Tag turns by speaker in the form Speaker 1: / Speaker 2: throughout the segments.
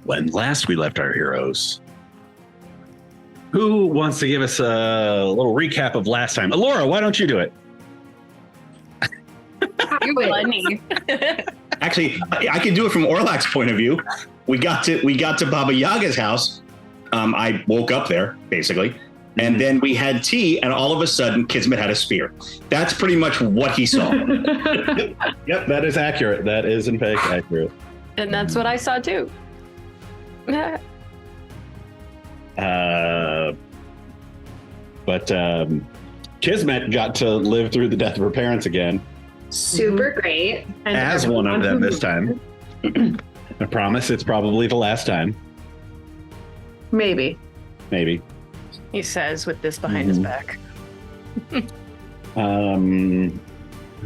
Speaker 1: when last we left our heroes. Who wants to give us a little recap of last time? Alora, why don't you do it?
Speaker 2: You're funny.
Speaker 3: Actually, I can do it from Orlak's point of view. We got to Baba Yaga's house. I woke up there, basically. And then we had tea, and all of a sudden, Kismet had a spear. That's pretty much what he saw.
Speaker 1: Yep, that is accurate. That is, in fact, accurate.
Speaker 2: And that's what I saw, too.
Speaker 1: But Kismet got to live through the death of her parents again.
Speaker 4: Super great.
Speaker 1: And as one of them this time. I promise it's probably the last time.
Speaker 4: Maybe.
Speaker 2: He says with this behind his back.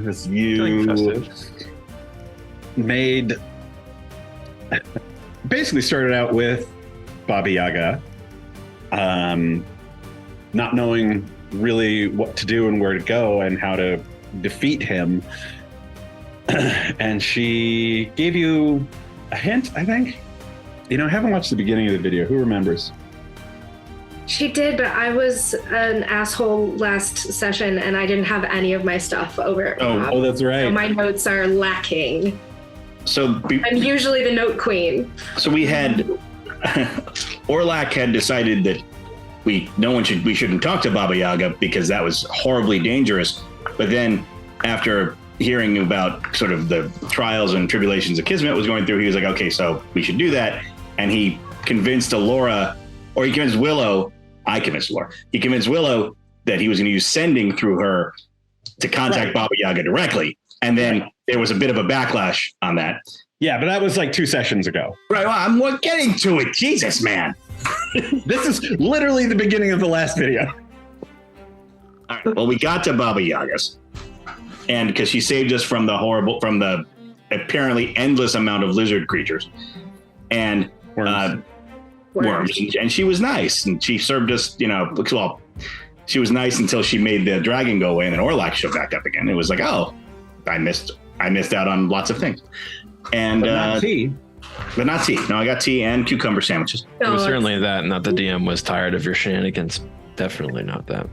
Speaker 1: As you made... Basically started out with Baba Yaga. Not knowing really what to do and where to go and how to defeat him. And she gave you a hint, I think. I haven't watched the beginning of the video. Who remembers?
Speaker 4: She did, but I was an asshole last session and I didn't have any of my stuff over.
Speaker 1: Oh, that's right.
Speaker 4: So my notes are lacking.
Speaker 3: So
Speaker 4: I'm usually the note queen.
Speaker 3: So we had Orlak had decided that we shouldn't talk to Baba Yaga because that was horribly dangerous. But then after hearing about sort of the trials and tribulations that Kismet was going through, he was like, okay, so we should do that. And he convinced Willow. He convinced Willow that he was going to use sending through her to contact Baba Yaga directly. And then there was a bit of a backlash on that.
Speaker 1: Yeah, but that was like 2 sessions ago.
Speaker 3: Right. Well, I'm getting to it. Jesus, man.
Speaker 1: This is literally the beginning of the last video.
Speaker 3: All right. Well, we got to Baba Yaga's. And because she saved us from the apparently endless amount of lizard creatures. And worms. And she was nice. And she served us, well, she was nice until she made the dragon go away and then Orlak showed back up again. It was like, oh, I missed out on lots of things. And
Speaker 1: but not tea.
Speaker 3: But not tea. No, I got tea and cucumber sandwiches.
Speaker 5: It was certainly that, not the DM was tired of your shenanigans. Definitely not that.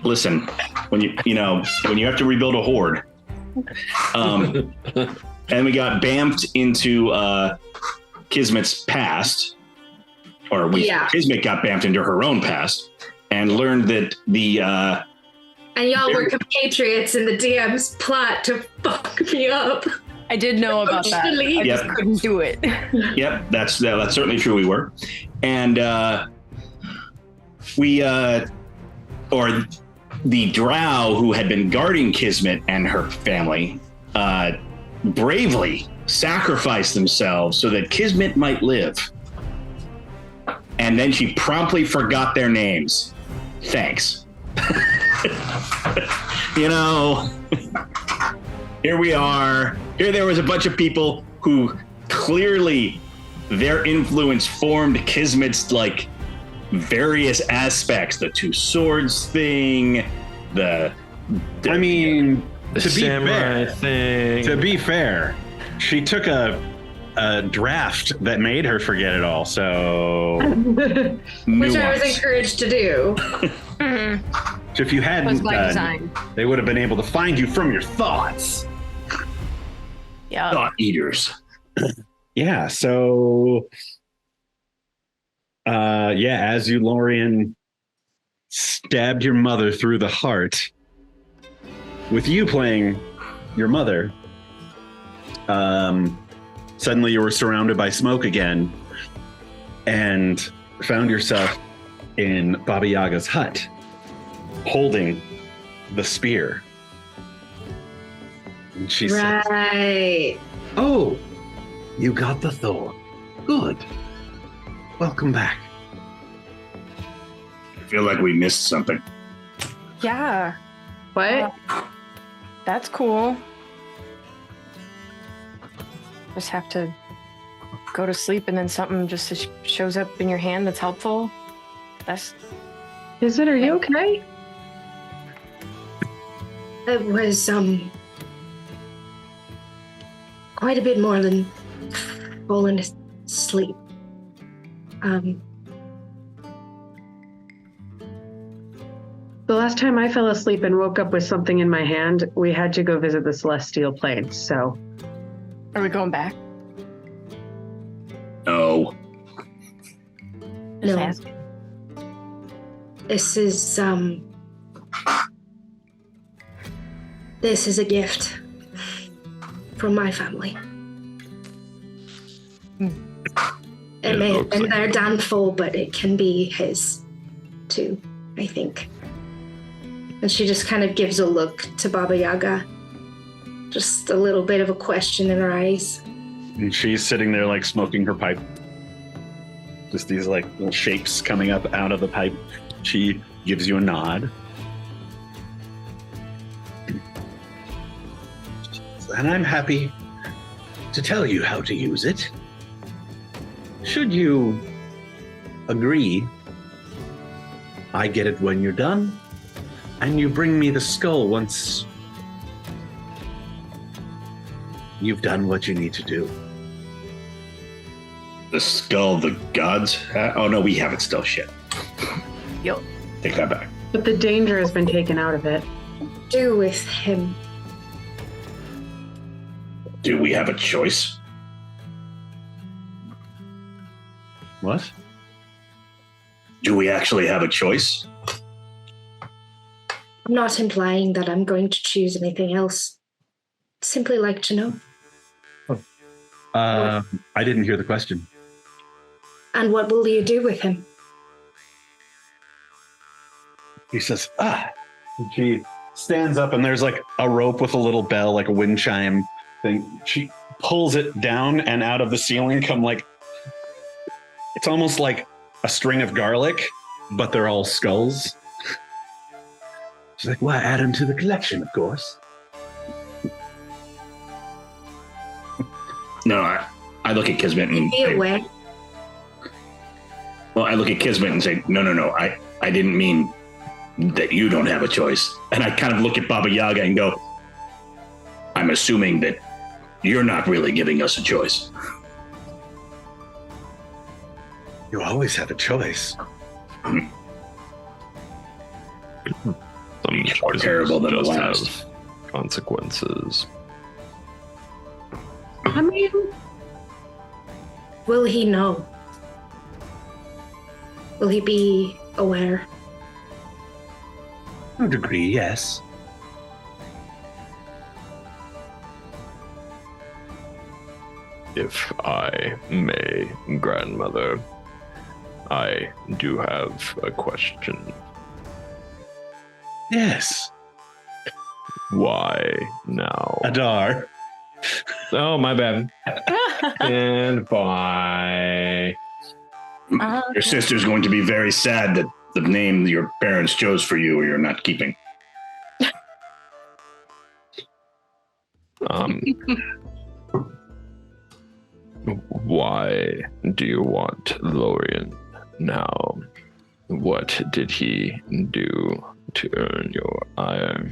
Speaker 3: Listen, when you have to rebuild a horde, and we got bamfed into Kismet's past, Kismet got bamfed into her own past, and learned that
Speaker 4: and y'all were compatriots in the DM's plot to fuck me up.
Speaker 2: I did know about that. I just couldn't do it.
Speaker 3: Yep, that's certainly true. We were, and the drow who had been guarding Kismet and her family bravely sacrificed themselves so that Kismet might live. And then she promptly forgot their names. Thanks. Here we are. Here there was a bunch of people who clearly their influence formed Kismet's various aspects. The two swords thing, the
Speaker 5: samurai thing.
Speaker 1: To be fair, she took a draft that made her forget it all. So
Speaker 4: which I was encouraged to do.
Speaker 1: So if you hadn't done, they would have been able to find you from your thoughts.
Speaker 2: Yeah.
Speaker 3: Thought eaters.
Speaker 1: Yeah. So, as you, Lorian, stabbed your mother through the heart, with you playing your mother, suddenly you were surrounded by smoke again and found yourself in Baba Yaga's hut, holding the spear. And she says, "Oh, you got the thorn. Good. Welcome back."
Speaker 3: I feel like we missed something.
Speaker 2: Yeah.
Speaker 4: What?
Speaker 2: That's cool. Just have to go to sleep and then something just shows up in your hand that's helpful.
Speaker 4: Is it? Are you okay? It was quite a bit more than falling asleep.
Speaker 6: The last time I fell asleep and woke up with something in my hand, we had to go visit the celestial plane, so...
Speaker 2: Are we going back?
Speaker 3: No.
Speaker 2: Just
Speaker 4: No.
Speaker 2: asking.
Speaker 4: This is a gift from my family. It may have been their downfall, but it can be his too, I think. And she just kind of gives a look to Baba Yaga. Just a little bit of a question in her eyes.
Speaker 1: And she's sitting there like smoking her pipe. Just these like little shapes coming up out of the pipe. She gives you a nod. And I'm happy to tell you how to use it. Should you agree, I get it when you're done, and you bring me the skull once you've done what you need to do.
Speaker 3: The skull the gods have? Oh no, we have it still. Shit.
Speaker 2: Yo.
Speaker 3: Take that back.
Speaker 6: But the danger has been taken out of it.
Speaker 4: Do with him.
Speaker 3: Do we have a choice?
Speaker 1: What?
Speaker 3: Do we actually have a choice?
Speaker 4: I'm not implying that I'm going to choose anything else. Simply like to know.
Speaker 1: I didn't hear the question.
Speaker 4: And what will you do with him?
Speaker 1: He says, And she stands up and there's like a rope with a little bell, like a wind chime thing. She pulls it down and out of the ceiling come like, it's almost like a string of garlic, but they're all skulls. She's like, why, add him to the collection, of course.
Speaker 3: No, I look at Kismet and
Speaker 4: Be aware.
Speaker 3: Well, I look at Kismet and say, no, I didn't mean that you don't have a choice. And I kind of look at Baba Yaga and go, I'm assuming that you're not really giving us a choice.
Speaker 1: You always have a choice.
Speaker 5: Some
Speaker 3: More terrible than the
Speaker 5: just
Speaker 3: last.
Speaker 5: have consequences.
Speaker 6: I mean,
Speaker 4: Will he know? Will he be aware?
Speaker 1: To a degree, yes.
Speaker 5: If I may, grandmother, I do have a question.
Speaker 1: Yes.
Speaker 5: Why now?
Speaker 1: Adar.
Speaker 5: Oh, my bad. And bye.
Speaker 3: Your sister's going to be very sad that the name your parents chose for you you're not keeping.
Speaker 5: Why do you want Lorien now? What did he do to earn your ire?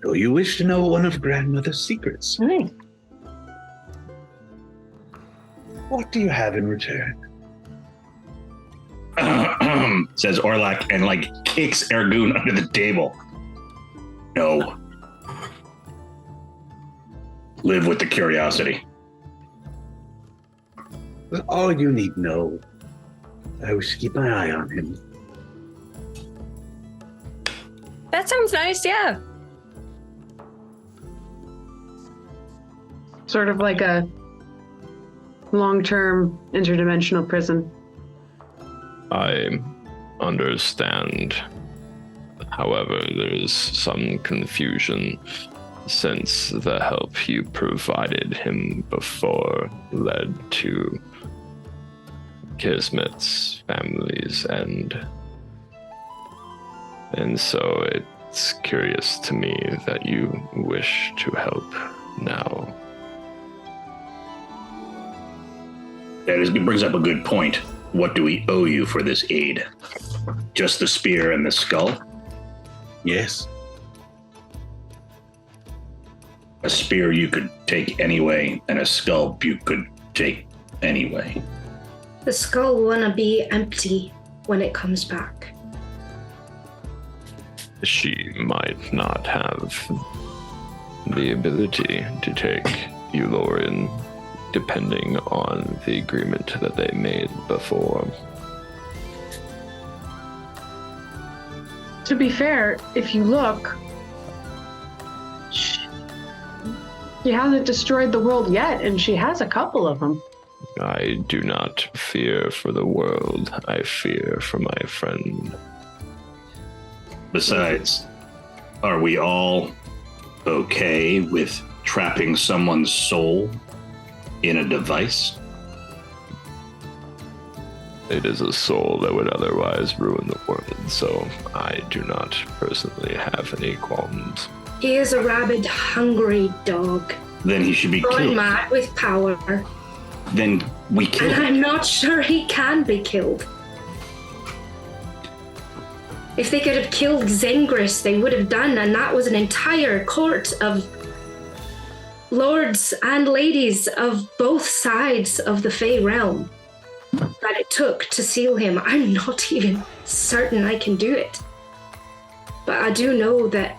Speaker 1: Do you wish to know one of grandmother's secrets? What do you have in return?
Speaker 3: Says Orlak and like kicks Ergun under the table. No. Live with the curiosity.
Speaker 1: That's all you need know. I wish to keep my eye on him.
Speaker 2: That sounds nice, yeah.
Speaker 6: sort of like a long-term interdimensional prison.
Speaker 5: I understand. However, there is some confusion since the help you provided him before led to Kismet's family's end. And so it's curious to me that you wish to help now.
Speaker 3: That brings up a good point. What do we owe you for this aid? Just the spear and the skull?
Speaker 1: Yes.
Speaker 3: A spear you could take anyway, and a skull you could take anyway.
Speaker 4: The skull wanna be empty when it comes back.
Speaker 5: She might not have the ability to take Eulorian, depending on the agreement that they made before.
Speaker 6: To be fair, if you look, she hasn't destroyed the world yet, and she has a couple of them.
Speaker 5: I do not fear for the world. I fear for my friend.
Speaker 3: Besides, are we all okay with trapping someone's soul in a device?
Speaker 5: It is a soul that would otherwise ruin the world, so I do not personally have any qualms.
Speaker 4: He is a rabid, hungry dog.
Speaker 3: Then he should be
Speaker 4: Going
Speaker 3: killed.
Speaker 4: mad with power.
Speaker 3: Then we kill
Speaker 4: And
Speaker 3: him.
Speaker 4: I'm not sure he can be killed. If they could have killed Zengris, they would have done, and that was an entire court of lords and ladies of both sides of the Fey realm that it took to seal him. I'm not even certain I can do it. But I do know that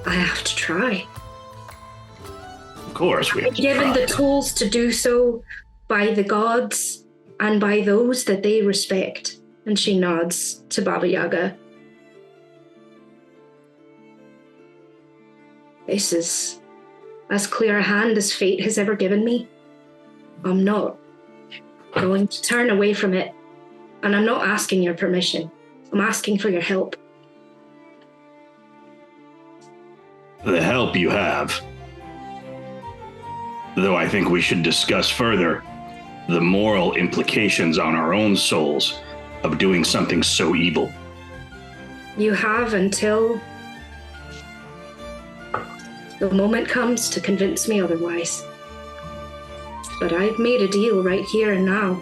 Speaker 4: I have to try.
Speaker 3: Of course, we have to
Speaker 4: Given
Speaker 3: try.
Speaker 4: the tools to do so by the gods and by those that they respect. And she nods to Baba Yaga. This is as clear a hand as fate has ever given me. I'm not going to turn away from it. And I'm not asking your permission. I'm asking for your help.
Speaker 3: The help you have. Though I think we should discuss further the moral implications on our own souls of doing something so evil.
Speaker 4: You have until the moment comes to convince me otherwise. But I've made a deal right here and now.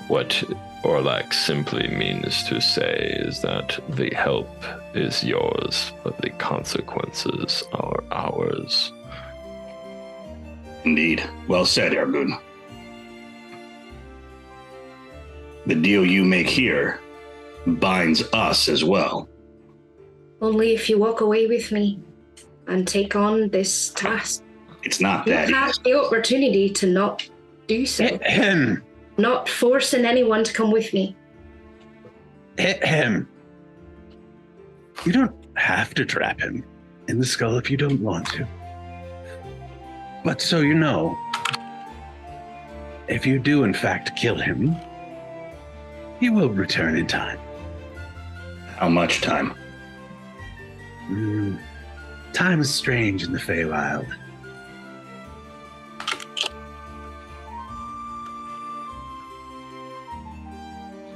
Speaker 5: What Orlac simply means to say is that the help is yours, but the consequences are ours.
Speaker 3: Indeed. Well said, Ergun. The deal you make here binds us as well.
Speaker 4: Only if you walk away with me and take on this task.
Speaker 3: It's not
Speaker 4: You
Speaker 3: that
Speaker 4: have
Speaker 3: easy.
Speaker 4: the opportunity to not do so.
Speaker 1: Him.
Speaker 4: Not forcing anyone to come with me.
Speaker 1: Hit him. You don't have to trap him in the skull if you don't want to. But so you know, if you do in fact kill him, he will return in time.
Speaker 3: How much time?
Speaker 1: Time is strange in the Feywild.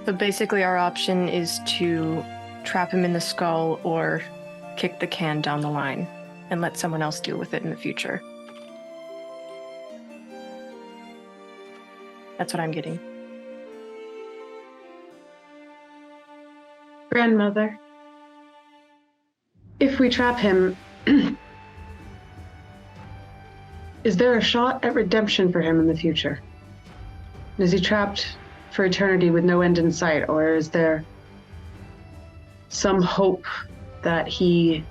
Speaker 2: So basically, our option is to trap him in the skull or kick the can down the line and let someone else deal with it in the future. That's what I'm getting.
Speaker 6: Grandmother, if we trap him, is there a shot at redemption for him in the future? Is he trapped for eternity with no end in sight, or is there some hope that he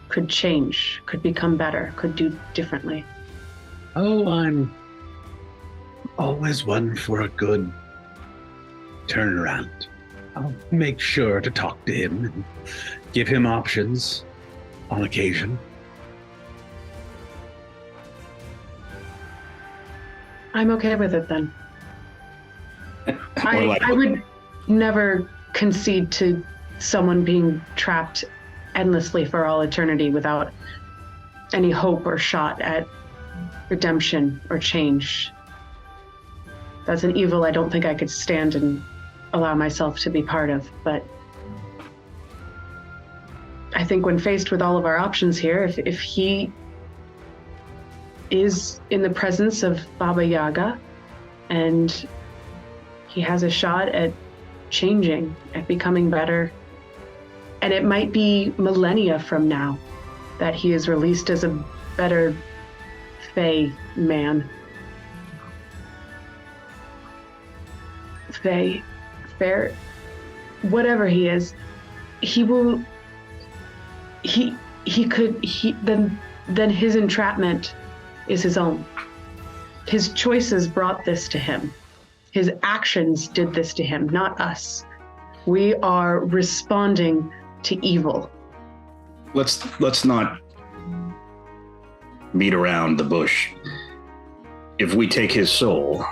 Speaker 6: could change, could become better, could do differently?
Speaker 1: Oh, I'm always one for a good turnaround. I'll make sure to talk to him and give him options on occasion.
Speaker 6: I'm okay with it then.
Speaker 3: Or like-
Speaker 6: I would never concede to someone being trapped endlessly for all eternity without any hope or shot at redemption or change. That's an evil I don't think I could stand and allow myself to be part of. But I think when faced with all of our options here, if he is in the presence of Baba Yaga and he has a shot at changing, at becoming better, and it might be millennia from now that he is released as a better Fey man. Fair, whatever he is, then his entrapment is his own. His choices brought this to him. His actions did this to him, not us. We are responding to evil.
Speaker 3: Let's not beat around the bush. If we take his soul,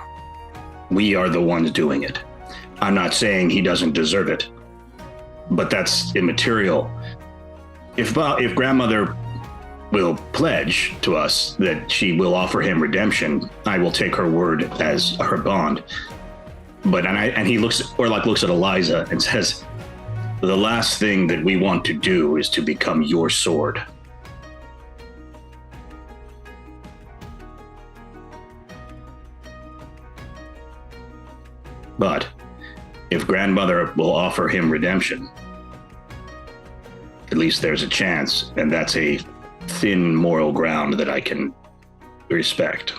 Speaker 3: we are the ones doing it. I'm not saying he doesn't deserve it, but that's immaterial. If grandmother will pledge to us that she will offer him redemption, I will take her word as her bond. But he looks at Eliza and says, the last thing that we want to do is to become your sword. But if grandmother will offer him redemption, at least there's a chance, and that's a thin moral ground that I can respect.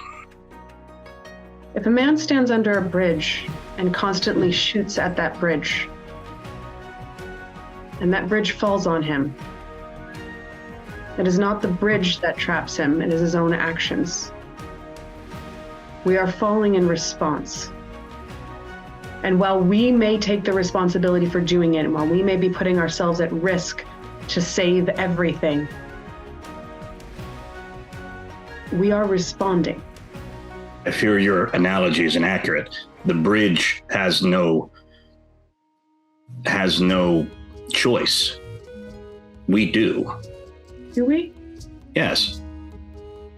Speaker 6: If a man stands under a bridge and constantly shoots at that bridge, and that bridge falls on him, it is not the bridge that traps him, it is his own actions. We are falling in response. And while we may take the responsibility for doing it, and while we may be putting ourselves at risk to save everything, we are responding.
Speaker 3: I fear your analogy is inaccurate. The bridge has no choice. We do.
Speaker 6: Do we?
Speaker 3: Yes.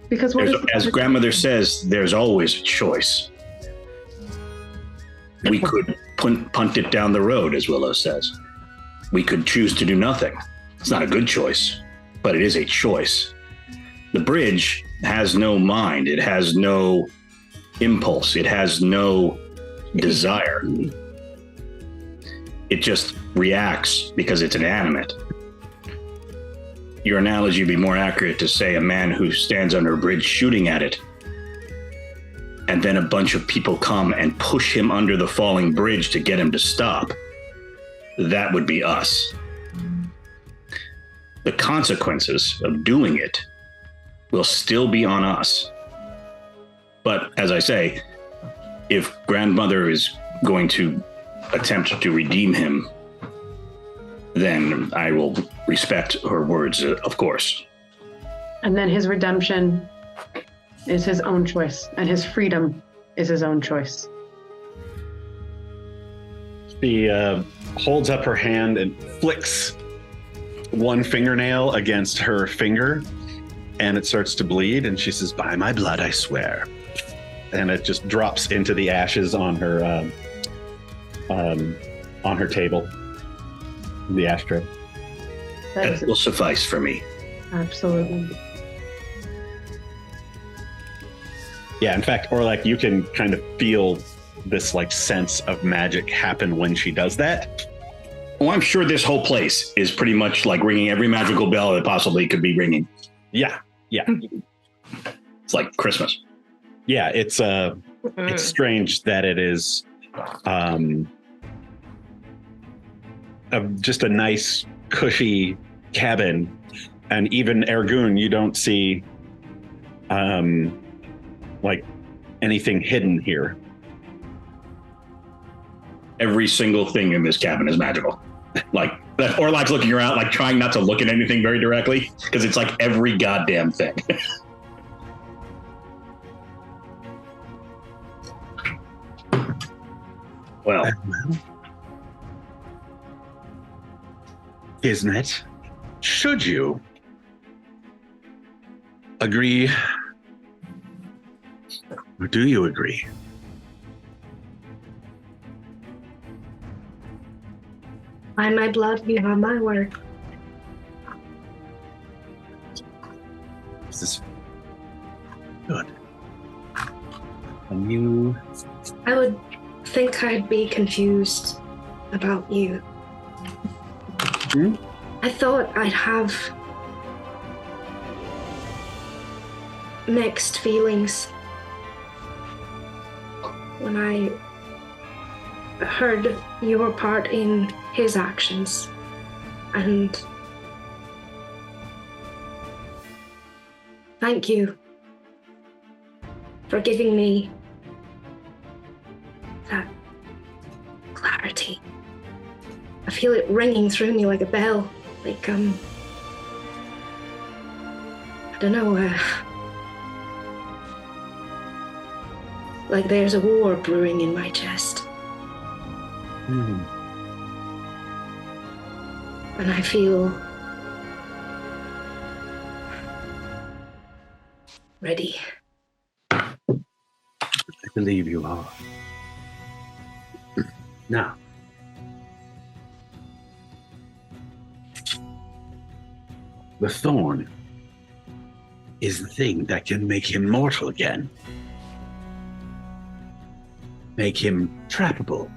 Speaker 6: Because
Speaker 3: as grandmother says, there's always a choice. We could punt it down the road, as Willow says. We could choose to do nothing. It's not a good choice, but it is a choice. The bridge has no mind. It has no impulse. It has no desire. It just reacts because it's inanimate. Your analogy would be more accurate to say a man who stands under a bridge shooting at it, and then a bunch of people come and push him under the falling bridge to get him to stop. That would be us. The consequences of doing it will still be on us. But as I say, if grandmother is going to attempt to redeem him, then I will respect her words, of course.
Speaker 6: And then his redemption is his own choice, and his freedom is his own choice.
Speaker 1: She holds up her hand and flicks one fingernail against her finger, and it starts to bleed, and she says, "By my blood, I swear." And it just drops into the ashes on her table, the ashtray.
Speaker 3: That will suffice for me.
Speaker 6: Absolutely.
Speaker 1: Yeah, in fact, or like you can kind of feel this like sense of magic happen when she does that.
Speaker 3: Well, I'm sure this whole place is pretty much like ringing every magical bell that possibly could be ringing.
Speaker 1: Yeah.
Speaker 3: It's like Christmas.
Speaker 1: Yeah, it's strange that it is just a nice, cushy cabin, and even Ergun, you don't see like anything hidden here.
Speaker 3: Every single thing in this cabin is magical. Or looking around, like trying not to look at anything very directly, because it's like every goddamn thing. Well,
Speaker 1: isn't it? Should you agree, or do you agree?
Speaker 4: By my blood, you have my word.
Speaker 1: Is this good? And you...
Speaker 4: I would think I'd be confused about you. I thought I'd have mixed feelings when I heard your part in his actions, and thank you for giving me that clarity. I feel it ringing through me like a bell, like, I don't know, like there's a war brewing in my chest. And I feel ready.
Speaker 1: I believe you are. Now, the thorn is the thing that can make him mortal again. Make him trappable.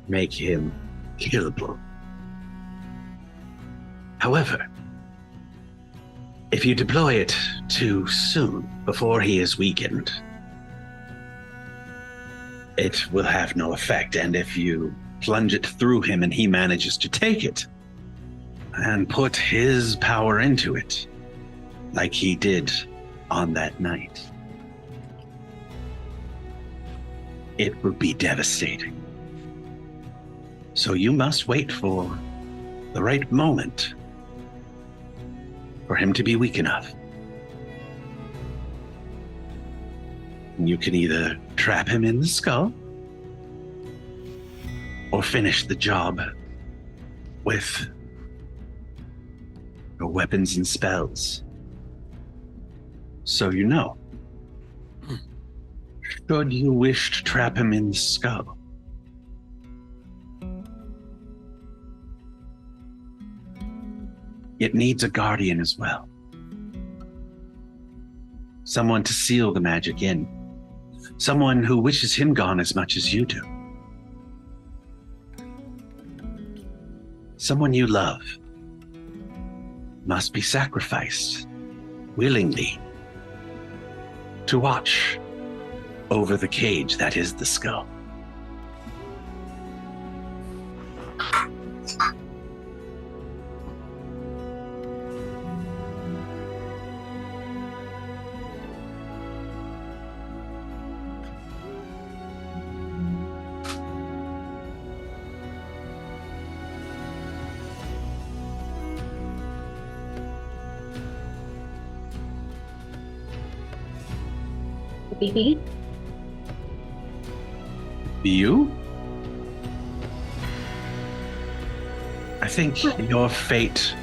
Speaker 1: Make him killable. However, if you deploy it too soon, before he is weakened, it will have no effect. And if you plunge it through him and he manages to take it and put his power into it, like he did on that night, it will be devastating. So you must wait for the right moment for him to be weak enough. You can either trap him in the skull or finish the job with your weapons and spells. So you know, should you wish to trap him in the skull, it needs a guardian as well. Someone to seal the magic in. Someone who wishes him gone as much as you do. Someone you love must be sacrificed willingly to watch over the cage that is the skull.
Speaker 4: Baby?
Speaker 1: You? I think your fate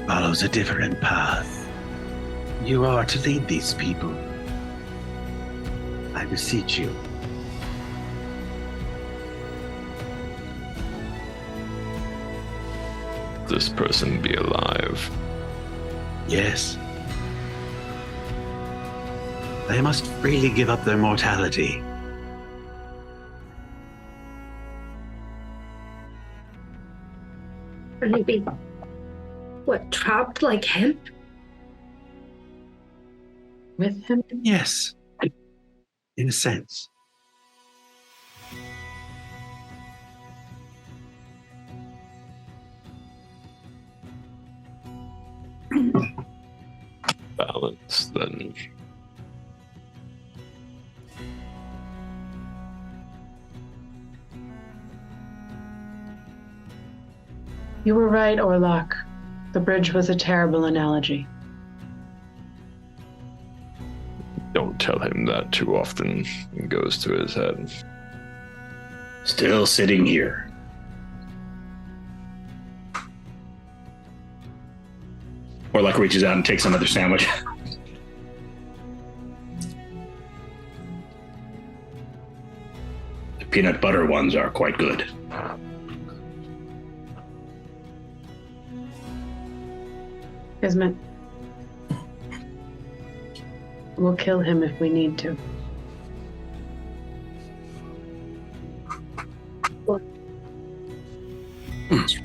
Speaker 1: follows a different path. You are to lead these people. I beseech you.
Speaker 5: This person be alive.
Speaker 1: Yes. They must freely give up their mortality.
Speaker 4: And he'd be, what, trapped like him?
Speaker 6: With him?
Speaker 1: Yes, in a sense.
Speaker 5: Balance, then.
Speaker 6: You were right, Orlok. The bridge was a terrible analogy.
Speaker 5: Don't tell him that too often. It goes to his head.
Speaker 3: Still sitting here. Orlok reaches out and takes another sandwich. The peanut butter ones are quite good.
Speaker 6: Kismet. We'll kill him if we need to.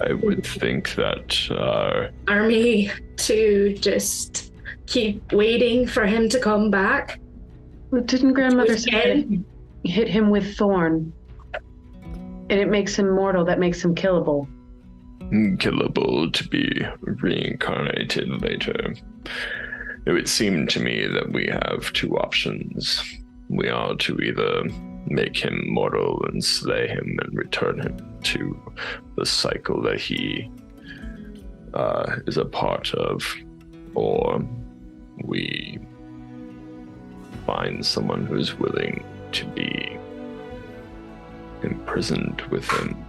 Speaker 5: I would think that
Speaker 4: Army to just keep waiting for him to come back.
Speaker 6: Well, didn't grandmother
Speaker 4: Was
Speaker 6: say
Speaker 4: dead?
Speaker 6: hit him with thorn, and it makes him mortal, that makes him killable.
Speaker 5: Killable to be reincarnated later. It would seem to me that we have two options. We are to either make him mortal and slay him and return him to the cycle that he is a part of, or we find someone who's willing to be imprisoned with him.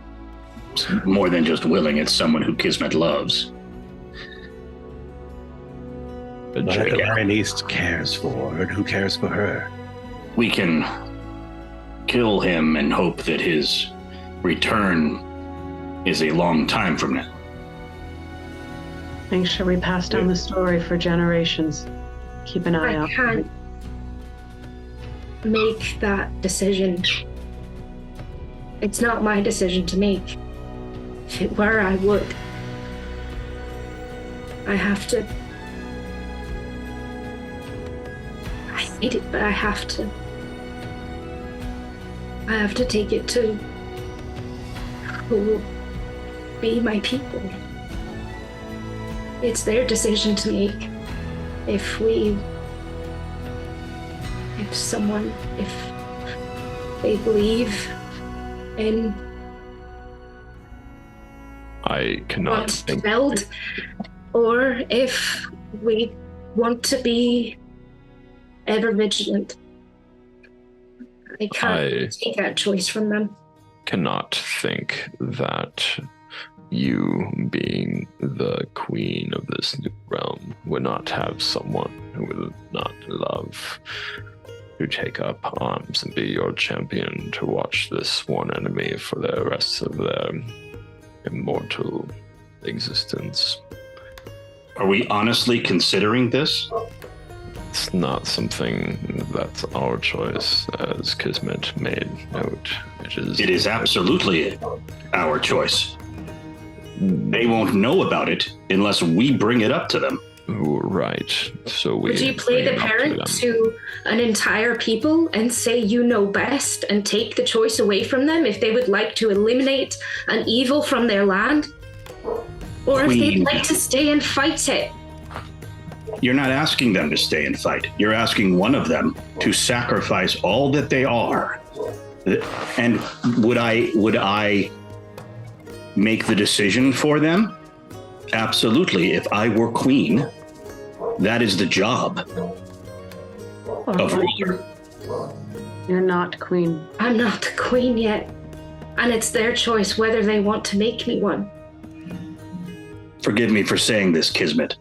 Speaker 3: It's more than just willing, it's someone who Kismet loves.
Speaker 1: But at the very least cares for, and who cares for her?
Speaker 3: We can kill him and hope that his return is a long time from now.
Speaker 6: Make sure we pass down the story for generations. Keep an eye out.
Speaker 4: I can't make that decision. It's not my decision to make. If it were, I would. I have to. I hate it, but I have to. I have to take it to who will be my people. It's their decision to make. If they believe in
Speaker 5: I cannot think.
Speaker 4: Feywild, or if we want to be ever vigilant. I can't take that choice from them.
Speaker 5: Cannot think that you, being the queen of this new realm, would not have someone who would not love to take up arms and be your champion to watch this sworn enemy for the rest of their immortal existence.
Speaker 3: Are we honestly considering this?
Speaker 5: It's not something that's our choice, as Kismet made note.
Speaker 3: It is absolutely our choice. They won't know about it unless we bring it up to them.
Speaker 5: Right. So
Speaker 4: would you play the parent to an entire people and say you know best and take the choice away from them if they would like to eliminate an evil from their land? Or if they'd like to stay and fight it?
Speaker 3: You're not asking them to stay and fight. You're asking one of them to sacrifice all that they are. And would I make the decision for them? Absolutely. If I were queen, that is the job of ruler.
Speaker 6: You're not queen.
Speaker 4: I'm not the queen yet. And it's their choice whether they want to make me one.
Speaker 3: Forgive me for saying this, Kismet,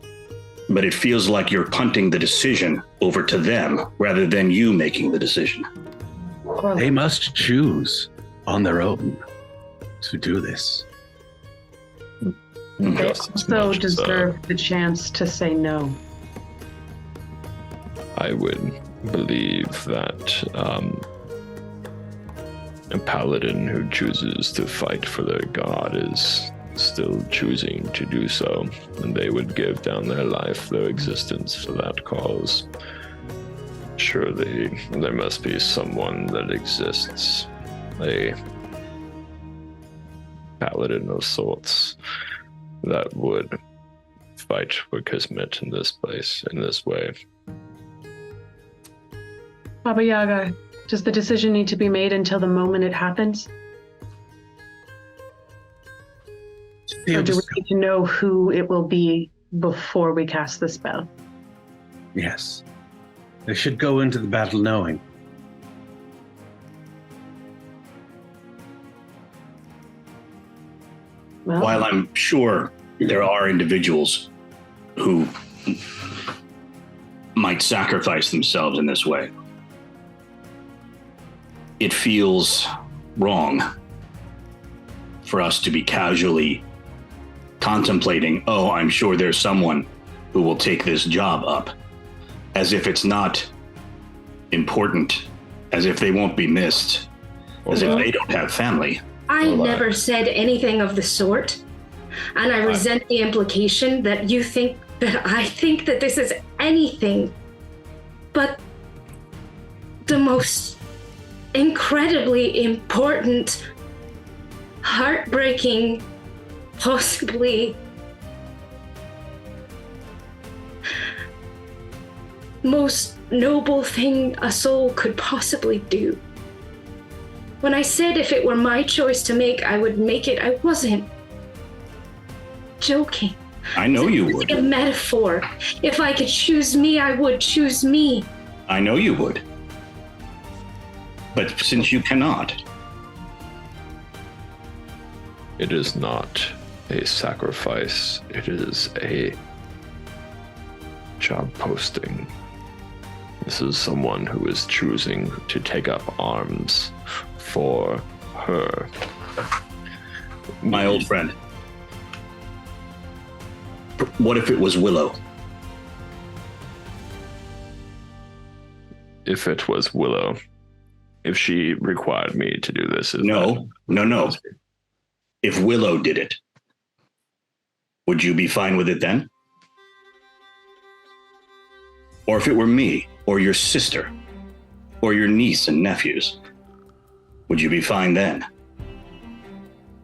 Speaker 3: but it feels like you're punting the decision over to them rather than you making the decision.
Speaker 1: They must choose on their own to do this.
Speaker 6: They also deserve the chance to say no.
Speaker 5: I would believe that a paladin who chooses to fight for their god is still choosing to do so, and they would give down their life, their existence for that cause. Surely there must be someone that exists, a paladin of sorts, that would fight for Kismet in this place, in this way.
Speaker 6: Baba Yaga, does the decision need to be made until the moment it happens? Or do we need to know who it will be before we cast the spell?
Speaker 1: Yes. They should go into the battle knowing.
Speaker 6: Well,
Speaker 3: While I'm sure there are individuals who might sacrifice themselves in this way, it feels wrong for us to be casually contemplating, oh, I'm sure there's someone who will take this job up, as if it's not important, as if they won't be missed, as if they don't have family.
Speaker 4: I never said anything of the sort, and I resent the implication that you think that I think that this is anything but the most incredibly important, heartbreaking, possibly most noble thing a soul could possibly do. When I said if it were my choice to make, I would make it, I wasn't joking.
Speaker 3: I know you
Speaker 4: It's
Speaker 3: would.
Speaker 4: a metaphor. If I could choose me, I would choose me.
Speaker 3: I know you would. But since you cannot,
Speaker 5: It is not a sacrifice. It is a job posting. This is someone who is choosing to take up arms for her.
Speaker 3: my old friend, what if it was Willow?
Speaker 5: If it was Willow, if she required me to do this,
Speaker 3: No. If Willow did it, would you be fine with it then? Or if it were me, or your sister, or your niece and nephews, would you be fine then?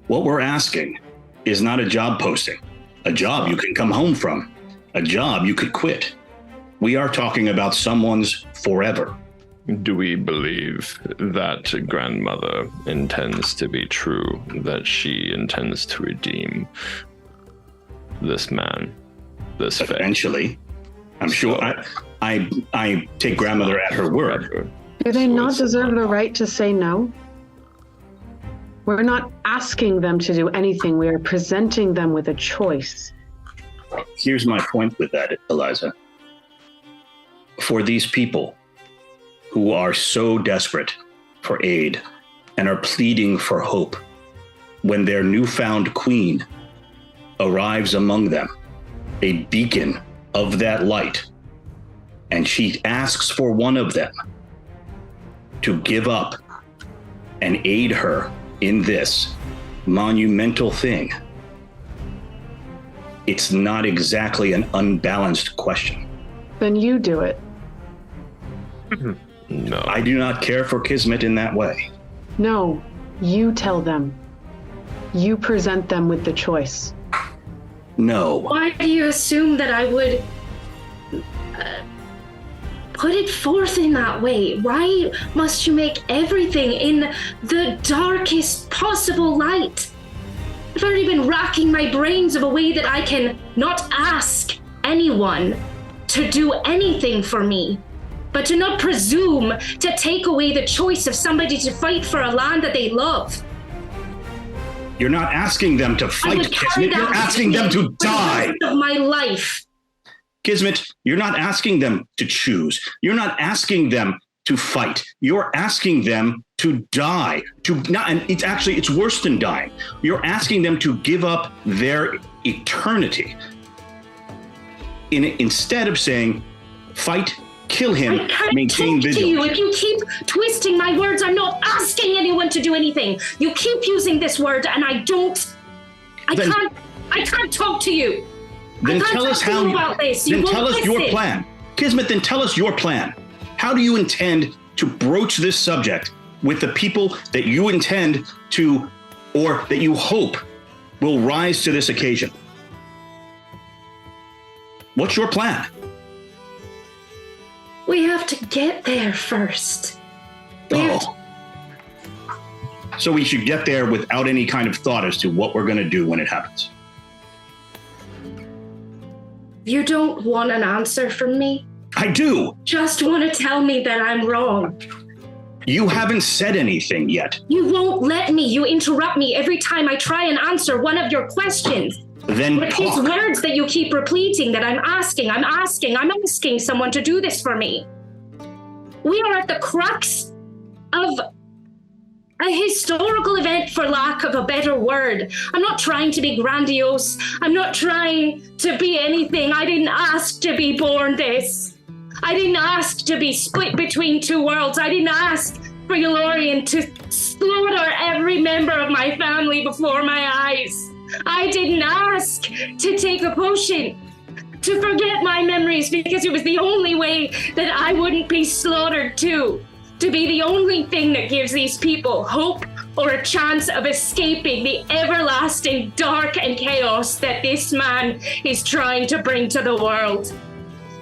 Speaker 3: What we're asking is not a job posting, a job you can come home from, a job you could quit. We are talking about someone's forever.
Speaker 5: Do we believe that grandmother intends to be true, that she intends to redeem this man, this Fae?
Speaker 3: Eventually, I'm sure. I take grandmother at her word.
Speaker 6: Do they not deserve the right to say no? We're not asking them to do anything. We are presenting them with a choice.
Speaker 3: Here's my point with that, Eliza. For these people who are so desperate for aid and are pleading for hope, when their newfound queen arrives among them, a beacon of that light, and she asks for one of them to give up and aid her in this monumental thing, it's not exactly an unbalanced question.
Speaker 6: Then you do it.
Speaker 5: No.
Speaker 3: I do not care for Kismet in that way.
Speaker 6: No, you tell them. You present them with the choice.
Speaker 3: No.
Speaker 4: Why do you assume that I would put it forth in that way? Why must you make everything in the darkest possible light? I've already been racking my brains of a way that I can not ask anyone to do anything for me, but to not presume to take away the choice of somebody to fight for a land that they love.
Speaker 3: You're not asking them to fight, Kismet. You're asking them to die.
Speaker 4: Of my life.
Speaker 3: Kismet, you're not asking them to choose. You're not asking them to fight. You're asking them to die. And it's worse than dying. You're asking them to give up their eternity. Instead of saying, fight, kill him, maintain vigilance.
Speaker 4: If you keep twisting my words, I'm not asking anyone to do anything. You keep using this word, and I can't talk to you.
Speaker 3: Then tell us how. Then tell us your plan, Kismet. Then tell us your plan. How do you intend to broach this subject with the people that you intend to, or that you hope will rise to this occasion? What's your plan?
Speaker 4: We have to get there first.
Speaker 3: So we should get there without any kind of thought as to what we're going to do when it happens.
Speaker 4: You don't want an answer from me?
Speaker 3: I do.
Speaker 4: Just want to tell me that I'm wrong.
Speaker 3: You haven't said anything yet.
Speaker 4: You won't let me. You interrupt me every time I try and answer one of your questions.
Speaker 3: Then
Speaker 4: With these
Speaker 3: talk.
Speaker 4: words that you keep repeating that I'm asking someone to do this for me. We are at the crux of a historical event, for lack of a better word. I'm not trying to be grandiose. I'm not trying to be anything. I didn't ask to be born this. I didn't ask to be split between two worlds. I didn't ask for Yolorian to slaughter every member of my family before my eyes. I didn't ask to take a potion to forget my memories because it was the only way that I wouldn't be slaughtered too.
Speaker 7: to be the only thing that gives these people hope or a chance of escaping the everlasting dark and chaos that this man is trying to bring to the world.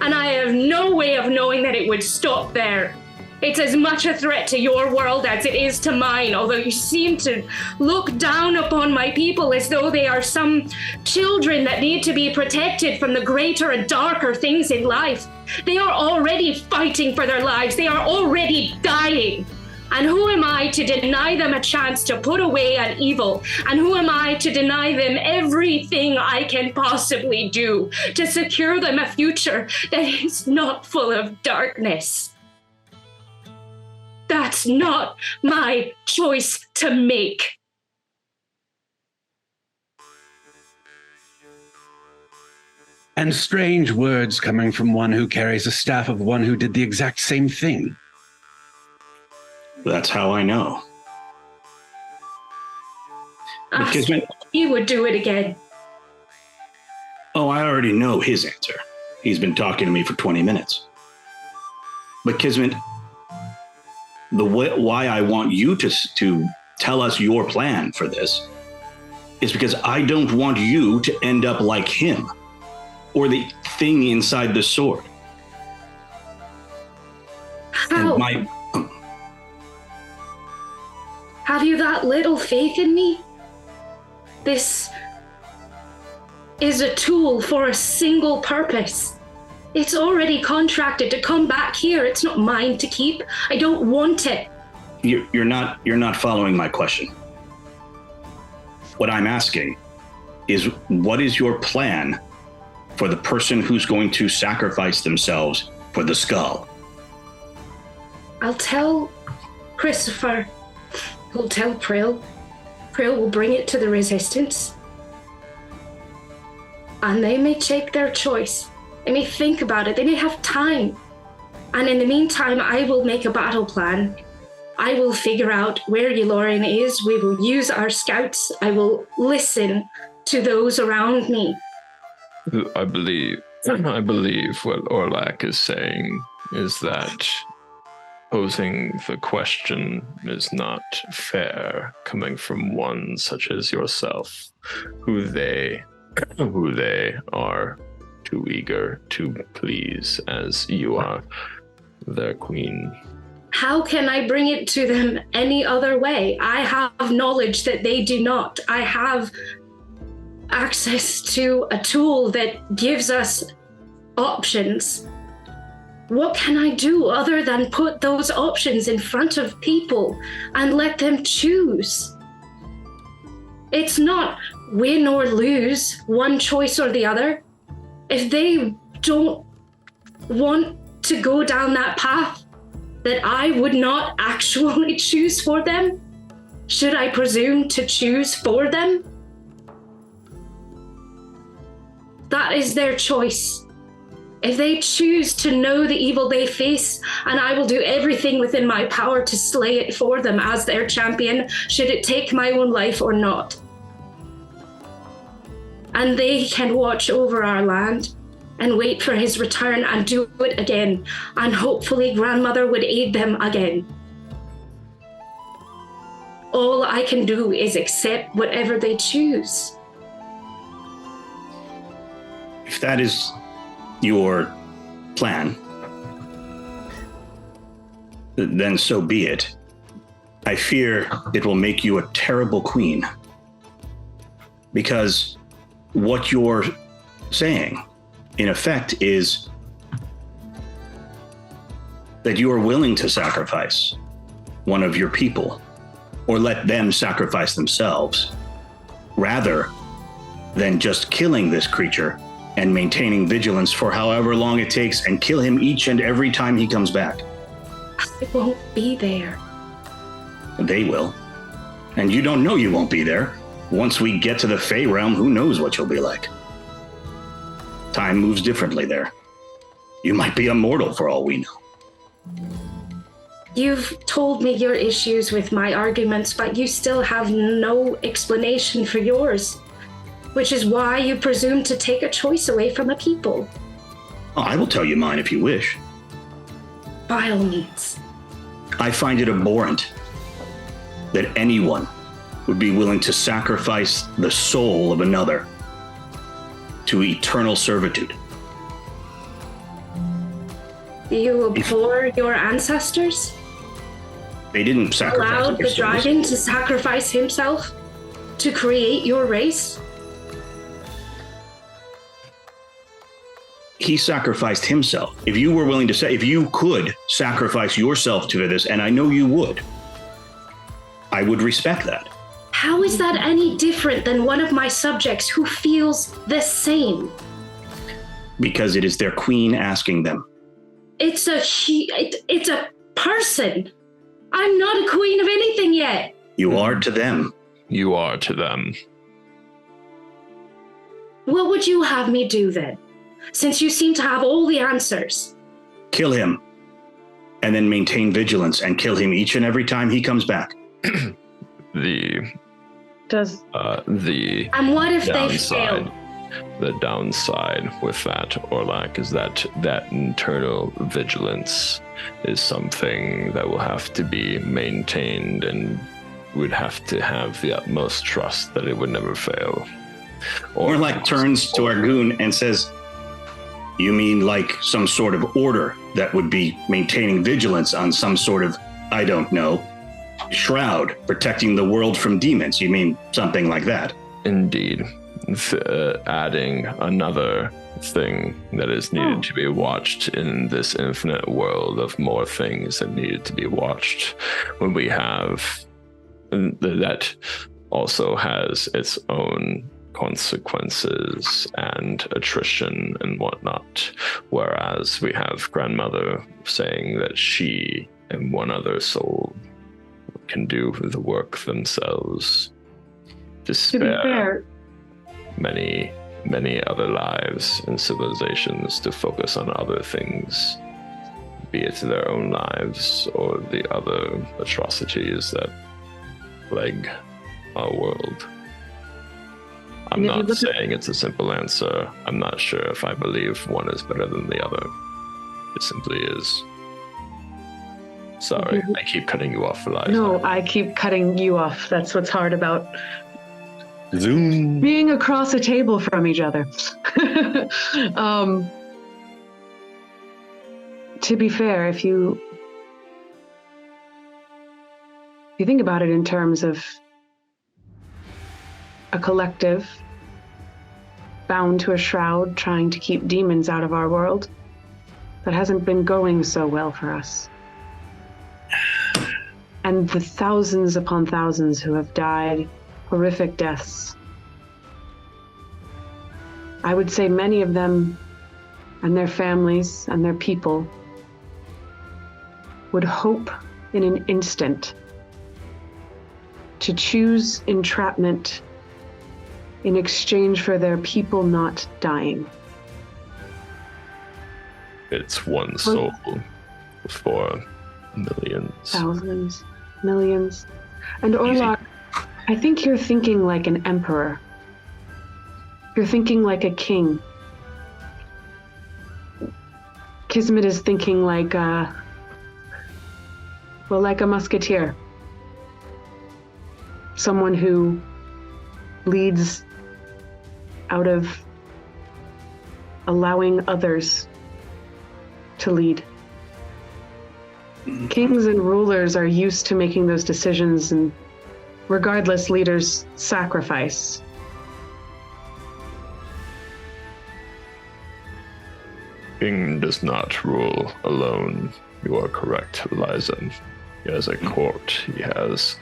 Speaker 7: And I have no way of knowing that it would stop there. It's as much a threat to your world as it is to mine, although you seem to look down upon my people as though they are some children that need to be protected from the greater and darker things in life. They are already fighting for their lives. They are already dying. And who am I to deny them a chance to put away an evil? And who am I to deny them everything I can possibly do to secure them a future that is not full of darkness? That's not my choice to make.
Speaker 1: And strange words coming from one who carries a staff of one who did the exact same thing.
Speaker 3: That's how I know.
Speaker 7: He would do it again.
Speaker 3: Oh, I already know his answer. He's been talking to me for 20 minutes. But Kismet, why I want you to tell us your plan for this is because I don't want you to end up like him or the thing inside the sword.
Speaker 7: How? Have you that little faith in me? This is a tool for a single purpose. It's already contracted to come back here. It's not mine to keep. I don't want it.
Speaker 3: You're not following my question. What I'm asking is, what is your plan for the person who's going to sacrifice themselves for the skull?
Speaker 7: I'll tell Christopher. He'll tell Prill. Prill will bring it to the resistance. And they may take their choice. They may think about it. They may have time. And in the meantime, I will make a battle plan. I will figure out where Yulorian is. We will use our scouts. I will listen to those around me.
Speaker 5: I believe what Orlak is saying is that posing the question is not fair coming from one such as yourself, who they are too eager to please as you are their queen.
Speaker 7: How can I bring it to them any other way? I have knowledge that they do not. I have access to a tool that gives us options. What can I do other than put those options in front of people and let them choose? It's not win or lose, one choice or the other. If they don't want to go down that path that I would not actually choose for them, should I presume to choose for them? That is their choice. If they choose to know the evil they face, and I will do everything within my power to slay it for them as their champion, should it take my own life or not. And they can watch over our land and wait for his return and do it again. And hopefully grandmother would aid them again. All I can do is accept whatever they choose.
Speaker 3: If that is your plan, then so be it. I fear it will make you a terrible queen. Because what you're saying, in effect, is that you are willing to sacrifice one of your people, or let them sacrifice themselves, rather than just killing this creature and maintaining vigilance for however long it takes and kill him each and every time he comes back.
Speaker 7: I won't be there.
Speaker 3: They will. And you don't know you won't be there. Once we get to the Fey realm, who knows what you'll be like. Time moves differently there. You might be immortal for all we know.
Speaker 7: You've told me your issues with my arguments, but you still have no explanation for yours, which is why you presume to take a choice away from a people.
Speaker 3: Oh, I will tell you mine if you wish.
Speaker 7: By all means.
Speaker 3: I find it abhorrent that anyone would be willing to sacrifice the soul of another to eternal servitude.
Speaker 4: You abhor your ancestors?
Speaker 3: They didn't sacrifice
Speaker 4: Allowed
Speaker 3: their
Speaker 4: the
Speaker 3: souls.
Speaker 4: dragon to sacrifice himself to create your race?
Speaker 3: He sacrificed himself. If you were willing to say, if you could sacrifice yourself to this, and I know you would, I would respect that.
Speaker 4: How is that any different than one of my subjects who feels the same?
Speaker 3: Because it is their queen asking them.
Speaker 4: It's a person. I'm not a queen of anything yet.
Speaker 3: You are to them.
Speaker 5: You are to them.
Speaker 4: What would you have me do then? Since you seem to have all the answers.
Speaker 3: Kill him. And then maintain vigilance and kill him each and every time he comes back.
Speaker 5: The
Speaker 4: And what if they fail?
Speaker 5: downside, the downside with that, Orlac, is that internal vigilance is something that will have to be maintained and would have to have the utmost trust that it would never fail.
Speaker 3: Orlac turns to Argoon and says, you mean like some sort of order that would be maintaining vigilance on some sort of, I don't know, shroud protecting the world from demons? You mean something like that?
Speaker 5: Indeed. Adding another thing that is needed to be watched in this infinite world of more things that needed to be watched, when we have that also has its own consequences and attrition and whatnot, whereas we have grandmother saying that she and one other soul can do the work themselves to spare many other lives and civilizations to focus on other things, be it their own lives or the other atrocities that plague our world. I'm not saying it's a simple answer. I'm not sure if I believe one is better than the other. It simply is. Sorry, I keep cutting you off, Eliza.
Speaker 6: No, I keep cutting you off. That's what's hard about
Speaker 1: Zoom.
Speaker 6: being across a table from each other. To be fair, if you think about it in terms of a collective bound to a shroud trying to keep demons out of our world, that hasn't been going so well for us. And the thousands upon thousands who have died horrific deaths. I would say many of them and their families and their people would hope in an instant to choose entrapment in exchange for their people not dying.
Speaker 5: It's one soul for millions.
Speaker 6: Thousands, millions. And Orlac, I think you're thinking like an emperor. You're thinking like a king. Kismet is thinking like like a musketeer. Someone who leads out of allowing others to lead. Kings and rulers are used to making those decisions, and regardless, leaders sacrifice.
Speaker 5: King does not rule alone. You are correct, Eliza. He has a court. He has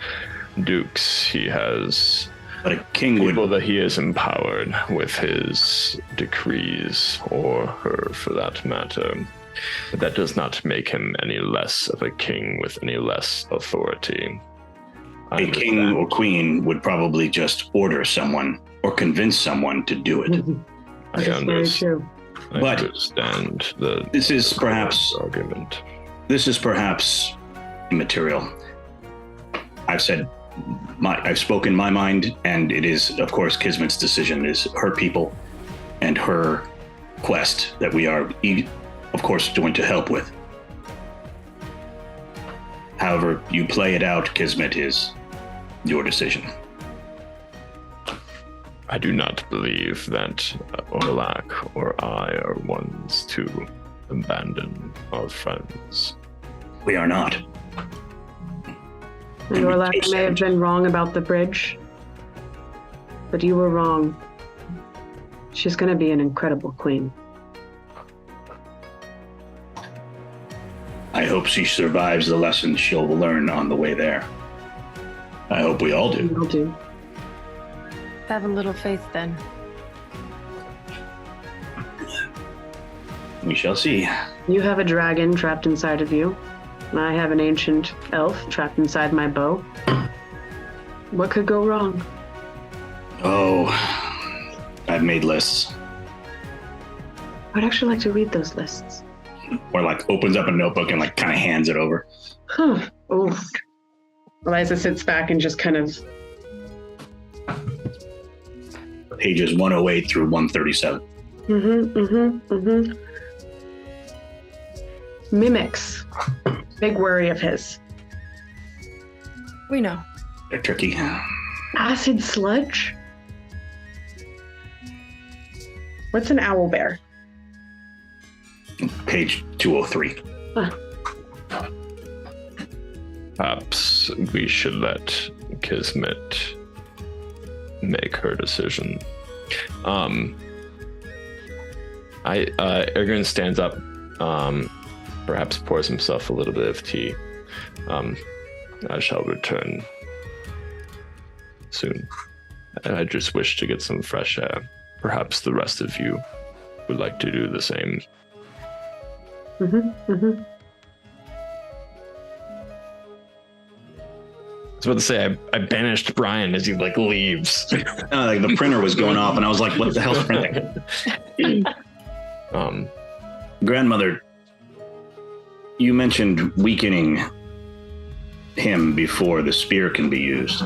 Speaker 5: dukes. He has
Speaker 3: But a king would.
Speaker 5: people that he has empowered with his decrees, or her for that matter. But that does not make him any less of a king with any less authority.
Speaker 3: A king or queen would probably just order someone or convince someone to do it.
Speaker 6: That is very true.
Speaker 5: I
Speaker 3: But
Speaker 5: understand the
Speaker 3: This is perhaps
Speaker 5: argument.
Speaker 3: immaterial. I've spoken my mind, and it is, of course, Kismet's decision. It is her people and her quest that we are, of course, going to help with. However you play it out, Kismet, is your decision.
Speaker 5: I do not believe that Orlak or I are ones to abandon our friends.
Speaker 3: We are not.
Speaker 6: And Orlak may have been wrong about the bridge, but you were wrong. She's going to be an incredible queen.
Speaker 3: I hope she survives the lessons she'll learn on the way there. I hope we all do.
Speaker 6: We all do.
Speaker 2: Have a little faith then.
Speaker 3: We shall see.
Speaker 6: You have a dragon trapped inside of you, and I have an ancient elf trapped inside my bow. What could go wrong?
Speaker 3: Oh, I've made lists.
Speaker 6: I'd actually like to read those lists.
Speaker 3: Or like opens up a notebook and like kind of hands it over.
Speaker 6: Huh. Oh. Eliza sits back and just kind of...
Speaker 3: Pages 108 through 137.
Speaker 6: Mimics. Big worry of his.
Speaker 2: We know.
Speaker 3: They're tricky.
Speaker 6: Acid sludge? What's an owl bear?
Speaker 3: Page 203.
Speaker 5: Perhaps we should let Kismet make her decision. Ergun stands up, perhaps pours himself a little bit of tea. I shall return soon. I just wish to get some fresh air. Perhaps the rest of you would like to do the same. I was about to say, I banished Brian as he like leaves.
Speaker 3: Like the printer was going off, and I was like, "What the hell's printing?" Grandmother, you mentioned weakening him before the spear can be used.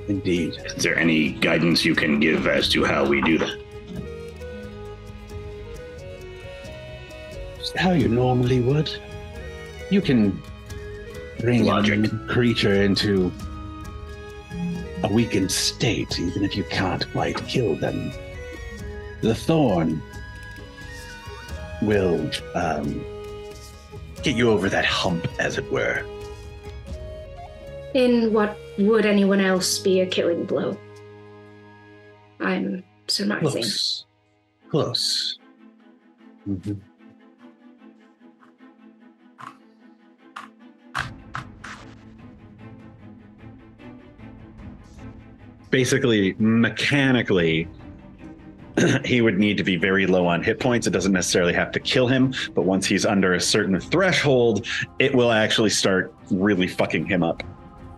Speaker 1: Indeed.
Speaker 3: Is there any guidance you can give as to how we do that?
Speaker 1: Just how you normally would. You can bring
Speaker 3: Logic.
Speaker 1: a creature into a weakened state, even if you can't quite kill them. The thorn will get you over that hump, as it were.
Speaker 4: In what would anyone else be a killing blow? I'm surmising.
Speaker 1: Close. Mm-hmm. Basically, mechanically, he would need to be very low on hit points. It doesn't necessarily have to kill him, but once he's under a certain threshold, it will actually start really fucking him up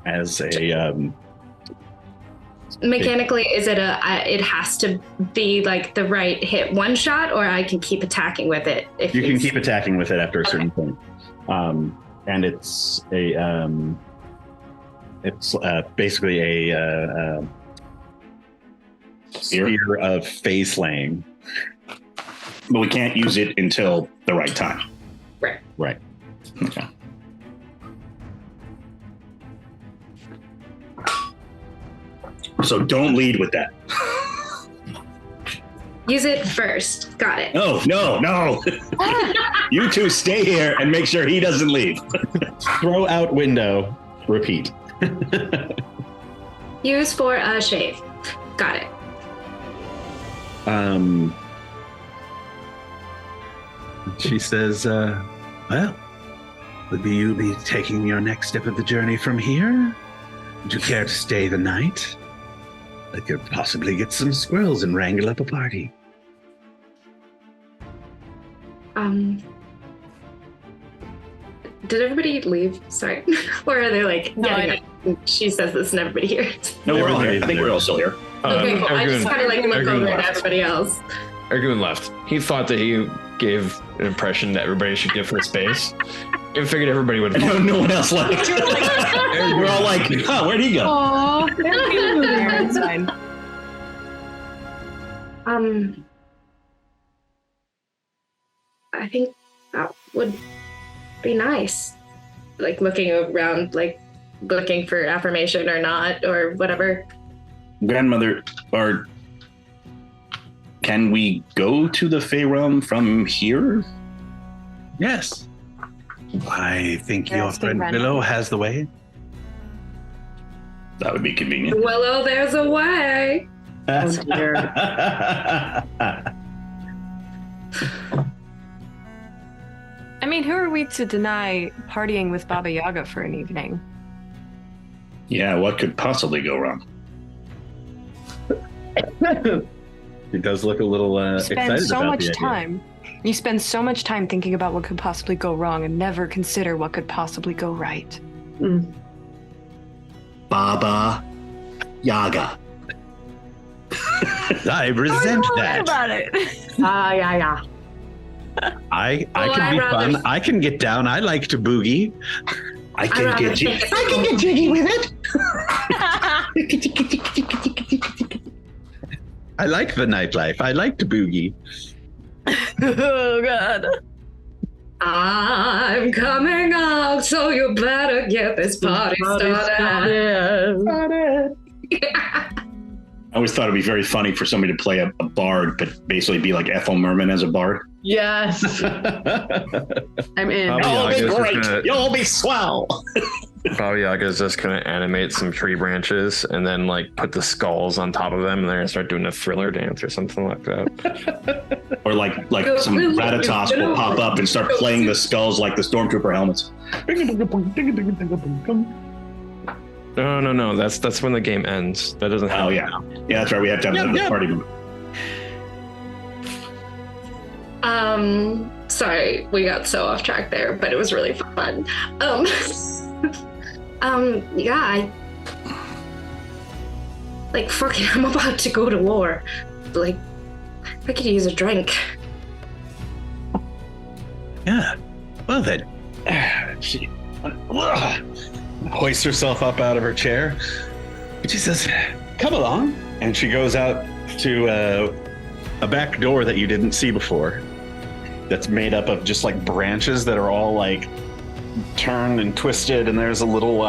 Speaker 1: as a...
Speaker 4: Mechanically, is it it has to be like the right hit one shot, or I can keep attacking with it? If
Speaker 1: you can keep attacking with it after a certain point. And it's a... it's basically a... spear of phase slaying.
Speaker 3: But we can't use it until the right time.
Speaker 1: Right.
Speaker 3: Okay. So don't lead with that.
Speaker 4: Use it first. Got it.
Speaker 3: No. You two stay here and make sure he doesn't leave.
Speaker 1: Throw out window. Repeat.
Speaker 4: Use for a shave. Got it.
Speaker 1: She says, well, would you be taking your next step of the journey from here? Would you care to stay the night? I could possibly get some squirrels and wrangle up a party.
Speaker 4: Did everybody leave? Sorry. Or are they like, she says this and everybody here.
Speaker 3: No, we're all here. I think we're all still here.
Speaker 4: Okay, cool. I just kind of like look
Speaker 5: Ergun
Speaker 4: over at
Speaker 5: left.
Speaker 4: everybody else.
Speaker 5: Ergun left. He thought that he gave an impression that everybody should give her space. And figured everybody would.
Speaker 3: No one else left. We're all like, huh, where'd he go?
Speaker 2: Aww, it's fine.
Speaker 4: I think that would be nice. like looking around, like looking for affirmation or not, or whatever.
Speaker 3: Grandmother, or can we go to the Fey realm from here?
Speaker 1: Yes. I think your
Speaker 2: Yes,
Speaker 1: friend
Speaker 2: Grandma.
Speaker 1: Willow has the way.
Speaker 3: That would be convenient.
Speaker 4: Willow, there's a way.
Speaker 6: Oh dear.
Speaker 2: I mean, who are we to deny partying with Baba Yaga for an evening?
Speaker 3: Yeah, what could possibly go wrong?
Speaker 1: He does look a little
Speaker 2: You
Speaker 1: excited
Speaker 2: spend so
Speaker 1: about
Speaker 2: much
Speaker 1: the idea.
Speaker 2: time. You spend so much time thinking about what could possibly go wrong and never consider what could possibly go right.
Speaker 6: Mm.
Speaker 3: Baba Yaga.
Speaker 1: I resent that.
Speaker 2: about it.
Speaker 6: Yeah.
Speaker 1: I
Speaker 4: Well,
Speaker 1: can
Speaker 4: I'd
Speaker 1: be
Speaker 4: rather-
Speaker 1: fun. I can get down. I like to boogie.
Speaker 3: I
Speaker 4: I'd
Speaker 3: can
Speaker 4: rather
Speaker 3: get
Speaker 4: think it's
Speaker 3: jiggy with it.
Speaker 1: I like the nightlife. I like to boogie.
Speaker 2: Oh God.
Speaker 4: I'm coming out, so you better get this party started.
Speaker 3: I always thought it'd be very funny for somebody to play a bard, but basically be like Ethel Merman as a bard.
Speaker 6: Yes, I'm in.
Speaker 5: Baba Yaga's just gonna-
Speaker 3: You'll be swell.
Speaker 5: Baba Yaga's just gonna animate some tree branches and then like put the skulls on top of them, and they're gonna start doing a Thriller dance or something like that.
Speaker 3: Or like some Ratatas will pop up and start playing the skulls like the Stormtrooper helmets.
Speaker 5: No. That's when the game ends. That doesn't happen.
Speaker 3: Oh yeah, yeah, that's right. We have to have the party move.
Speaker 4: Sorry, we got so off track there, but it was really fun. Yeah, fucking, I'm about to go to war. Like, I could use a drink.
Speaker 1: Yeah. Well then, she hoists herself up out of her chair. She says, "Come along," and she goes out to a back door that you didn't see before. That's made up of just like branches that are all like turned and twisted, and there's a little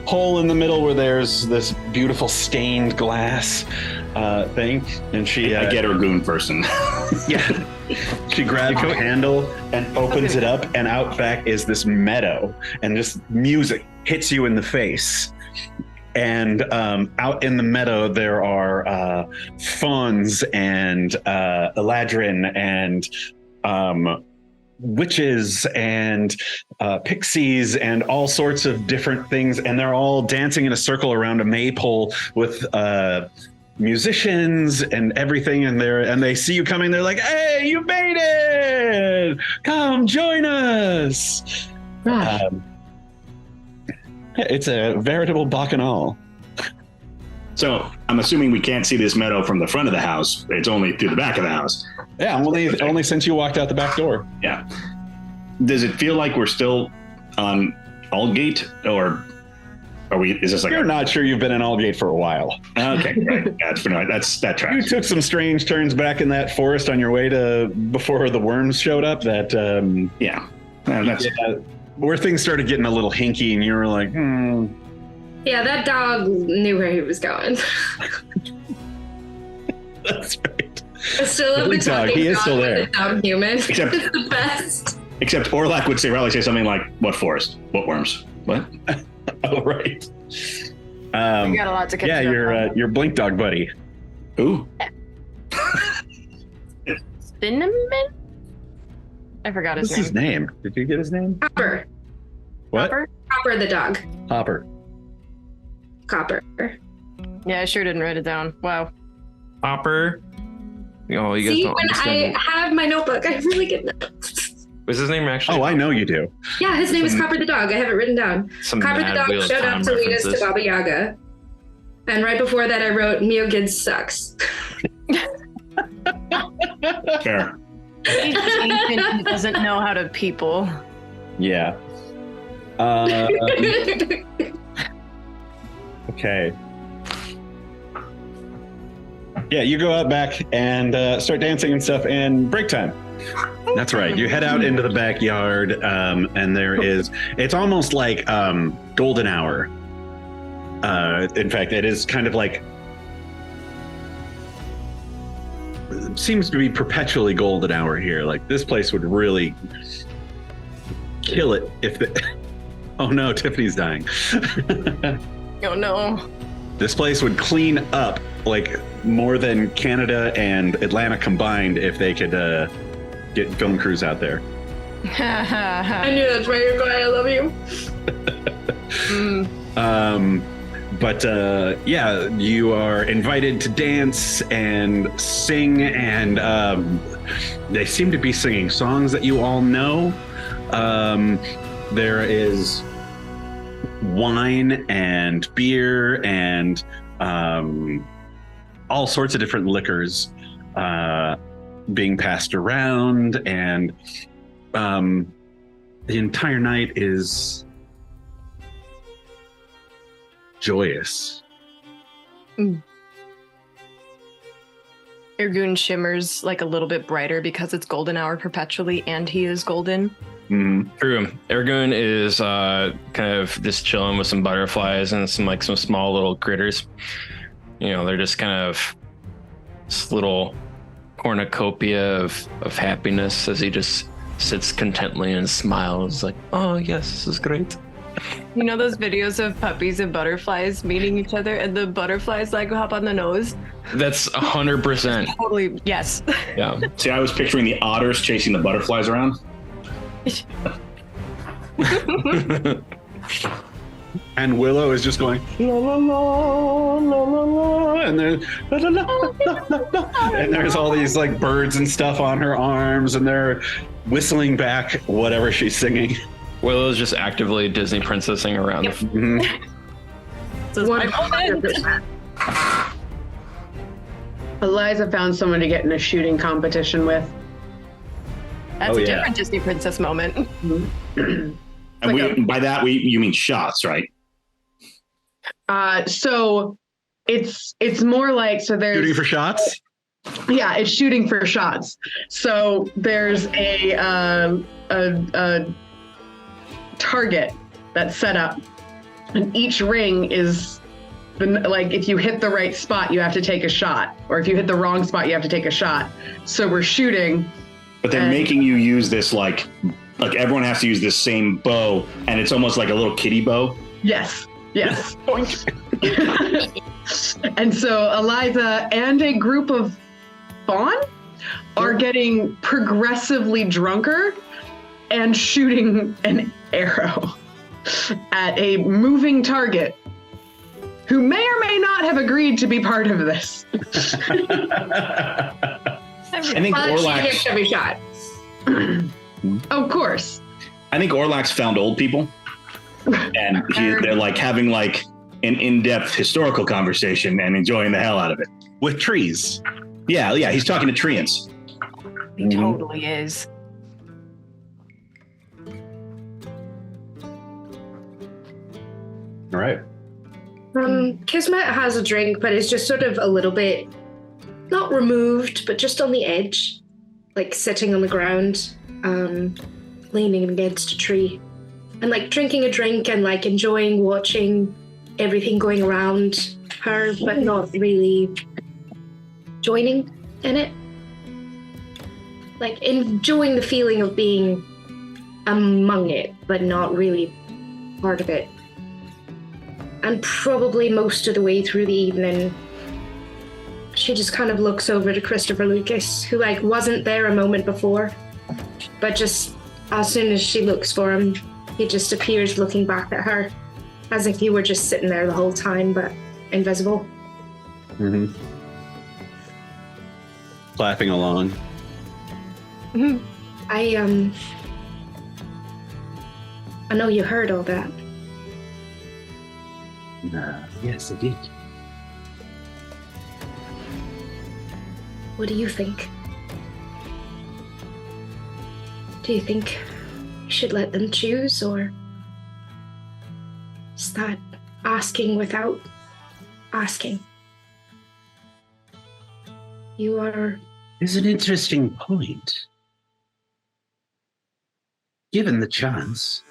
Speaker 1: hole in the middle where there's this beautiful stained glass thing. And she,
Speaker 3: I get her goon person.
Speaker 1: yeah, she grabs the handle and opens it up, and out back is this meadow, and just music hits you in the face. And out in the meadow, there are fauns and eladrin and witches and pixies and all sorts of different things, and they're all dancing in a circle around a maypole with musicians and everything, and they see you coming. They're like, "Hey, you made it! Come join us!" It's a veritable bacchanal.
Speaker 3: So I'm assuming we can't see this meadow from the front of the house. It's only through the back of the house.
Speaker 1: Yeah, only since you walked out the back door.
Speaker 3: Yeah. Does it feel like we're still on Aldgate, or are we? Is this like
Speaker 1: You're not sure you've been in Aldgate for a while.
Speaker 3: Okay, right. That
Speaker 1: You
Speaker 3: tracks.
Speaker 1: took some strange turns back in that forest on your way to before the worms showed up. That
Speaker 3: Yeah. That's
Speaker 1: where things started getting a little hinky, and you were like,
Speaker 4: Yeah, that dog knew where he was going.
Speaker 1: That's right.
Speaker 4: I still love the
Speaker 1: Big dog,
Speaker 4: talking
Speaker 1: he is
Speaker 4: dog
Speaker 1: still
Speaker 4: with
Speaker 1: there.
Speaker 4: the dumb human.
Speaker 3: Except-
Speaker 4: It's the best.
Speaker 3: Except Orlac would probably say something like, "What forest? What worms? What?"
Speaker 1: Oh, right.
Speaker 2: We got a lot to catch
Speaker 1: Yeah,
Speaker 2: up on.
Speaker 1: your blink dog buddy.
Speaker 3: Ooh.
Speaker 2: Cinnamon? I forgot his
Speaker 1: What's his
Speaker 2: name.
Speaker 1: name? Did you get his name?
Speaker 4: Copper.
Speaker 1: What?
Speaker 2: Copper?
Speaker 4: Copper the dog.
Speaker 1: Hopper.
Speaker 4: Copper.
Speaker 2: Yeah, I sure didn't write it down. Wow.
Speaker 5: Hopper. Oh, you guys
Speaker 4: See,
Speaker 5: don't
Speaker 4: when
Speaker 5: understand.
Speaker 4: I have my notebook, I really get notes.
Speaker 5: Was his name actually?
Speaker 1: Oh, I know you do.
Speaker 4: Yeah, his name is Copper the dog. I have it written down.
Speaker 5: Some
Speaker 4: Copper the
Speaker 5: Mad
Speaker 4: dog
Speaker 5: Wheel of
Speaker 4: showed up
Speaker 5: Time
Speaker 4: to lead us to
Speaker 5: references.
Speaker 4: Baba Yaga. And right before that, I wrote Neogid sucks.
Speaker 3: Fair.
Speaker 2: He's ancient and doesn't know how to people.
Speaker 1: Yeah. Okay. Yeah, you go out back and start dancing and stuff, and break time. That's right. You head out into the backyard, and it's almost like golden hour. In fact, it is kind of like, it seems to be perpetually golden hour here. Like this place would really kill it if oh no, Tiffany's dying.
Speaker 2: Oh no.
Speaker 1: This place would clean up like more than Canada and Atlanta combined if they could get film crews out there.
Speaker 4: I knew that's where you're going. I love you.
Speaker 1: But yeah, you are invited to dance and sing, and they seem to be singing songs that you all know. There is wine and beer and all sorts of different liquors being passed around, and the entire night is joyous.
Speaker 2: Ergun shimmers like a little bit brighter because it's golden hour perpetually and he is golden.
Speaker 5: True. Ergun is kind of just chilling with some butterflies and some small little critters. You know, they're just kind of this little cornucopia of happiness as he just sits contently and smiles like, oh yes, this is great.
Speaker 2: You know those videos of puppies and butterflies meeting each other and the butterflies like hop on the nose?
Speaker 5: That's 100%.
Speaker 2: Totally, yes.
Speaker 5: Yeah.
Speaker 3: See, I was picturing the otters chasing the butterflies around.
Speaker 1: And Willow is just going la la la la la la, and then la, la, la, la, la, la. And there's all these like birds and stuff on her arms, and they're whistling back whatever she's singing.
Speaker 5: Willow's just actively Disney princessing around.
Speaker 2: Yep. So it's my moment.
Speaker 6: Eliza found someone to get in a shooting competition with.
Speaker 2: That's a different Disney princess moment.
Speaker 3: And by that you mean shots, right?
Speaker 6: So it's more like, so there's
Speaker 1: Shooting for shots?
Speaker 6: Yeah, it's shooting for shots. So there's a target that's set up, and each ring is like, if you hit the right spot, you have to take a shot, or if you hit the wrong spot, you have to take a shot. So we're shooting.
Speaker 3: But they're making you use this like everyone has to use this same bow, and it's almost like a little kiddie bow.
Speaker 6: Yes. And so Eliza and a group of fawn are getting progressively drunker and shooting an arrow at a moving target who may or may not have agreed to be part of this.
Speaker 3: I think Orlax
Speaker 4: hits every shot.
Speaker 6: Of course.
Speaker 3: I think Orlax found old people, and they're like having like an in-depth historical conversation and enjoying the hell out of it.
Speaker 1: With trees.
Speaker 3: Yeah, he's talking to treants.
Speaker 2: He totally is.
Speaker 1: All right.
Speaker 4: Kismet has a drink, but it's just sort of a little bit, not removed, but just on the edge, like sitting on the ground, leaning against a tree, and like drinking a drink and like enjoying watching everything going around her, but not really joining in it. Like enjoying the feeling of being among it, but not really part of it. And probably most of the way through the evening, she just kind of looks over to Christopher Lucas, who like wasn't there a moment before, but just as soon as she looks for him, he just appears looking back at her, as if he were just sitting there the whole time, but invisible.
Speaker 1: Mm-hmm. Clapping along.
Speaker 4: Mm-hmm. I know you heard all that.
Speaker 1: Yes, I did.
Speaker 4: What do you think? Do you think we should let them choose, or is that asking without asking? You are...
Speaker 1: It's an interesting point. given the chance,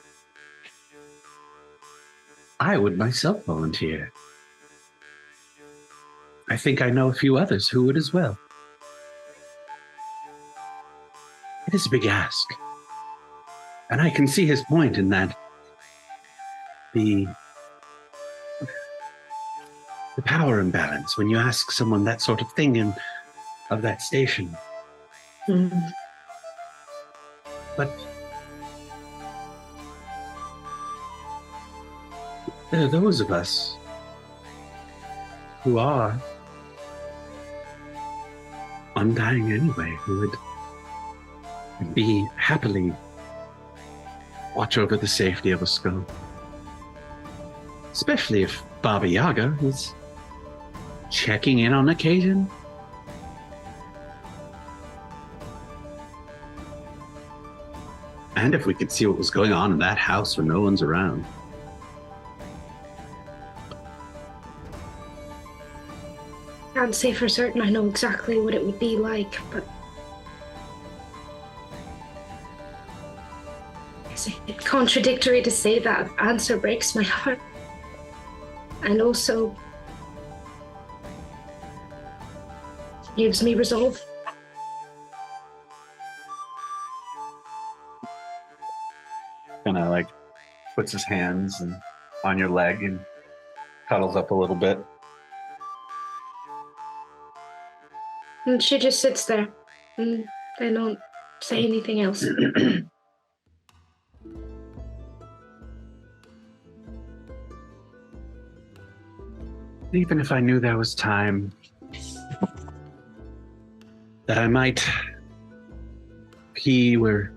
Speaker 1: I would myself volunteer. I think I know a few others who would as well. It is a big ask. And I can see his point in that the power imbalance when you ask someone that sort of thing of that station.
Speaker 6: Mm.
Speaker 1: But there are those of us who are undying anyway, who would be happily watch over the safety of a skull. Especially if Baba Yaga is checking in on occasion. And if we could see what was going on in that house when no one's around.
Speaker 4: Can't say for certain I know exactly what it would be like, but it's contradictory to say that answer breaks my heart. And also gives me resolve.
Speaker 1: Kind of like puts his hands on your leg and cuddles up a little bit.
Speaker 4: And she just sits there. And I don't say anything else.
Speaker 1: Even if I knew there was time that I might, if he were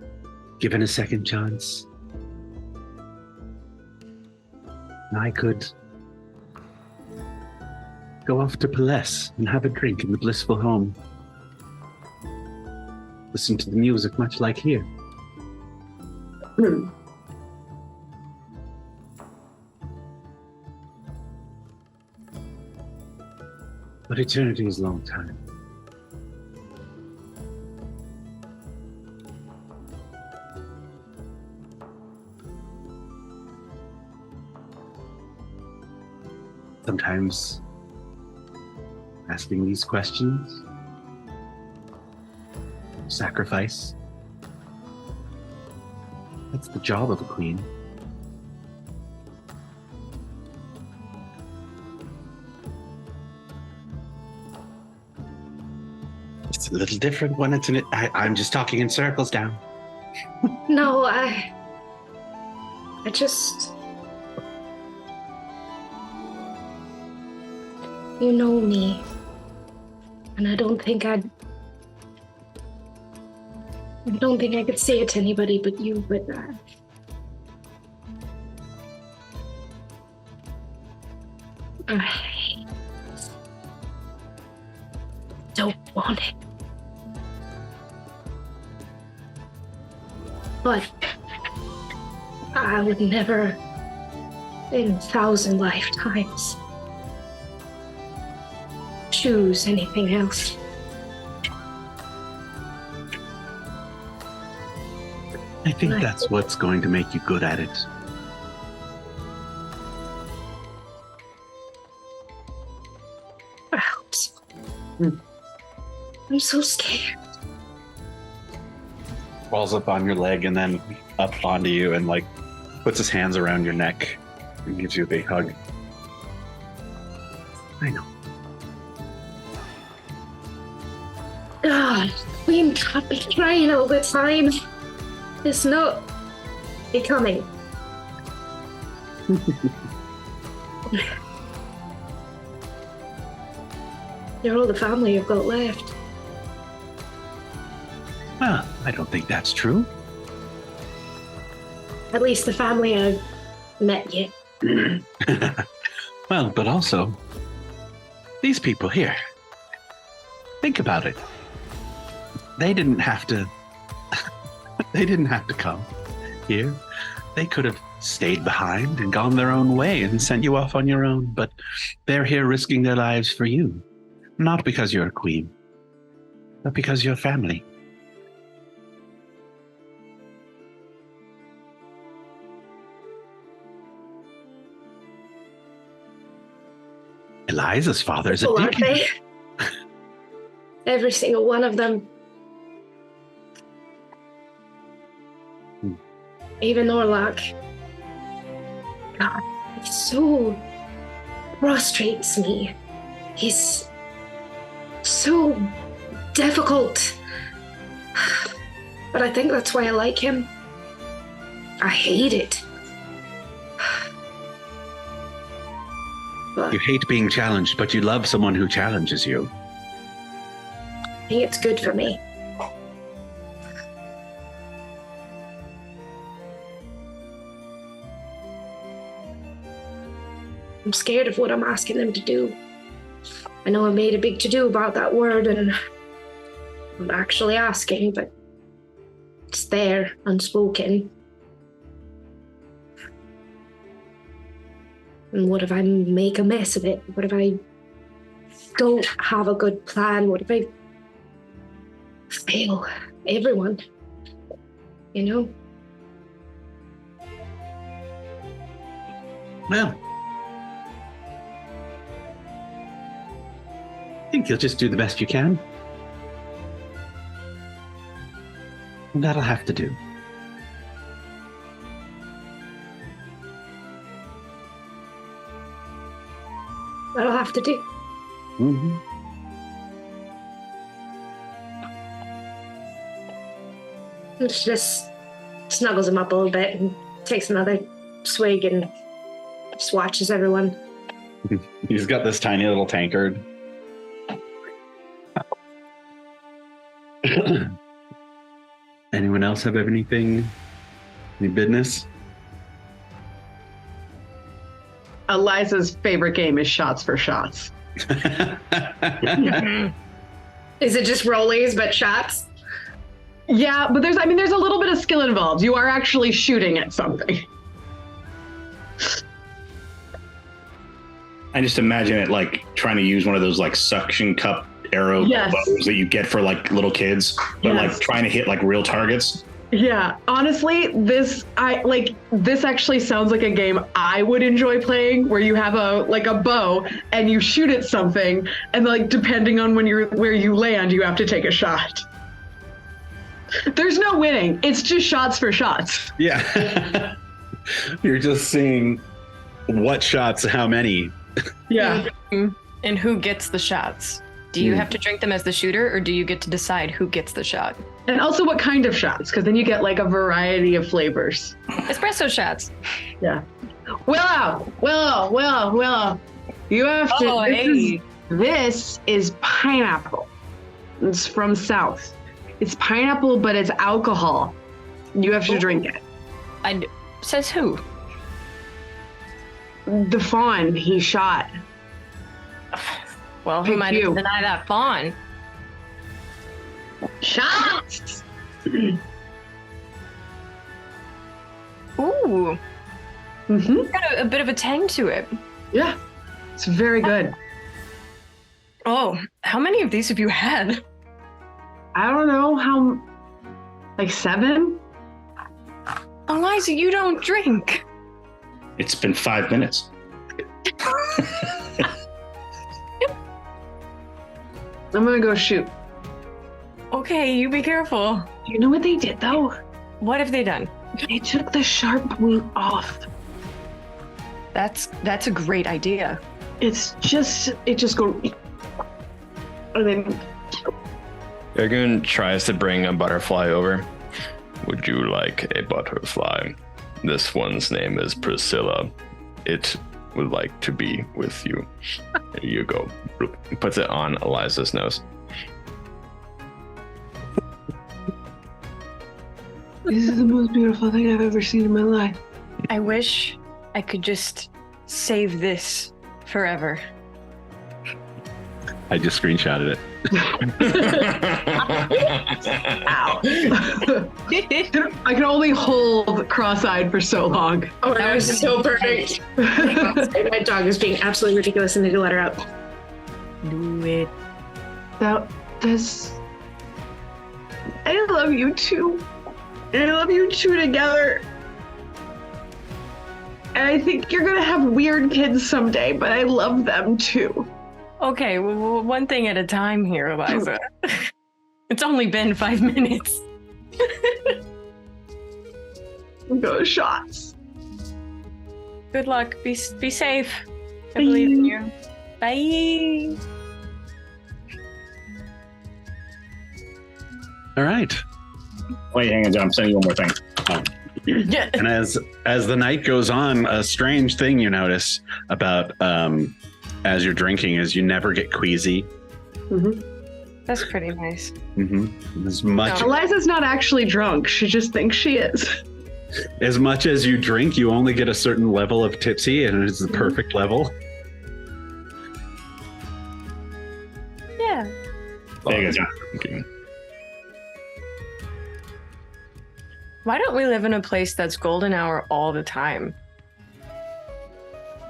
Speaker 1: given a second chance, and I could go off to Pelesse and have a drink in the blissful home. Listen to the music much like here. But eternity is a long time. Sometimes asking these questions, sacrifice, that's the job of a queen. It's a little different when it's I'm just talking in circles now.
Speaker 4: No, I just... You know me. And I don't think I could say it to anybody but you, but I don't want it. But I would never in 1,000 lifetimes choose anything else.
Speaker 1: I think that's what's going to make you good at it.
Speaker 4: Perhaps. I'm so scared.
Speaker 1: Crawls up on your leg and then up onto you and like puts his hands around your neck and gives you a big hug. I know.
Speaker 4: God, Queen can't be crying all the time. It's not becoming. You're all the family you've got left.
Speaker 1: Well, I don't think that's true.
Speaker 4: At least the family I've met yet.
Speaker 1: Well, but also, these people here. Think about it. They didn't have to come here. They could have stayed behind and gone their own way and sent you off on your own, but they're here risking their lives for you. Not because you're a queen, but because you're family. Eliza's father's a
Speaker 4: People, aren't
Speaker 1: deacon.
Speaker 4: they? Every single one of them. Even Orlok. God, he so frustrates me. He's so difficult. But I think that's why I like him. I hate it. But
Speaker 1: You hate being challenged, but you love someone who challenges you.
Speaker 4: I think it's good for me. I'm scared of what I'm asking them to do. I know I made a big to-do about that word, and I'm actually asking, but it's there, unspoken. And what if I make a mess of it? What if I don't have a good plan? What if I fail everyone? You know?
Speaker 1: Well, I think you'll just do the best you can. And that'll have to do.
Speaker 4: That'll have to do.
Speaker 1: Mm-hmm.
Speaker 4: And she just snuggles him up a little bit and takes another swig and just watches everyone.
Speaker 1: He's got this tiny little tankard. Anyone else have anything? Any business?
Speaker 6: Eliza's favorite game is shots for shots.
Speaker 4: Is it just rollies but shots?
Speaker 6: Yeah, but there's a little bit of skill involved. You are actually shooting at something.
Speaker 3: I just imagine it like trying to use one of those like suction cup arrow
Speaker 6: Yes.
Speaker 3: bows that you get for like little kids, but
Speaker 6: Yes.
Speaker 3: like trying to hit like real targets.
Speaker 6: Yeah, honestly, this actually sounds like a game I would enjoy playing, where you have a bow and you shoot at something, and like depending on where you land, you have to take a shot. There's no winning. It's just shots for shots.
Speaker 1: Yeah. You're just seeing what shots, how many.
Speaker 6: Yeah.
Speaker 2: And who gets the shots? Do you have to drink them as the shooter, or do you get to decide who gets the shot?
Speaker 6: And also what kind of shots, because then you get like a variety of flavors.
Speaker 2: Espresso shots.
Speaker 6: Yeah. Willow. You have to.
Speaker 2: Oh, hey.
Speaker 6: This is pineapple. It's from South. It's pineapple, but it's alcohol. You have to drink it.
Speaker 2: Says who?
Speaker 6: The fawn he shot.
Speaker 2: Well, who
Speaker 6: Pick
Speaker 2: might
Speaker 6: you.
Speaker 2: deny that fawn?
Speaker 6: Shots!
Speaker 2: Ooh,
Speaker 6: Mm-hmm.
Speaker 2: got a bit of a tang to it.
Speaker 6: Yeah. It's very good.
Speaker 2: Oh, how many of these have you had?
Speaker 6: I don't know how. Like 7?
Speaker 2: Eliza, you don't drink.
Speaker 3: It's been 5 minutes.
Speaker 6: I'm gonna go shoot.
Speaker 2: Okay, you be careful.
Speaker 6: You know what they did though?
Speaker 2: What have they done?
Speaker 6: They took the sharp point off.
Speaker 2: That's a great idea.
Speaker 6: It just goes. And then
Speaker 5: Ergun tries to bring a butterfly over. Would you like a butterfly? This one's name is Priscilla. It would like to be with you. Here you go. Puts it on Eliza's nose.
Speaker 6: this is the most beautiful thing I've ever seen in my life.
Speaker 2: I wish I could just save this forever.
Speaker 1: I just screenshotted it.
Speaker 6: Ow. I can only hold cross-eyed for so long.
Speaker 4: Oh, that was so perfect. My dog is being absolutely ridiculous and need to let her out.
Speaker 2: Do it.
Speaker 6: That's. I love you too. I love you two together. And I think you're gonna have weird kids someday, but I love them too.
Speaker 2: Okay, well, one thing at a time here, Eliza. It's only been 5 minutes.
Speaker 6: Go shots.
Speaker 2: Good luck. Be safe. I believe in you. Bye.
Speaker 1: All right.
Speaker 3: Wait, hang on, John. I'm sending you one more thing.
Speaker 2: Yeah.
Speaker 1: And as the night goes on, a strange thing you notice about as you're drinking is you never get queasy.
Speaker 6: Mm-hmm.
Speaker 2: That's pretty nice.
Speaker 1: Mm-hmm. As much
Speaker 6: Eliza's not actually drunk. She just thinks she is.
Speaker 1: as much as you drink, you only get a certain level of tipsy, and it's the perfect level.
Speaker 2: Yeah.
Speaker 3: There you go, John.
Speaker 5: Okay.
Speaker 2: Why don't we live in a place that's golden hour all the time?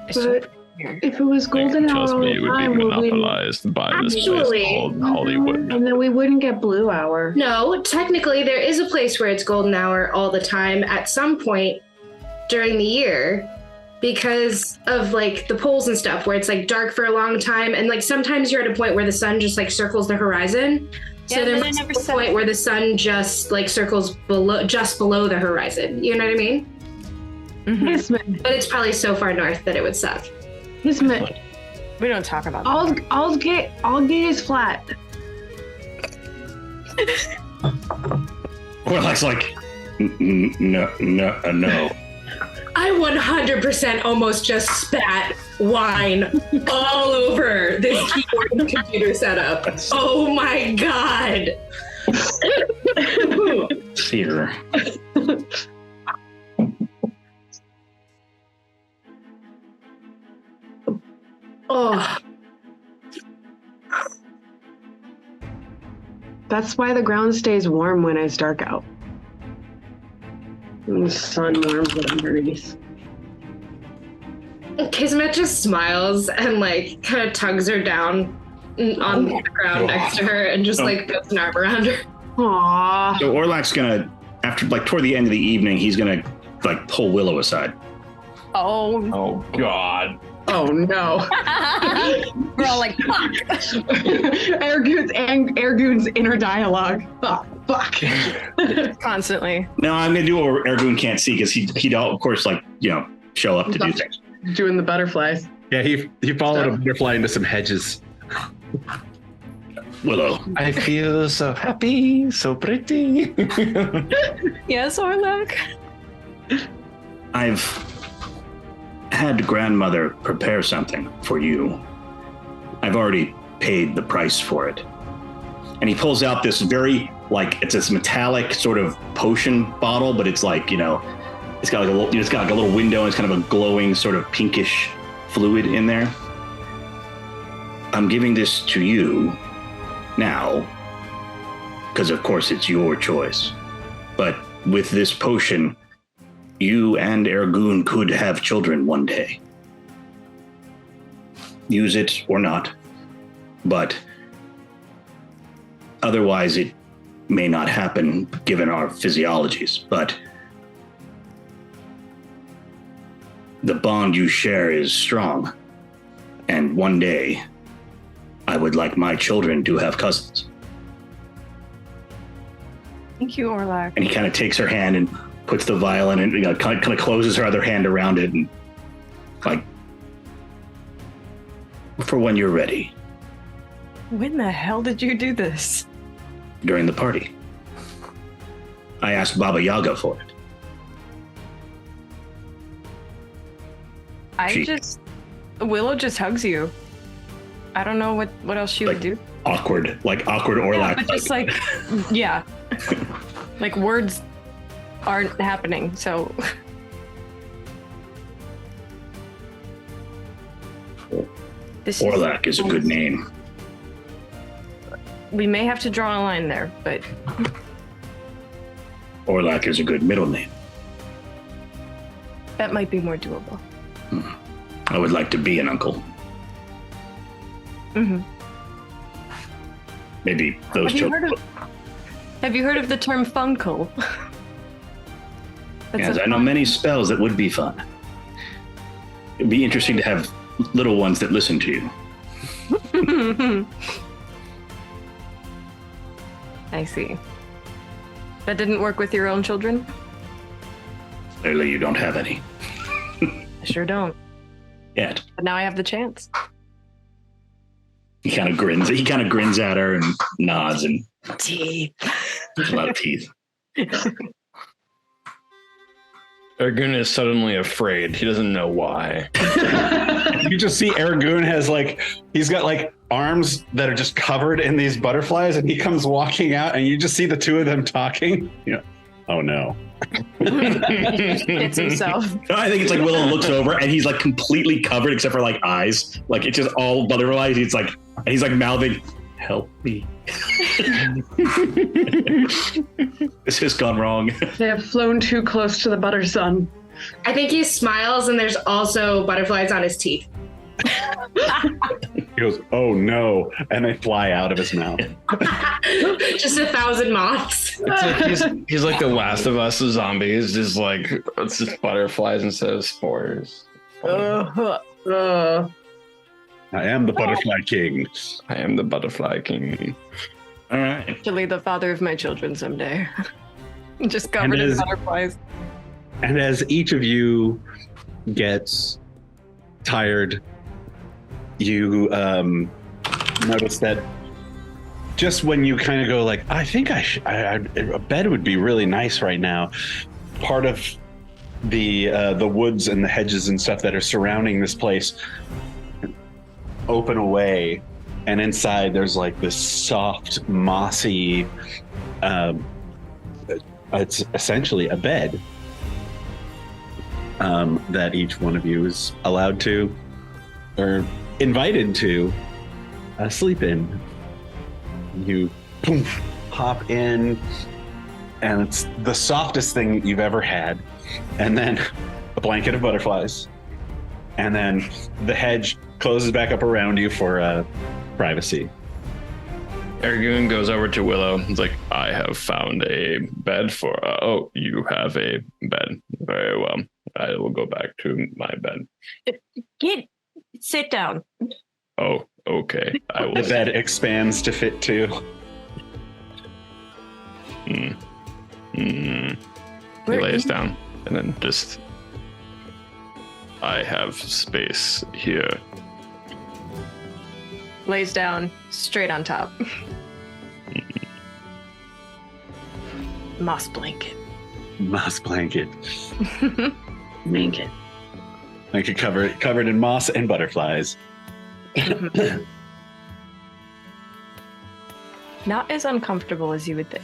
Speaker 2: It's so
Speaker 6: But
Speaker 2: weird.
Speaker 6: if it was golden hour
Speaker 5: Trust
Speaker 6: all
Speaker 5: me,
Speaker 6: the
Speaker 5: it would be
Speaker 6: time, would we-
Speaker 5: monopolized by this place
Speaker 7: Actually-
Speaker 5: called Hollywood.
Speaker 6: And then we wouldn't get blue hour.
Speaker 7: No, technically there is a place where it's golden hour all the time at some point during the year because of like the poles and stuff where it's like dark for a long time and like sometimes you're at a point where the sun just like circles the horizon. So
Speaker 2: Yeah,
Speaker 7: there
Speaker 2: but I
Speaker 7: might
Speaker 2: never
Speaker 7: be a
Speaker 2: said-
Speaker 7: point where the sun just like circles below the horizon. You know what I mean?
Speaker 2: Mhm.
Speaker 6: Hisman,
Speaker 7: But it's probably so far north that it would suck.
Speaker 6: Hisman,
Speaker 2: We don't talk about that.
Speaker 6: all gay is flat.
Speaker 3: Warlock's like, no.
Speaker 7: I 100% almost just spat wine all over this keyboard and computer setup. Oh my god.
Speaker 3: Here.
Speaker 7: Oh,
Speaker 6: That's why the ground stays warm when it's dark out. And the sun warms it underneath.
Speaker 7: Kismet just smiles and like kind of tugs her down on the ground next to her and just like puts an arm around her.
Speaker 6: Aww.
Speaker 3: So Orlak's gonna, after like toward the end of the evening, he's gonna like pull Willow aside.
Speaker 2: Oh,
Speaker 5: Oh God!
Speaker 6: Oh no.
Speaker 2: we're all like, fuck.
Speaker 6: Ergoon's inner dialogue. Fuck.
Speaker 2: Constantly.
Speaker 3: No, I'm gonna do what Ergoon can't see because he'd of course like show up to do things.
Speaker 6: Doing the butterflies.
Speaker 1: Yeah, he followed a butterfly into some hedges.
Speaker 3: Willow,
Speaker 5: I feel so happy, so pretty.
Speaker 2: Yes, Orlak.
Speaker 3: I've had grandmother prepare something for you. I've already paid the price for it. And he pulls out this very it's this metallic sort of potion bottle, but it's like, it's got like a little, it's got like a little window and it's kind of a glowing sort of pinkish fluid in there. I'm giving this to you now because of course it's your choice. But with this potion, you and Ergoon could have children one day. Use it or not, but otherwise it may not happen given our physiologies. But the bond you share is strong, and one day I would like my children to have cousins.
Speaker 2: Thank you, Orlak.
Speaker 3: And he kind of takes her hand and puts the vial in and kind of closes her other hand around it and like, for when you're ready.
Speaker 2: When the hell did you do this?
Speaker 3: During the party. I asked Baba Yaga for it.
Speaker 2: Willow just hugs you. I don't know what else she would do.
Speaker 3: Awkward Orlak.
Speaker 2: But just like, yeah. Like words aren't happening, so. This
Speaker 3: Orlak is a good name.
Speaker 2: We may have to draw a line there, but
Speaker 3: Orlak is a good middle name.
Speaker 2: that might be more doable.
Speaker 3: I would like to be an uncle.
Speaker 2: Mm-hmm.
Speaker 3: Maybe those children.
Speaker 2: Have you heard of the term funkle?
Speaker 3: Yes, I know many spells that would be fun. It'd be interesting to have little ones that listen to you.
Speaker 2: I see. That didn't work with your own children?
Speaker 3: Clearly, you don't have any
Speaker 2: I sure don't.
Speaker 3: yet.
Speaker 2: But now I have the chance.
Speaker 3: He kind of grins. He kind of grins at her and nods, and
Speaker 2: Teeth.
Speaker 3: there's a lot of teeth.
Speaker 5: Ergun is suddenly afraid. He doesn't know why.
Speaker 1: You just see Aragoon has he's got arms that are just covered in these butterflies, and he comes walking out, and you just see the two of them talking. Oh no.
Speaker 2: It's himself.
Speaker 3: No, I think it's like Willow looks over and he's completely covered except for eyes. It's just all butterflies. He's mouthing, "Help me." This has gone wrong.
Speaker 6: They have flown too close to the butter sun.
Speaker 4: I think he smiles and there's also butterflies on his teeth.
Speaker 1: He goes, "Oh no," and they fly out of his mouth.
Speaker 4: Just 1,000 moths.
Speaker 5: It's like he's like the Last of Us of zombies, just it's just butterflies instead of spores.
Speaker 1: I am the butterfly king.
Speaker 5: I am the butterfly king.
Speaker 3: All right.
Speaker 2: Actually, the father of my children someday. Just covered in butterflies.
Speaker 1: And as each of you gets tired, you notice that just when you kind of go I think a bed would be really nice right now, part of the woods and the hedges and stuff that are surrounding this place open away, and inside there's this soft, mossy, it's essentially a bed that each one of you is allowed to, or invited to, sleep in. You hop in, and it's the softest thing you've ever had, and then a blanket of butterflies, and then the hedge closes back up around you for privacy.
Speaker 5: Ergun goes over to Willow. He's like, "I have found a bed for. You have a bed. Very well. I will go back to my bed."
Speaker 2: Sit down.
Speaker 5: Oh, okay. I will.
Speaker 1: The bed expands to fit two.
Speaker 5: He lays down and then just. I have space here.
Speaker 2: Lays down straight on top. Moss blanket.
Speaker 1: Moss blanket.
Speaker 6: Make it.
Speaker 1: Covered in moss and butterflies.
Speaker 2: Not as uncomfortable as you would think.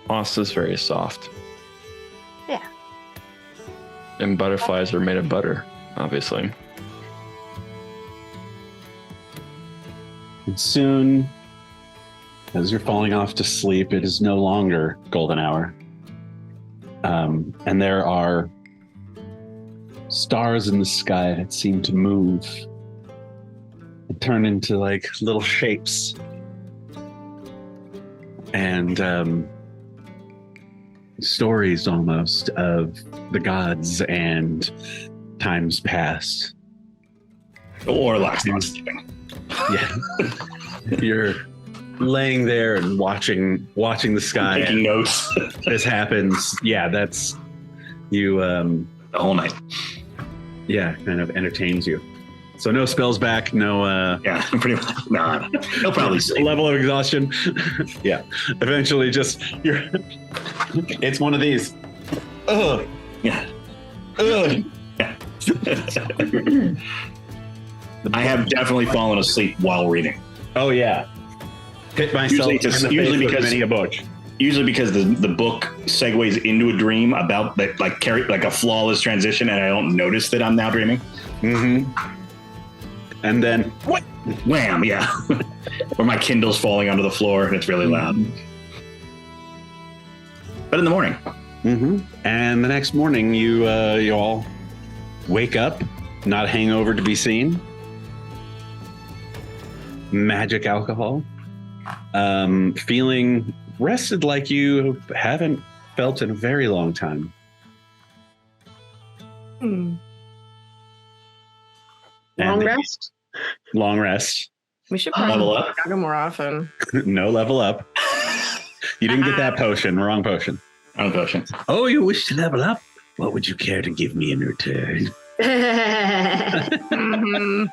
Speaker 5: Moss is very soft.
Speaker 2: Yeah.
Speaker 5: And butterflies are made of butter, obviously.
Speaker 1: And soon, as you're falling off to sleep, it is no longer golden hour. And there are stars in the sky that seem to move and turn into little shapes. And stories almost of the gods and times past.
Speaker 3: Or last month.
Speaker 1: Yeah. You're laying there and watching the sky.
Speaker 3: Making notes.
Speaker 1: This happens. Yeah, that's you.
Speaker 3: The whole night.
Speaker 1: Yeah, kind of entertains you. So no spells back. No.
Speaker 3: Yeah, pretty much. No, he'll probably sleep.
Speaker 1: Level of exhaustion. Yeah. Eventually, just you're. It's one of these. Ugh.
Speaker 3: Yeah.
Speaker 1: Ugh.
Speaker 3: Yeah. I have definitely fallen asleep while reading.
Speaker 1: Oh yeah. Hit myself
Speaker 3: Usually
Speaker 1: because many a book.
Speaker 3: Usually because the book segues into a dream about a flawless transition, and I don't notice that I'm now dreaming.
Speaker 1: Mm-hmm. And then what?
Speaker 3: Wham! Yeah. Or my Kindle's falling onto the floor and it's really loud. But in the morning.
Speaker 1: Mm-hmm. And the next morning, you all wake up, not a hangover to be seen. Magic alcohol. Feeling rested like you haven't felt in a very long time.
Speaker 2: Hmm.
Speaker 6: Long
Speaker 1: And
Speaker 6: rest?
Speaker 1: Long rest.
Speaker 2: We should
Speaker 3: Level
Speaker 2: probably
Speaker 3: up.
Speaker 2: go more often.
Speaker 1: No level up. You didn't get that potion. Wrong potion.
Speaker 3: Wrong potion.
Speaker 1: Oh, you wish to level up? What would you care to give me in return?
Speaker 2: Mhm.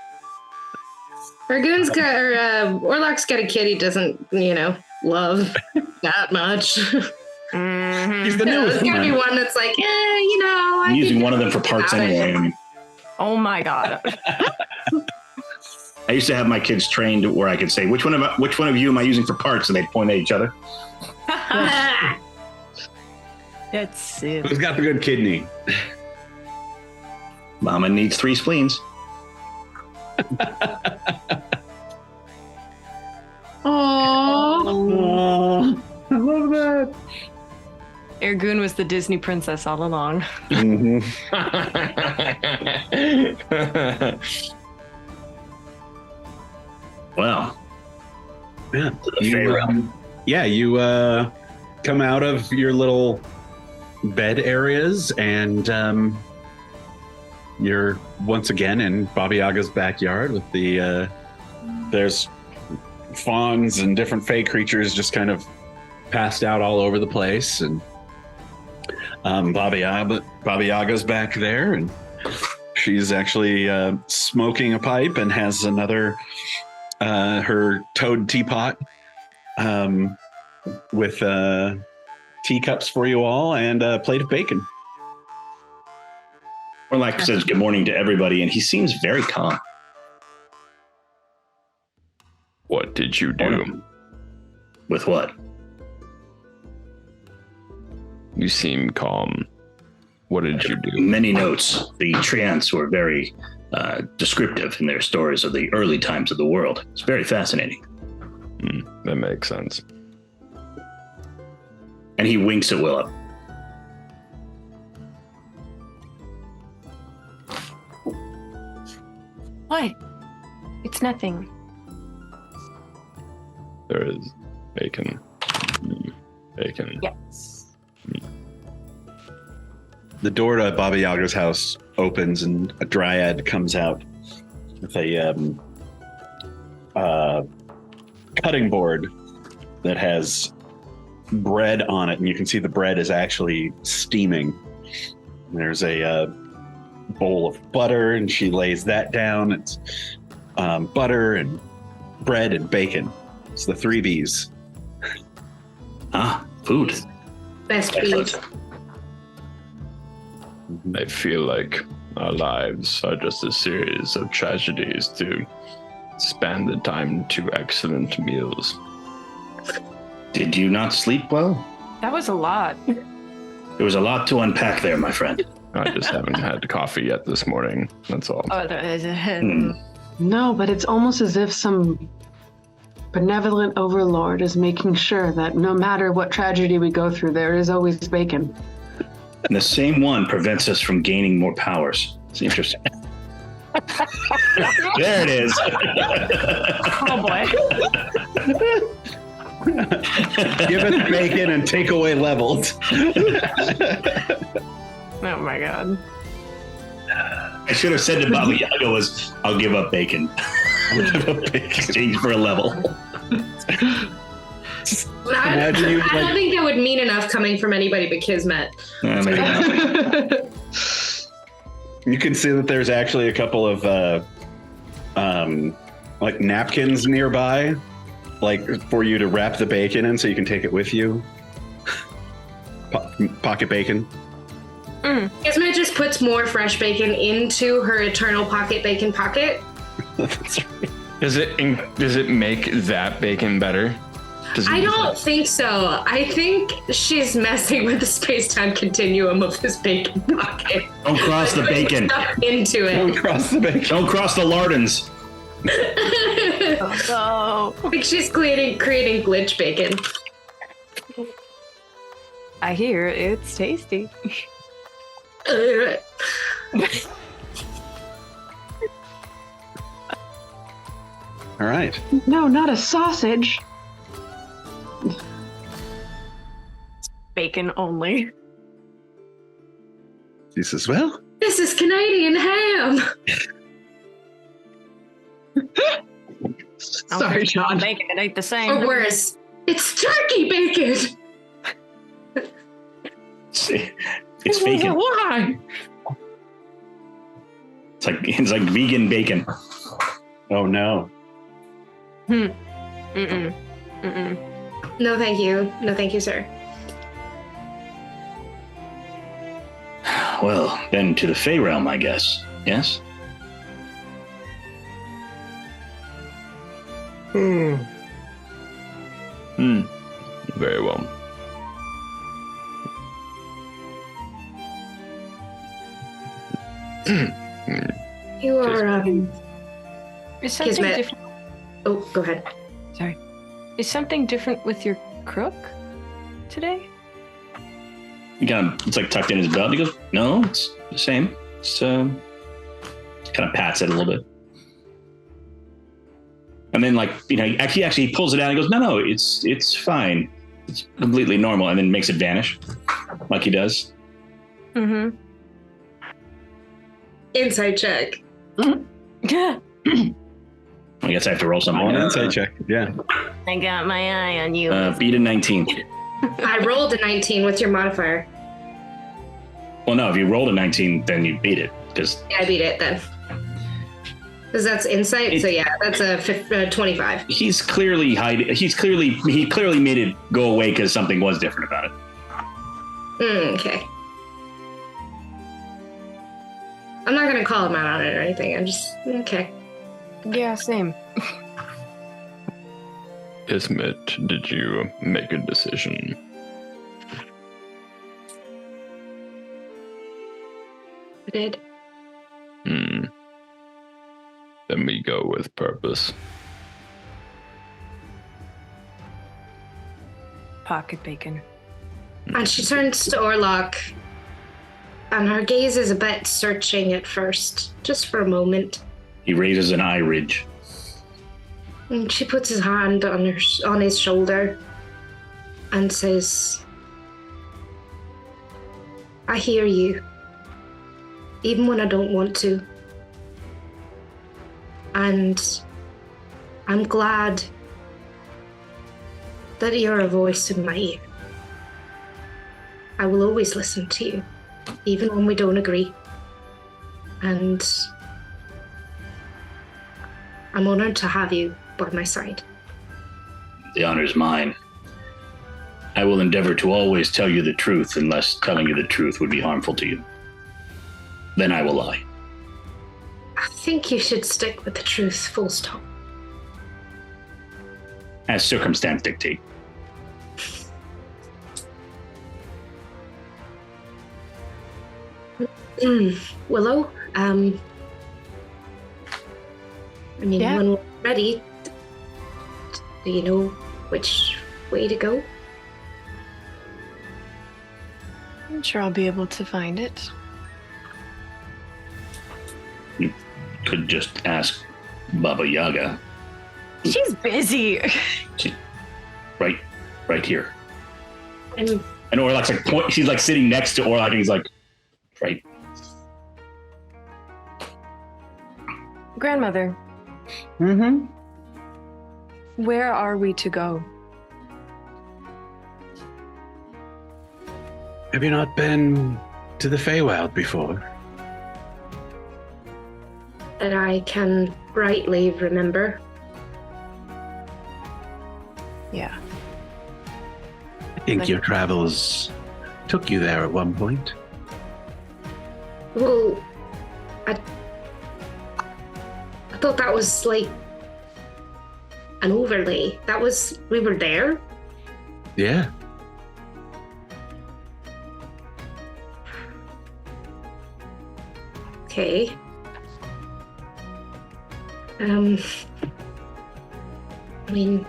Speaker 4: Dragoon's got, or Orlok's got a kid he doesn't, love that much.
Speaker 2: Mhm.
Speaker 1: He's the
Speaker 4: There's
Speaker 1: newest
Speaker 4: gonna be
Speaker 1: one.
Speaker 4: one that's like,
Speaker 3: I'm using one of them for parts
Speaker 4: about it.
Speaker 3: anyway.
Speaker 2: Oh my god.
Speaker 3: I used to have my kids trained where I could say, which one of you am I using for parts? And they'd point at each other.
Speaker 2: That's it.
Speaker 1: Who's got the good kidney?
Speaker 3: Mama needs 3 spleens.
Speaker 6: Oh,
Speaker 1: I love that.
Speaker 2: Ergun was the Disney princess all along.
Speaker 1: Mm-hmm.
Speaker 3: Well,
Speaker 1: Yeah.
Speaker 3: Feywild.
Speaker 1: You come out of your little bed areas and you're once again in Baba Yaga's backyard with the there's fawns and different fey creatures just kind of passed out all over the place, and Baba Yaga's back there, and she's actually smoking a pipe and has another her toad teapot with teacups for you all and a plate of bacon.
Speaker 3: Orlok says good morning to everybody, and he seems very calm.
Speaker 5: What did you do?
Speaker 3: With what?
Speaker 5: You seem calm. What did you do?
Speaker 3: Many notes. The Treants were very descriptive in their stories of the early times of the world. It's very fascinating.
Speaker 5: That makes sense.
Speaker 3: And he winks at Willa.
Speaker 2: What? It's nothing.
Speaker 5: There is bacon. Bacon.
Speaker 2: Yes.
Speaker 1: The door to Baba Yaga's house opens and a dryad comes out with a cutting board that has bread on it, and you can see the bread is actually steaming. There's a bowl of butter, and she lays that down. It's butter and bread and bacon. It's the 3 Bs.
Speaker 3: Ah, food.
Speaker 4: Best
Speaker 3: Excellent.
Speaker 4: beef.
Speaker 5: I feel like our lives are just a series of tragedies to span the time to excellent meals.
Speaker 3: Did you not sleep well?
Speaker 2: That was a lot.
Speaker 3: There was a lot to unpack there, my friend.
Speaker 5: I just haven't had coffee yet this morning. That's all.
Speaker 2: Oh,
Speaker 6: no, but it's almost as if some benevolent overlord is making sure that no matter what tragedy we go through, there is always bacon.
Speaker 3: And the same one prevents us from gaining more powers. It's interesting. There it is.
Speaker 2: Oh boy.
Speaker 1: Give us bacon and take away levels.
Speaker 2: Oh my god.
Speaker 3: I should have said to Baba Yaga was, I'll give up bacon. Exchange for a level.
Speaker 4: I
Speaker 1: Imagine you,
Speaker 4: don't
Speaker 1: like-
Speaker 4: think that would mean enough coming from anybody but Kismet.
Speaker 3: Maybe not.
Speaker 1: You can see that there's actually a couple of like napkins nearby, like for you to wrap the bacon in so you can take it with you. Pocket bacon.
Speaker 4: Kismet just puts more fresh bacon into her eternal pocket bacon pocket.
Speaker 1: That's right.
Speaker 5: Does it make that bacon better?
Speaker 4: I don't think so. I think she's messing with the space-time continuum of this bacon pocket.
Speaker 3: Don't cross the
Speaker 4: Putting
Speaker 3: bacon.
Speaker 4: stuff into
Speaker 1: Don't
Speaker 4: it.
Speaker 1: cross the bacon.
Speaker 3: Don't cross the lardons.
Speaker 2: Oh,
Speaker 4: I think she's creating glitch bacon.
Speaker 2: I hear it's tasty.
Speaker 1: All right.
Speaker 6: No, not a sausage.
Speaker 2: Bacon only.
Speaker 1: He says, well,
Speaker 4: This is Canadian ham.
Speaker 6: Sorry, Sean.
Speaker 2: Bacon, it ain't the same.
Speaker 4: Or worse, it's turkey bacon.
Speaker 3: It's bacon.
Speaker 6: Why?
Speaker 3: It's like vegan bacon.
Speaker 1: Oh no.
Speaker 2: Mm-mm.
Speaker 4: No, thank you. No, thank you, sir.
Speaker 3: Well, then to the Fey realm, I guess. Yes?
Speaker 5: Very well.
Speaker 4: You are,
Speaker 2: Is something
Speaker 4: Kismet.
Speaker 2: different?
Speaker 4: Oh, go ahead.
Speaker 2: Sorry. Is something different with your crook today?
Speaker 3: It's like tucked in his belt. And he goes, no, it's the same. It's kind of pats it a little bit. And then he pulls it out and he goes, no, it's fine. It's completely normal. And then makes it vanish like he does.
Speaker 2: Mm-hmm.
Speaker 4: Insight check.
Speaker 2: Yeah.
Speaker 3: I guess I have to roll something.
Speaker 1: On insight check. Yeah.
Speaker 2: I got my eye on you.
Speaker 3: Beat a 19.
Speaker 4: I rolled a 19. What's your modifier?
Speaker 3: Well, no, if you rolled a 19, then you beat it. Because
Speaker 4: Yeah, I beat it then. Because that's insight. So yeah, that's a 25.
Speaker 3: he clearly made it go away because something was different about it.
Speaker 4: Okay. I'm not gonna call him out on it or anything. I'm just okay.
Speaker 2: Yeah, same.
Speaker 5: Kismet, did you make a decision?
Speaker 4: I did.
Speaker 5: Then we go with purpose.
Speaker 2: Pocket bacon.
Speaker 4: And she turns to Orlok, and her gaze is a bit searching at first, just for a moment.
Speaker 3: He raises an eye ridge.
Speaker 4: And she puts his hand on his shoulder and says, I hear you, even when I don't want to. And I'm glad that you're a voice in my ear. I will always listen to you, even when we don't agree. And I'm honored to have you by my side.
Speaker 3: The honor is mine. I will endeavor to always tell you the truth unless telling you the truth would be harmful to you. Then I will lie.
Speaker 4: I think you should stick with the truth, full stop.
Speaker 3: As circumstance dictate.
Speaker 4: Willow, I mean,
Speaker 2: Yeah.
Speaker 4: when we're ready, do you know which way to go?
Speaker 2: I'm sure I'll be able to find it.
Speaker 3: You could just ask Baba Yaga.
Speaker 2: She's busy.
Speaker 3: Right here.
Speaker 4: And
Speaker 3: And Orlok's she's like sitting next to Orlok and he's like, right.
Speaker 2: Grandmother,
Speaker 1: Mm-hmm.
Speaker 2: where are we to go?
Speaker 1: Have you not been to the Feywild before?
Speaker 4: that I can rightly remember.
Speaker 2: Yeah.
Speaker 1: I think your travels took you there at one point.
Speaker 4: Well, I thought that was like an overlay. We were there.
Speaker 1: Yeah.
Speaker 4: Okay. I mean,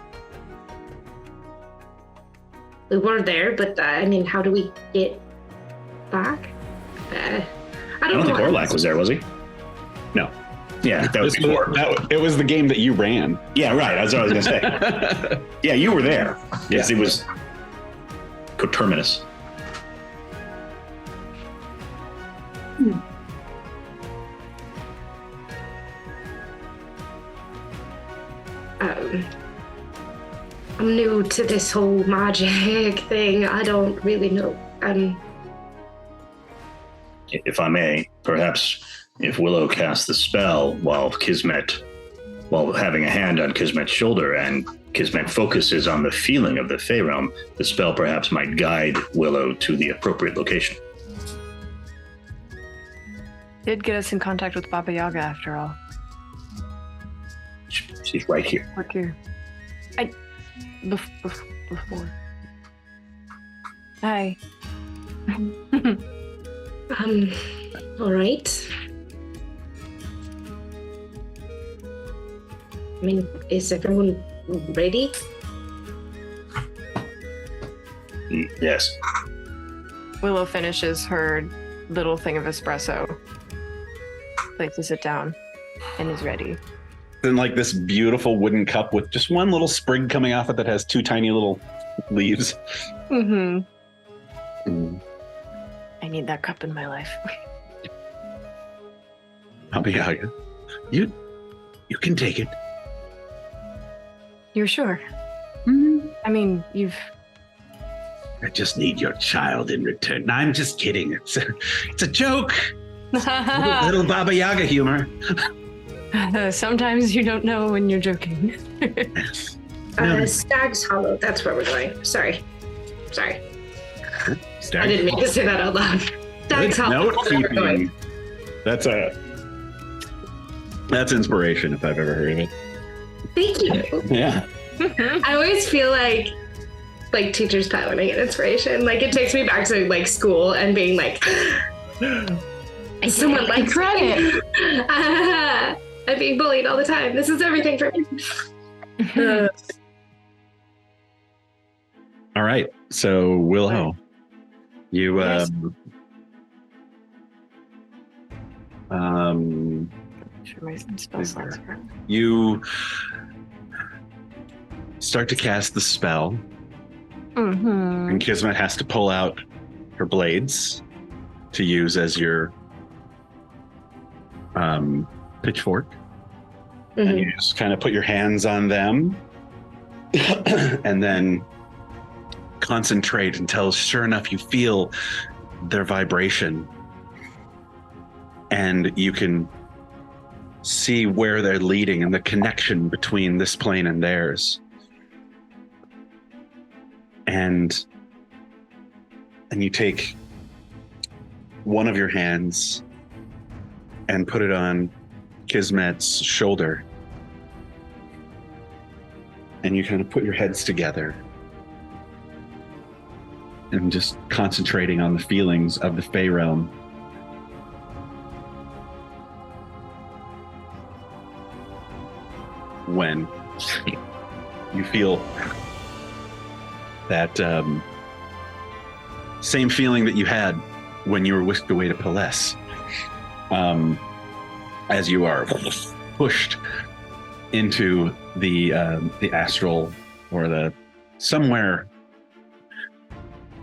Speaker 4: we were there, but I mean, how do we get back? I don't
Speaker 3: think
Speaker 4: know.
Speaker 3: Orlok was there, was he?
Speaker 1: No.
Speaker 3: Yeah, that was before.
Speaker 1: It was the game that you ran.
Speaker 3: Yeah, right. That's what I was going to say. Yeah, you were there. Yes,
Speaker 1: Yeah.
Speaker 3: it was coterminous.
Speaker 4: I'm new to this whole magic thing. I don't really know.
Speaker 3: If I may, perhaps if Willow casts the spell while having a hand on Kismet's shoulder, and Kismet focuses on the feeling of the Fey realm, the spell perhaps might guide Willow to the appropriate location.
Speaker 2: Did get us in contact with Baba Yaga after all.
Speaker 3: She's right here.
Speaker 2: Look here. Before. Hi.
Speaker 4: All right. I mean, is everyone ready?
Speaker 3: Yes.
Speaker 2: Willow finishes her little thing of espresso, places it down, and is ready.
Speaker 1: Then like this beautiful wooden cup with just one little sprig coming off it that has two tiny little leaves.
Speaker 2: Mm-hmm.
Speaker 1: Mm.
Speaker 2: I need that cup in my life.
Speaker 1: Baba Yaga, you can take it.
Speaker 2: You're sure?
Speaker 1: Mm-hmm.
Speaker 2: I mean,
Speaker 1: I just need your child in return. No, I'm just kidding. It's a joke. Little Baba Yaga humor.
Speaker 2: Sometimes you don't know when you're joking.
Speaker 4: Stag's Hollow. That's where we're going. Sorry. I didn't mean to say that out loud. Stag's Hollow.
Speaker 1: Note keeping. That's inspiration if I've ever heard of it.
Speaker 4: Thank you.
Speaker 1: Yeah.
Speaker 4: I always feel like teachers pet when I get inspiration. Like it takes me back to like school and being like, someone like
Speaker 6: credit.
Speaker 4: I'm being bullied all the time. This is everything for me.
Speaker 1: All right. So Willow, you
Speaker 2: Yes.
Speaker 1: you start to cast the spell,
Speaker 2: Mm-hmm.
Speaker 1: and Kismet has to pull out her blades to use as your pitchfork. And you just kind of put your hands on them and then concentrate until, sure enough, you feel their vibration and you can see where they're leading and the connection between this plane and theirs. And you take one of your hands and put it on Kismet's shoulder, and you kind of put your heads together and just concentrating on the feelings of the Fey realm. When you feel that same feeling that you had when you were whisked away to Pelesse, as you are pushed into the astral, or the somewhere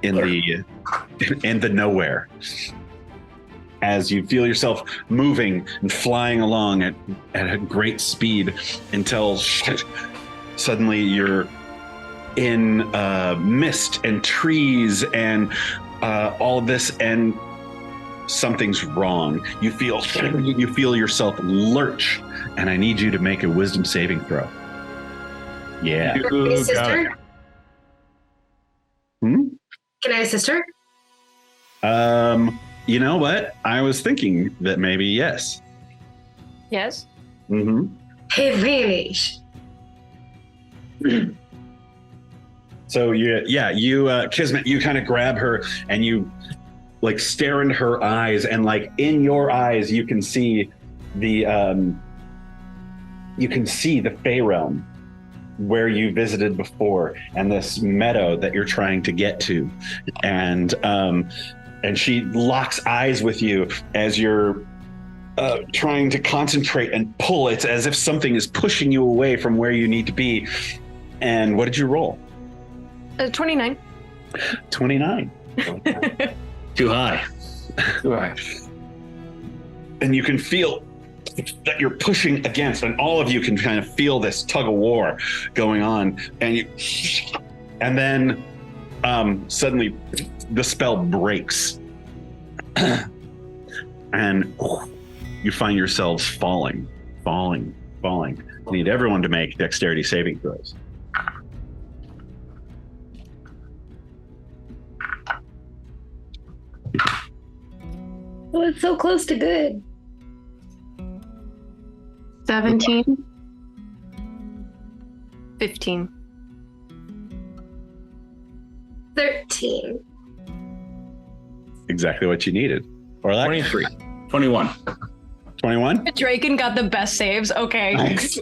Speaker 1: in the nowhere, as you feel yourself moving and flying along at a great speed until suddenly you're in mist and trees and all of this, and something's wrong. You feel yourself lurch, and I need you to make a wisdom saving throw. Yeah.
Speaker 4: Can I assist her? Can I assist her?
Speaker 1: You know what? I was thinking that maybe yes.
Speaker 2: Yes?
Speaker 1: Mm-hmm.
Speaker 4: Advantage.
Speaker 1: So you Kismet, you kind of grab her and you like stare into her eyes, and like in your eyes you can see the Fey realm where you visited before, and this meadow that you're trying to get to, and she locks eyes with you as you're trying to concentrate and pull. It's as if something is pushing you away from where you need to be. And what did you roll?
Speaker 2: 29.
Speaker 1: 29.
Speaker 3: Too high.
Speaker 1: And you can feel that you're pushing against, and all of you can kind of feel this tug of war going on, and then suddenly the spell breaks, and you find yourselves falling. I need everyone to make dexterity saving throws.
Speaker 4: Oh, it's so close to good.
Speaker 6: 17.
Speaker 2: 15.
Speaker 4: 13.
Speaker 1: Exactly what you needed. Or
Speaker 3: 23. 21.
Speaker 1: 21?
Speaker 2: Draken got the best saves. Okay.
Speaker 1: Nice.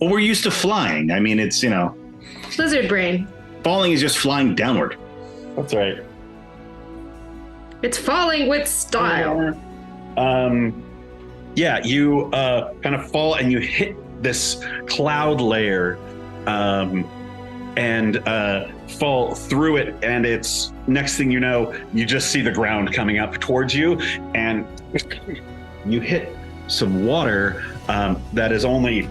Speaker 3: Well, we're used to flying. I mean, it's,
Speaker 4: Lizard brain.
Speaker 3: falling is just flying downward.
Speaker 1: That's right.
Speaker 4: It's falling with style.
Speaker 1: Yeah, you kind of fall and you hit this cloud layer and fall through it, and it's next thing you know, you just see the ground coming up towards you, and you hit some water that is only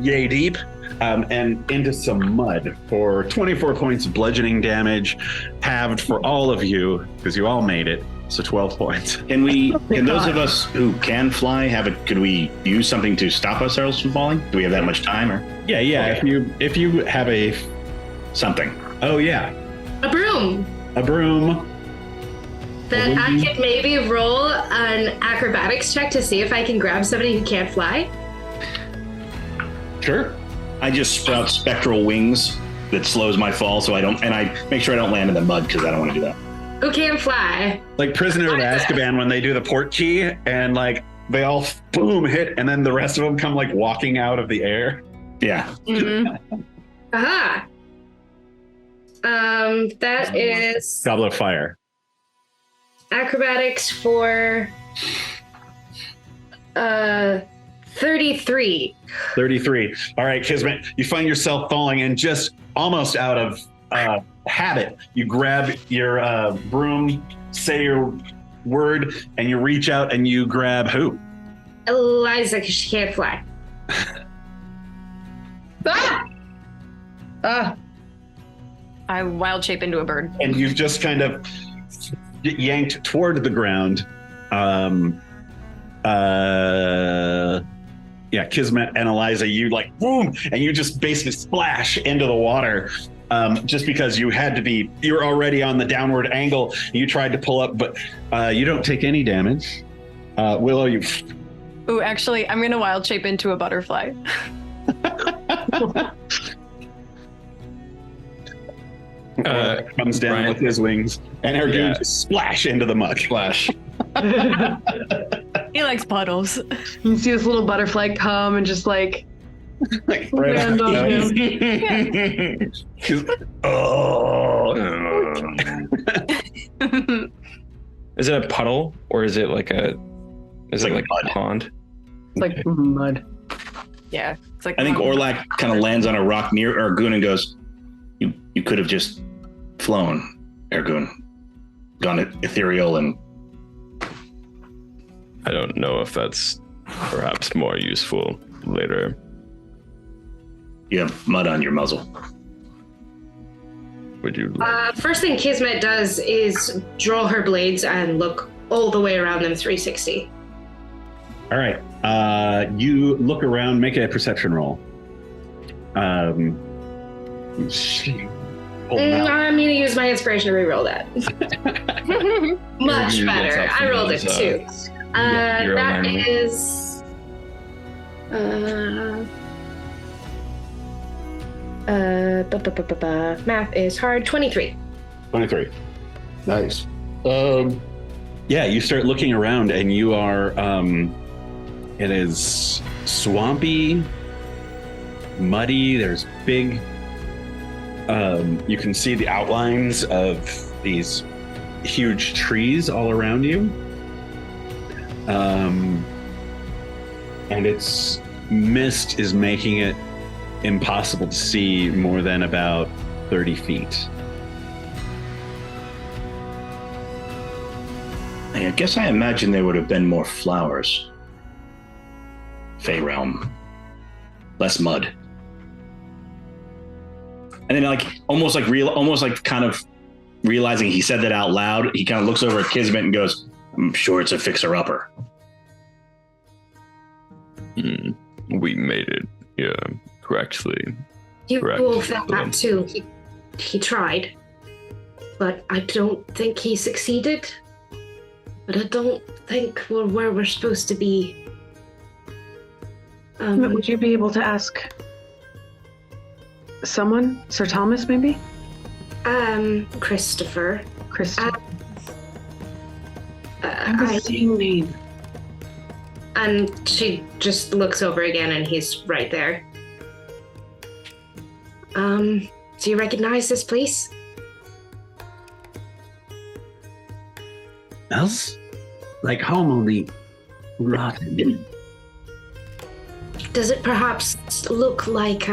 Speaker 1: yay deep and into some mud for 24 points of bludgeoning damage, halved for all of you because you all made it. So 12 points.
Speaker 3: Can those of us who can fly could we use something to stop ourselves from falling? Do we have that much time, or?
Speaker 1: Yeah.
Speaker 3: Okay.
Speaker 1: If you have
Speaker 3: Something.
Speaker 1: oh yeah,
Speaker 4: A broom.
Speaker 1: a broom.
Speaker 4: That I could maybe roll an acrobatics check to see if I can grab somebody who can't fly.
Speaker 1: Sure.
Speaker 3: I just sprout spectral wings that slows my fall, so I make sure I don't land in the mud because I don't want to do that.
Speaker 4: Who can't fly?
Speaker 1: Like Prisoner of Azkaban when they do the port key and like they all boom hit, and then the rest of them come like walking out of the air.
Speaker 3: Yeah.
Speaker 2: Mm-hmm.
Speaker 4: Aha. That is
Speaker 1: Goblet of Fire.
Speaker 4: acrobatics for 33.
Speaker 1: 33. All right, Kismet, you find yourself falling, and just almost out of habit, you grab your broom, say your word, and you reach out and you grab who?
Speaker 4: Eliza, because she can't fly.
Speaker 2: I wild shape into a bird.
Speaker 1: And you've just kind of yanked toward the ground. Kismet and Eliza, you like boom, and you just basically splash into the water. Just because you were already on the downward angle. You tried to pull up, but you don't take any damage. Willow, you.
Speaker 2: Ooh, actually, I'm gonna wild shape into a butterfly.
Speaker 1: Comes down
Speaker 5: Brian.
Speaker 1: with his wings, and Ergun just splash into the mud.
Speaker 5: Flash.
Speaker 2: He likes puddles.
Speaker 6: You can see this little butterfly come and just like
Speaker 1: Like,
Speaker 6: land on him.
Speaker 1: Oh.
Speaker 5: Is it a puddle or is it like a pond?
Speaker 6: It's like mud.
Speaker 2: Yeah, it's like
Speaker 3: I think Orlac kind of lands on a rock near Ergun and goes, You could have just flown, Ergun. Gone ethereal and...
Speaker 5: I don't know if that's perhaps more useful later.
Speaker 3: You have mud on your muzzle.
Speaker 5: Would you like?
Speaker 4: First thing Kismet does is draw her blades and look all the way around them 360.
Speaker 1: All right. You look around, make a perception roll.
Speaker 4: I'm going to use my inspiration to reroll that. Much better. I rolled it too. That is... math is hard. 23.
Speaker 1: 23. Nice. Yeah, you start looking around, and you are. It is swampy, muddy. There's big. You can see the outlines of these huge trees all around you. And its mist is making it impossible to see more than about 30 feet.
Speaker 3: I guess I imagine there would have been more flowers. Fey realm. Less mud. And then almost kind of realizing he said that out loud, he kind of looks over at Kismet and goes, I'm sure it's a fixer-upper.
Speaker 5: We made it, yeah, correctly.
Speaker 4: You will found that too. He tried. But I don't think he succeeded. But I don't think we're where we're supposed to be.
Speaker 6: Would you be able to ask someone? Sir Thomas, maybe?
Speaker 4: Christopher.
Speaker 6: Christopher. The same name.
Speaker 4: And she just looks over again and he's right there. Do you recognize this place?
Speaker 8: Smells like home, only rotten.
Speaker 4: Does it perhaps look like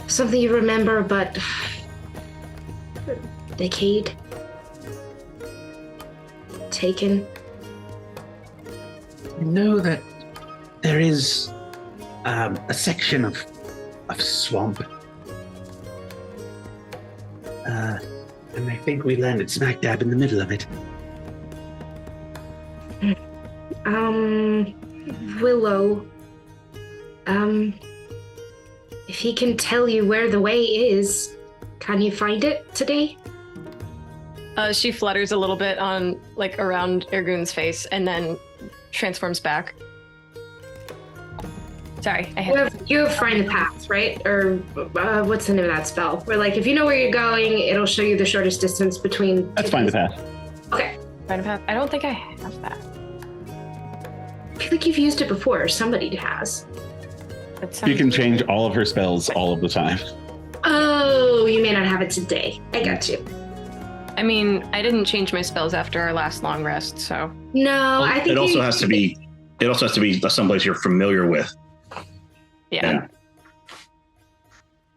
Speaker 4: something you remember but decayed? Taken?
Speaker 8: I know that there is a section of swamp. And I think we landed smack dab in the middle of it.
Speaker 4: Willow. If he can tell you where the way is, can you find it today?
Speaker 2: She flutters a little bit on, around Ergun's face and then transforms back. Sorry,
Speaker 4: You have find the path, right? Or what's the name of that spell? Where, if you know where you're going, it'll show you the shortest distance between.
Speaker 1: That's find the path.
Speaker 4: Okay.
Speaker 2: Find a path. I don't think I have that.
Speaker 4: I feel like you've used it before, or somebody has.
Speaker 1: You can change all of her spells all of the time.
Speaker 4: Oh, you may not have it today. I got you.
Speaker 2: I mean, I didn't change my spells after our last long rest, so.
Speaker 4: No, I think
Speaker 3: it also has to be someplace you're familiar with.
Speaker 2: Yeah.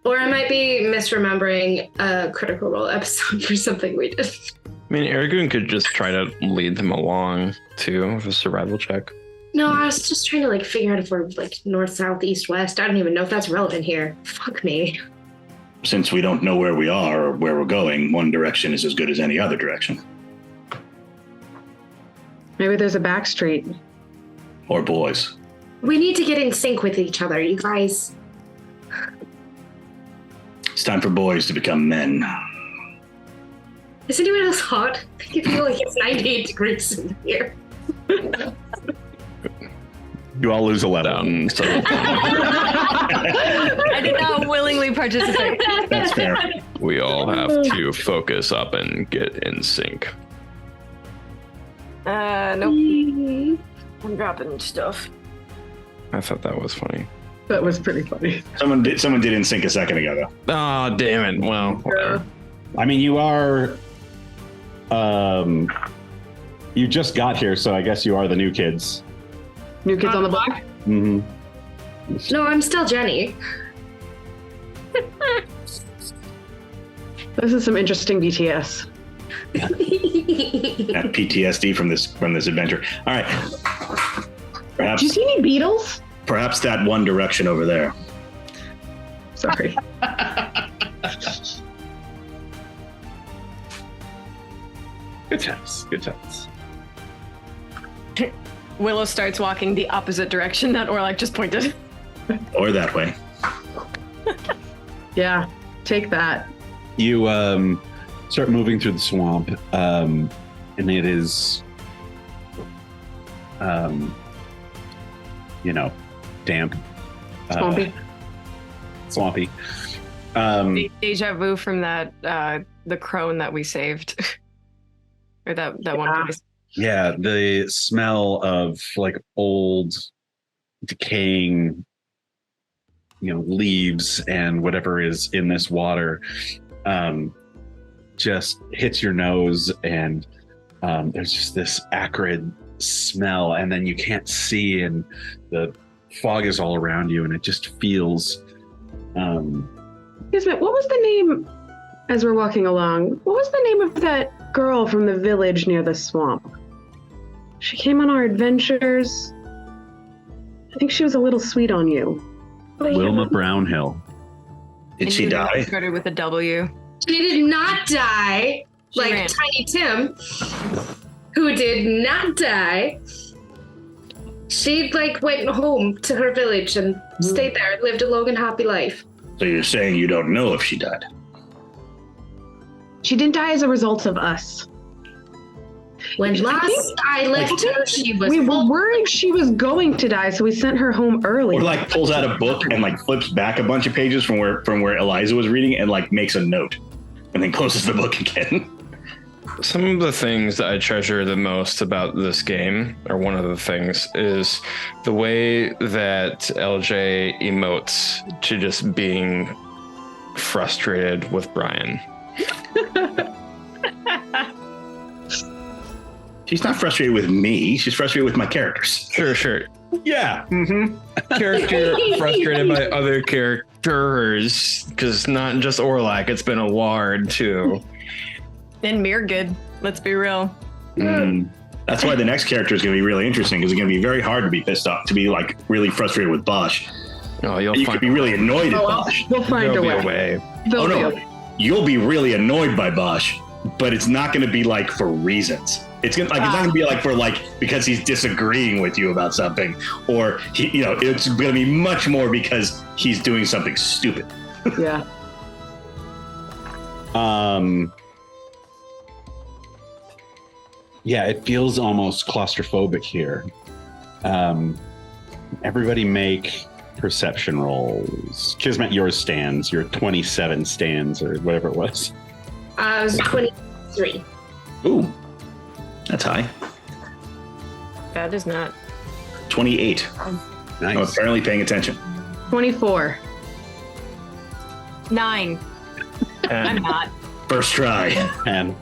Speaker 4: Or I might be misremembering a Critical Role episode for something we did.
Speaker 5: I mean, Ergun could just try to lead them along, too, with a survival check.
Speaker 4: No, I was just trying to figure out if we're north, south, east, west. I don't even know if that's relevant here. Fuck me.
Speaker 3: Since we don't know where we are or where we're going, one direction is as good as any other direction.
Speaker 6: Maybe there's a back street.
Speaker 3: Or boys.
Speaker 4: We need to get in sync with each other, you guys.
Speaker 3: It's time for boys to become men.
Speaker 4: Is anyone else hot? I feel like it's 98 degrees in here.
Speaker 1: You all lose 11.
Speaker 5: Down, so.
Speaker 2: I did not willingly participate.
Speaker 3: That's fair.
Speaker 5: We all have to focus up and get in sync.
Speaker 2: Nope. I'm dropping stuff.
Speaker 5: I thought that was funny.
Speaker 6: That was pretty funny.
Speaker 3: Someone did in sync a second ago, though.
Speaker 5: Oh, damn it. Well, whatever.
Speaker 1: I mean, you are. You just got here, so I guess you are the new kids.
Speaker 6: New kids on the block?
Speaker 1: Mm-hmm.
Speaker 4: No, I'm still Jenny.
Speaker 6: This is some interesting BTS.
Speaker 3: Have PTSD from this adventure. All right. Perhaps,
Speaker 6: Did you see any beetles?
Speaker 3: perhaps that one direction over there.
Speaker 6: Sorry.
Speaker 1: Good times. Good times.
Speaker 2: Willow starts walking the opposite direction that Orlac just pointed.
Speaker 3: Or that way.
Speaker 6: Yeah, take that.
Speaker 1: You start moving through the swamp, and it is, damp.
Speaker 6: Swampy.
Speaker 1: Swampy.
Speaker 2: Deja vu from that the crone that we saved, or that one place.
Speaker 1: Yeah, the smell of old, decaying, leaves and whatever is in this water, just hits your nose, and there's just this acrid smell, and then you can't see, and the fog is all around you, and it just feels.
Speaker 6: Excuse me, what was the name, as we're walking along, what was the name of that girl from the village near the swamp. She came on our adventures. I think she was a little sweet on you.
Speaker 1: Wilma Brownhill.
Speaker 3: Did she die?
Speaker 2: Started with a W.
Speaker 7: She did not die
Speaker 2: She
Speaker 7: like
Speaker 2: ran.
Speaker 7: Tiny Tim, who did not die. She went home to her village and stayed there, lived a long and happy life.
Speaker 3: So you're saying you don't know if she died?
Speaker 6: She didn't die as a result of us.
Speaker 7: When last I left her, she was.
Speaker 6: We were worried she was going to die, so we sent her home early.
Speaker 3: Or pulls out a book and flips back a bunch of pages from where Eliza was reading and makes a note, and then closes the book again.
Speaker 5: Some of the things that I treasure the most about this game, or one of the things, is the way that LJ emotes to just being frustrated with Brian.
Speaker 3: She's not frustrated with me. She's frustrated with my characters.
Speaker 5: Sure.
Speaker 1: Yeah.
Speaker 5: Character frustrated by other characters, because not just Orlac, it's been a Ward too.
Speaker 2: And Mirgid, let's be real.
Speaker 3: That's why the next character is going to be really interesting, because it's going to be very hard to be pissed off, to be really frustrated with Bosch.
Speaker 5: Oh, you
Speaker 3: Could be really annoyed at Bosch.
Speaker 6: We'll find a
Speaker 5: There'll be
Speaker 6: way.
Speaker 5: a way.
Speaker 6: There'll be a
Speaker 3: no,
Speaker 6: way.
Speaker 3: you'll be really annoyed by Bosch, but it's not going to be for reasons. It's gonna it's not going to be for because he's disagreeing with you about something, or it's going to be much more because he's doing something stupid.
Speaker 6: Yeah.
Speaker 1: Yeah, it feels almost claustrophobic here. Everybody make perception rolls. Kismet, yours stands. Your 27 stands, or whatever it was.
Speaker 7: I was 23.
Speaker 3: Ooh, that's high.
Speaker 2: That is not.
Speaker 3: 28.
Speaker 1: Nice.
Speaker 3: Oh, apparently paying attention.
Speaker 6: 24.
Speaker 2: 9. I'm not.
Speaker 3: First try.
Speaker 1: And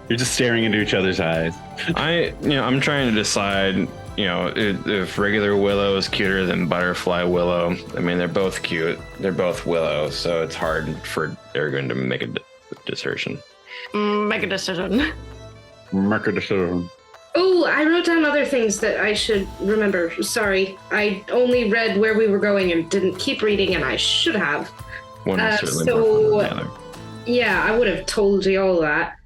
Speaker 1: you're just staring into each other's eyes.
Speaker 5: I'm trying to decide, if regular Willow is cuter than Butterfly Willow. I mean, they're both cute. They're both Willow, so it's hard for Ergun to make a decision.
Speaker 2: Make a decision.
Speaker 7: Oh, I wrote down other things that I should remember. Sorry. I only read where we were going and didn't keep reading, and I should have.
Speaker 5: One is certainly more fun than the other.
Speaker 7: Yeah, I would have told you all that.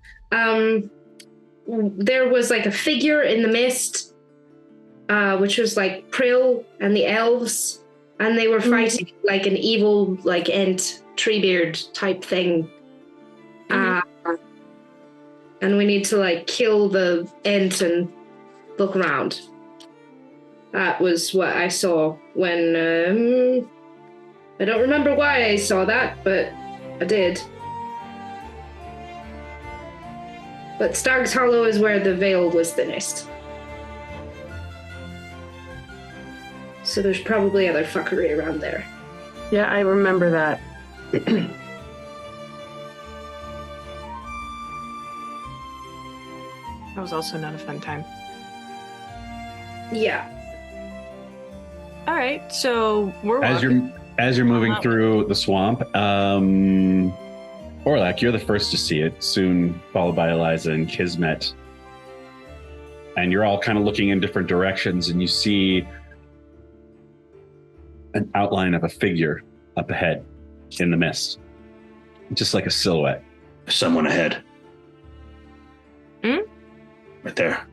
Speaker 7: There was a figure in the mist, which was Prill and the elves, and they were fighting an evil Ent Treebeard type thing. And we need to kill the Ent and look around. That was what I saw when I don't remember why I saw that, but I did. But Stark's Hollow is where the veil was thinnest. So there's probably other fuckery around there.
Speaker 6: Yeah, I remember that.
Speaker 2: That was also not a fun time.
Speaker 7: Yeah.
Speaker 2: All right, so we're
Speaker 1: As you're moving through the swamp, Orlac, you're the first to see it, soon followed by Eliza and Kismet. And you're all kind of looking in different directions, and you see an outline of a figure up ahead in the mist. Just like a silhouette.
Speaker 3: Someone ahead.
Speaker 2: Hmm?
Speaker 3: Right there.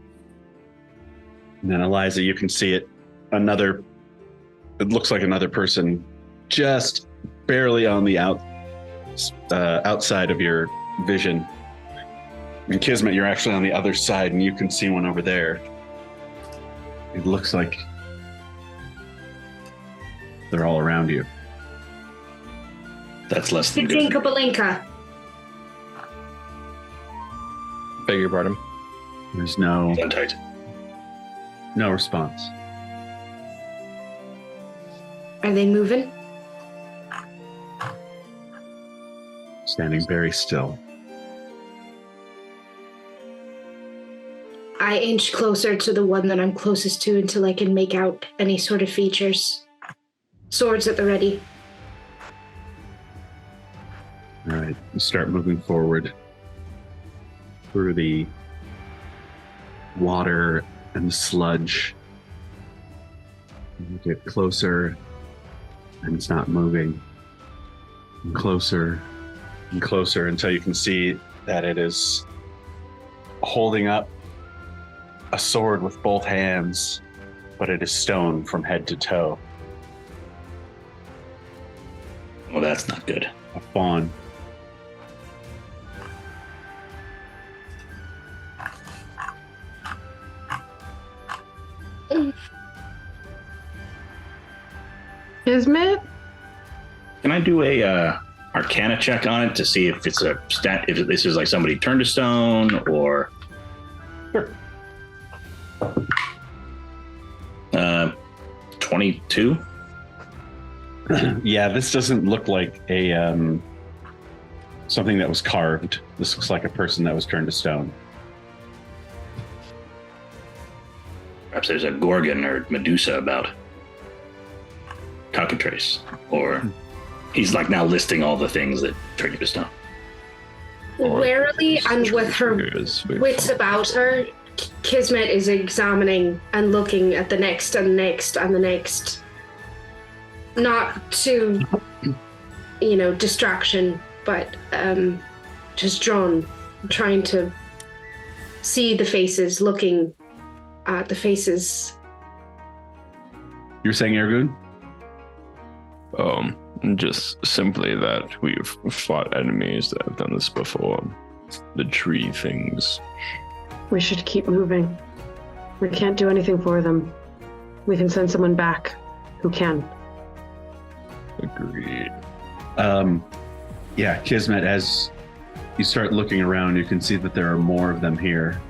Speaker 1: And then Eliza, you can see it. It looks like another person just barely on the outside of your vision. And Kismet, you're actually on the other side, and you can see one over there. It looks like they're all around you.
Speaker 3: That's less than
Speaker 7: Tinka
Speaker 3: good.
Speaker 7: Balinka.
Speaker 5: Beg your pardon.
Speaker 1: There's no
Speaker 3: Tight.
Speaker 1: response.
Speaker 7: Are they moving?
Speaker 1: Standing very still.
Speaker 7: I inch closer to the one that I'm closest to until I can make out any sort of features. Swords at the ready.
Speaker 1: All right, you start moving forward. through the water and the sludge. You get closer, and it's not moving. And closer and closer until you can see that it is holding up a sword with both hands, but it is stone from head to toe.
Speaker 3: Well, that's not good.
Speaker 1: A fawn.
Speaker 6: Kismet?
Speaker 3: Can I do a Arcana check on it to see if it's a stat? If this is like somebody turned to stone, or
Speaker 1: Sure.
Speaker 3: 22.
Speaker 1: Yeah, this doesn't look like a something that was carved. This looks like a person that was turned to stone.
Speaker 3: Perhaps there's a Gorgon or Medusa about cockatrice, or he's like now listing all the things that turn you to stone.
Speaker 4: Warily and with her wits about her, Kismet is examining and looking at the next and the next and the next. Not to, distraction, but just drawn, trying to see the faces, looking at the faces.
Speaker 1: You're saying Ergun?
Speaker 5: Just simply that we've fought enemies that have done this before. The tree things.
Speaker 6: We should keep moving. We can't do anything for them. We can send someone back who can.
Speaker 5: Agreed.
Speaker 1: Yeah, Kismet, as you start looking around, you can see that there are more of them here.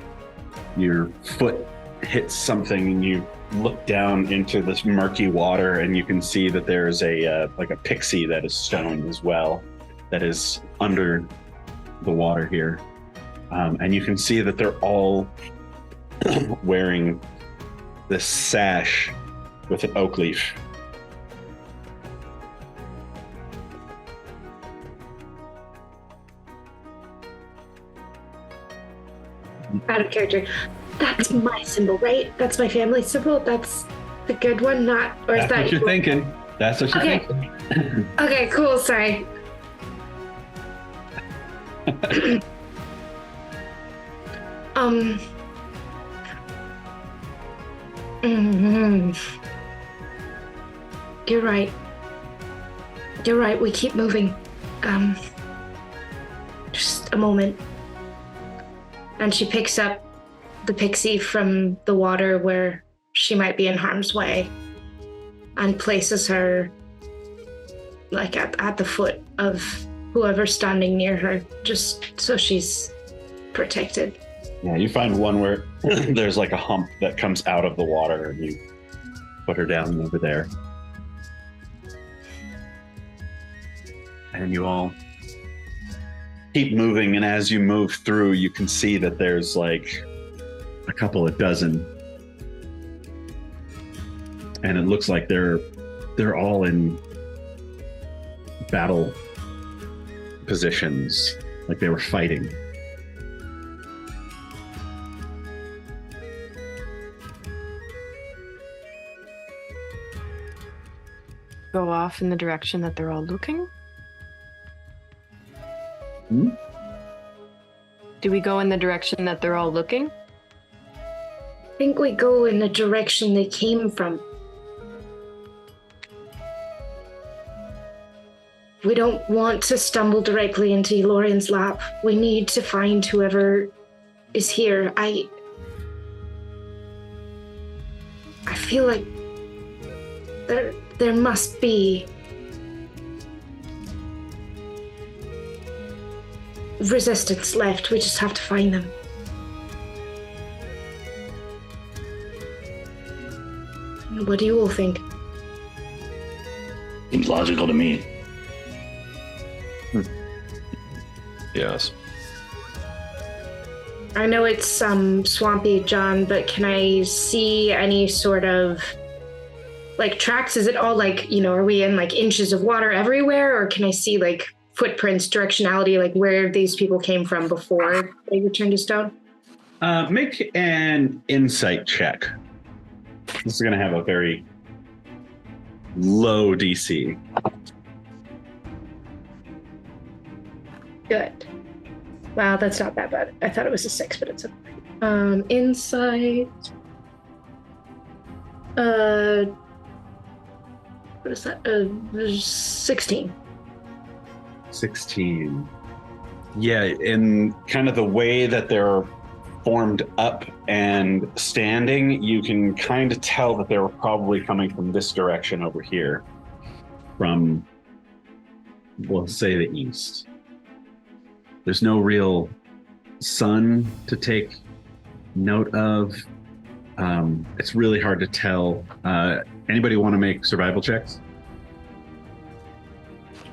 Speaker 1: Your foot hits something and you look down into this murky water, and you can see that there's a pixie that is stone as well, that is under the water here. And you can see that they're all wearing this sash with an oak leaf.
Speaker 4: Out of character. That's my symbol, right? That's my family symbol. That's the good one, not, or is
Speaker 1: That's
Speaker 4: that
Speaker 1: what you're thinking. That's what you're
Speaker 4: Okay.
Speaker 1: thinking.
Speaker 4: Okay, cool. Sorry. You're right. You're right. We keep moving. Just a moment. And she picks up the pixie from the water where she might be in harm's way and places her like at the foot of whoever's standing near her, just so she's protected.
Speaker 1: Yeah, you find one where there's like a hump that comes out of the water, and you put her down over there. And you all keep moving, and as you move through, you can see that there's like a couple of dozen. And it looks like they're all in battle positions, like they were fighting.
Speaker 2: Go off in the direction that they're all looking?
Speaker 1: Hmm?
Speaker 2: Do we go in the direction that they're all looking?
Speaker 4: I think we go in the direction they came from. We don't want to stumble directly into Elorian's lap. We need to find whoever is here. I feel like there must be resistance left. We just have to find them. What do you all think?
Speaker 3: Seems logical to me.
Speaker 5: Yes.
Speaker 4: I know it's swampy, John, but can I see any sort of like tracks? Is it all like, are we in like inches of water everywhere, or can I see like footprints, directionality, like where these people came from before they returned to stone?
Speaker 1: Make an insight check. This is going to have a very low DC.
Speaker 4: Good. Wow, that's not that bad. I thought it was a 6, but it's a insight. What is that? 16.
Speaker 1: 16. Yeah, in kind of the way that they're formed up and standing, you can kind of tell that they were probably coming from this direction over here. From, we'll say, the east. There's no real sun to take note of. It's really hard to tell. Anybody want to make survival checks?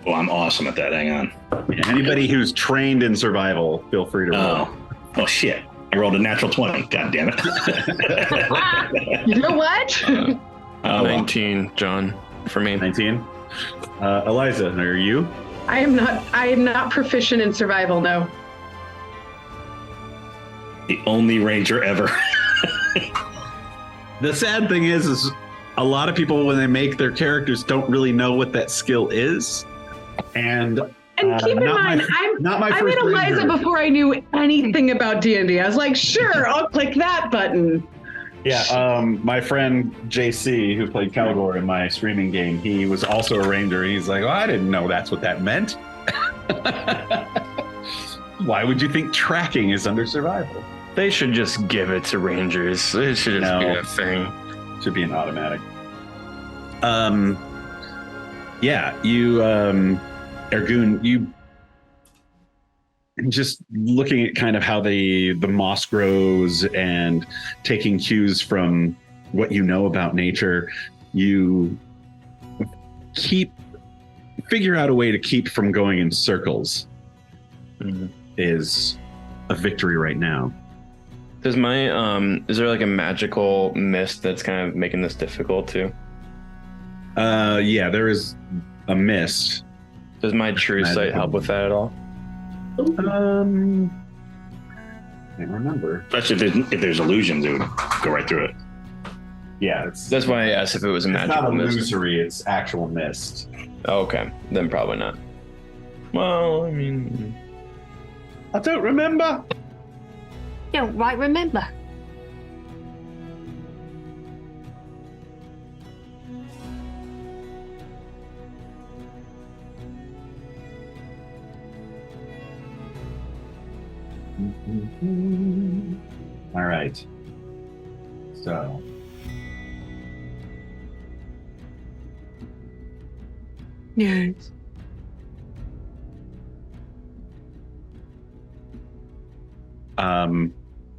Speaker 3: Oh, I'm awesome at that. Hang on.
Speaker 1: Yeah, anybody who's trained in survival, feel free to roll.
Speaker 3: Oh, shit. I rolled a natural 20. God damn it.
Speaker 6: You know what?
Speaker 5: 19, John, for me.
Speaker 1: 19. Eliza, are you?
Speaker 6: I am not proficient in survival, no.
Speaker 3: The only ranger ever.
Speaker 1: The sad thing is a lot of people, when they make their characters, don't really know what that skill is. And
Speaker 6: keep in mind, I made Eliza before I knew anything about D&D. I was like, sure, I'll click that button.
Speaker 1: Yeah, my friend JC, who played Calgor in my streaming game, he was also a ranger. He's like, I didn't know that's what that meant. Why would you think tracking is under survival?
Speaker 5: They should just give it to rangers. It should just be a thing.
Speaker 1: Should be an automatic. Yeah, you, Ergun, you just looking at kind of how the moss grows and taking cues from what you know about nature, you figure out a way to keep from going in circles. Is a victory right now.
Speaker 5: Does my is there like a magical mist that's kind of making this difficult too?
Speaker 1: Yeah, there is a mist.
Speaker 5: Does my true sight help with that at all?
Speaker 1: Can't remember.
Speaker 3: Especially if there's illusions, it would go right through it.
Speaker 1: Yeah,
Speaker 5: that's why I asked if it was a magical
Speaker 1: not
Speaker 5: mist.
Speaker 1: illusory, it's actual mist.
Speaker 5: Oh, okay, then probably not. Well, I mean,
Speaker 1: I don't remember.
Speaker 2: You don't right remember.
Speaker 1: All right. So.
Speaker 2: Yes.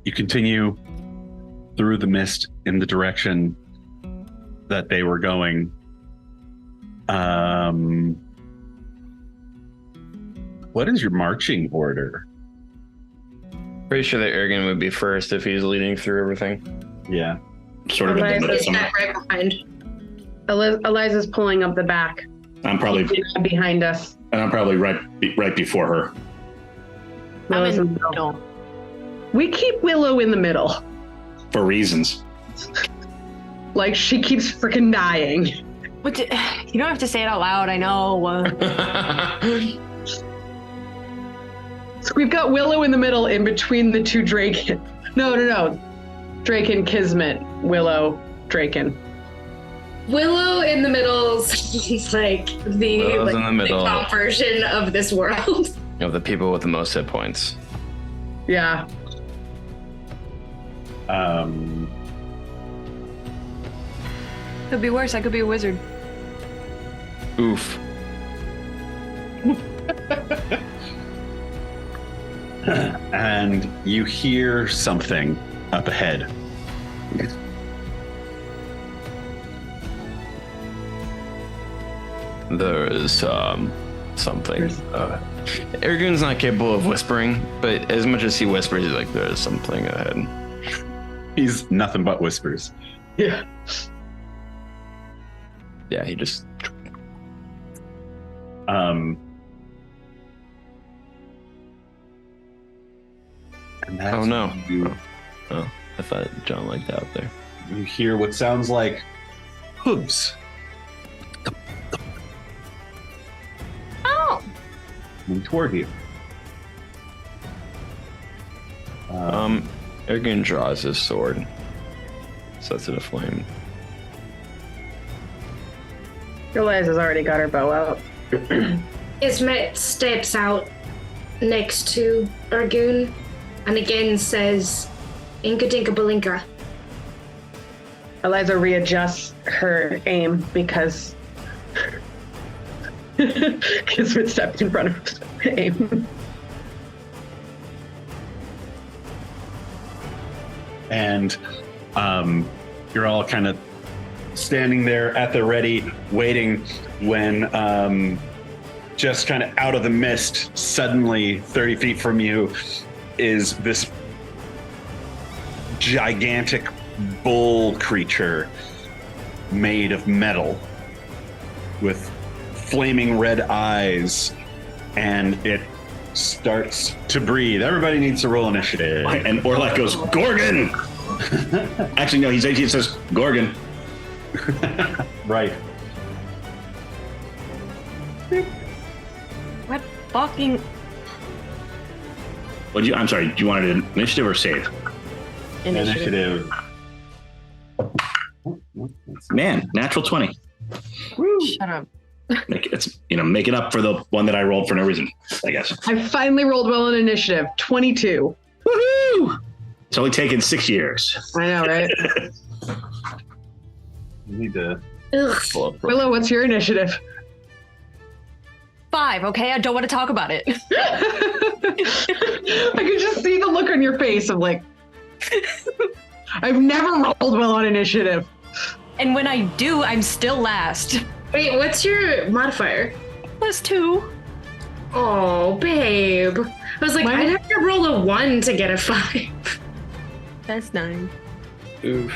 Speaker 1: You continue through the mist in the direction that they were going. What is your marching order?
Speaker 5: pretty sure that Ergen would be first if he's leading through everything.
Speaker 1: Yeah.
Speaker 3: Sort of in the middle
Speaker 4: Eliza's
Speaker 3: somewhere.
Speaker 4: right behind.
Speaker 6: Eliza's pulling up the back
Speaker 3: I'm probably
Speaker 6: behind us.
Speaker 3: right before her.
Speaker 2: I'm
Speaker 6: Willow's
Speaker 2: in
Speaker 6: in
Speaker 2: the
Speaker 6: the
Speaker 2: middle.
Speaker 6: We keep Willow in the middle.
Speaker 3: For reasons.
Speaker 6: Like she keeps freaking dying.
Speaker 2: But you don't have to say it out loud. I know.
Speaker 6: So we've got Willow in the middle in between the two Draken. No. Draken, Kismet, Willow, Draken.
Speaker 4: Willow in the middle is like the,
Speaker 5: Willow's in the middle.
Speaker 4: top version of this world.
Speaker 5: Of the people with the most hit points.
Speaker 6: Yeah.
Speaker 2: Could be worse. I could be a wizard.
Speaker 5: Oof.
Speaker 1: And you hear something up ahead.
Speaker 5: There is something. Ergun's not capable of whispering, but as much as he whispers, he's like, there's something ahead.
Speaker 1: He's nothing but whispers.
Speaker 6: Yeah.
Speaker 5: Yeah, he just...
Speaker 1: That's
Speaker 5: Oh no.
Speaker 1: when You,
Speaker 5: Oh, I thought John liked that out there.
Speaker 1: you hear what sounds like hooves
Speaker 7: Oh,
Speaker 1: coming toward you.
Speaker 5: Ergun draws his sword, sets it aflame.
Speaker 6: Eliza's already got her bow out.
Speaker 4: Ismet steps out next to Ergun and again says, Inka Dinka Balinka.
Speaker 6: Eliza readjusts her aim because Kismet stepped in front of her aim.
Speaker 1: And you're all kind of standing there at the ready, waiting when just kind of out of the mist, suddenly 30 feet from you is this gigantic bull creature made of metal with flaming red eyes, and it starts to breathe. Everybody needs to roll initiative.
Speaker 3: And Orlak goes, Gorgon! Actually, no, he says Gorgon.
Speaker 1: Right.
Speaker 2: What fucking
Speaker 3: I'm sorry, do you want an initiative or save?
Speaker 2: initiative?
Speaker 3: Man, natural 20.
Speaker 2: Shut up.
Speaker 3: Make it up for the one that I rolled for no reason, I guess.
Speaker 6: I finally rolled well on initiative. 22.
Speaker 3: Woohoo! It's only taken 6 years.
Speaker 6: I know, right?
Speaker 1: You need to
Speaker 4: Ugh.
Speaker 5: Pull up
Speaker 6: Willow, what's your initiative?
Speaker 2: 5, okay? I don't want to talk about it.
Speaker 6: I could just see the look on your face of like, I've never rolled well on initiative.
Speaker 2: And when I do, I'm still last.
Speaker 4: Wait, what's your modifier?
Speaker 2: +2.
Speaker 4: Oh, babe. I was like,
Speaker 6: Mine-
Speaker 4: I'd have to roll a 1 to get a 5.
Speaker 2: That's 9.
Speaker 5: Oof.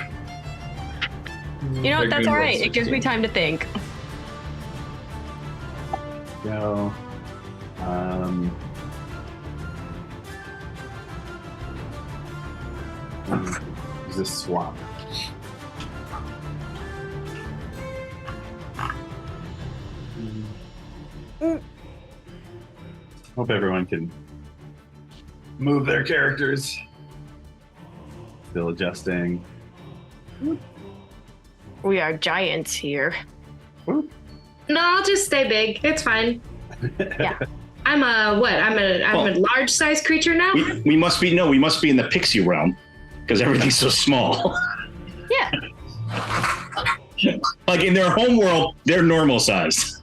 Speaker 2: You know what? That's
Speaker 5: Ergun
Speaker 2: all right.
Speaker 5: rolls
Speaker 2: It gives me
Speaker 5: 16.
Speaker 2: time to think.
Speaker 1: go. Is this swamp? Hope everyone can move their characters. Still adjusting.
Speaker 2: We are giants here.
Speaker 4: No, I'll just stay big. It's fine.
Speaker 2: Yeah.
Speaker 4: I'm a what? I'm a large size creature now.
Speaker 3: We must be in the pixie realm because everything's so small.
Speaker 2: Yeah.
Speaker 3: Like in their home world, they're normal size.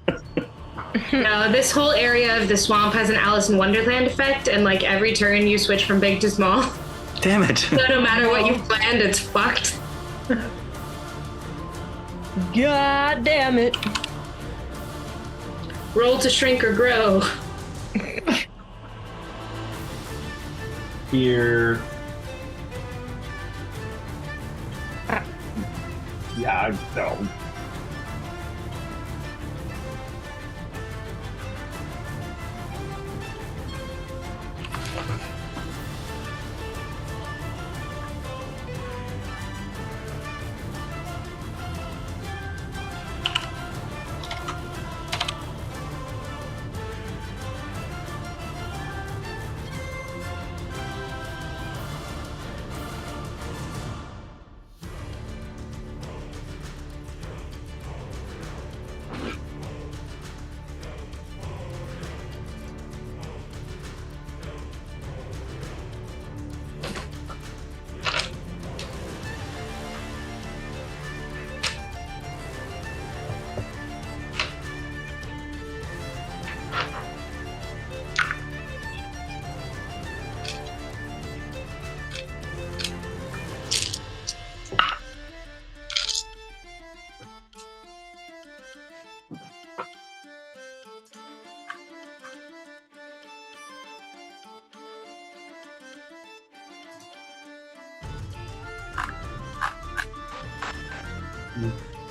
Speaker 4: No, this whole area of the swamp has an Alice in Wonderland effect, and like every turn you switch from big to small.
Speaker 3: Damn it.
Speaker 4: So no matter what you've planned, it's fucked.
Speaker 2: God damn it.
Speaker 4: Roll to shrink or grow.
Speaker 1: Here. Yeah, I don't.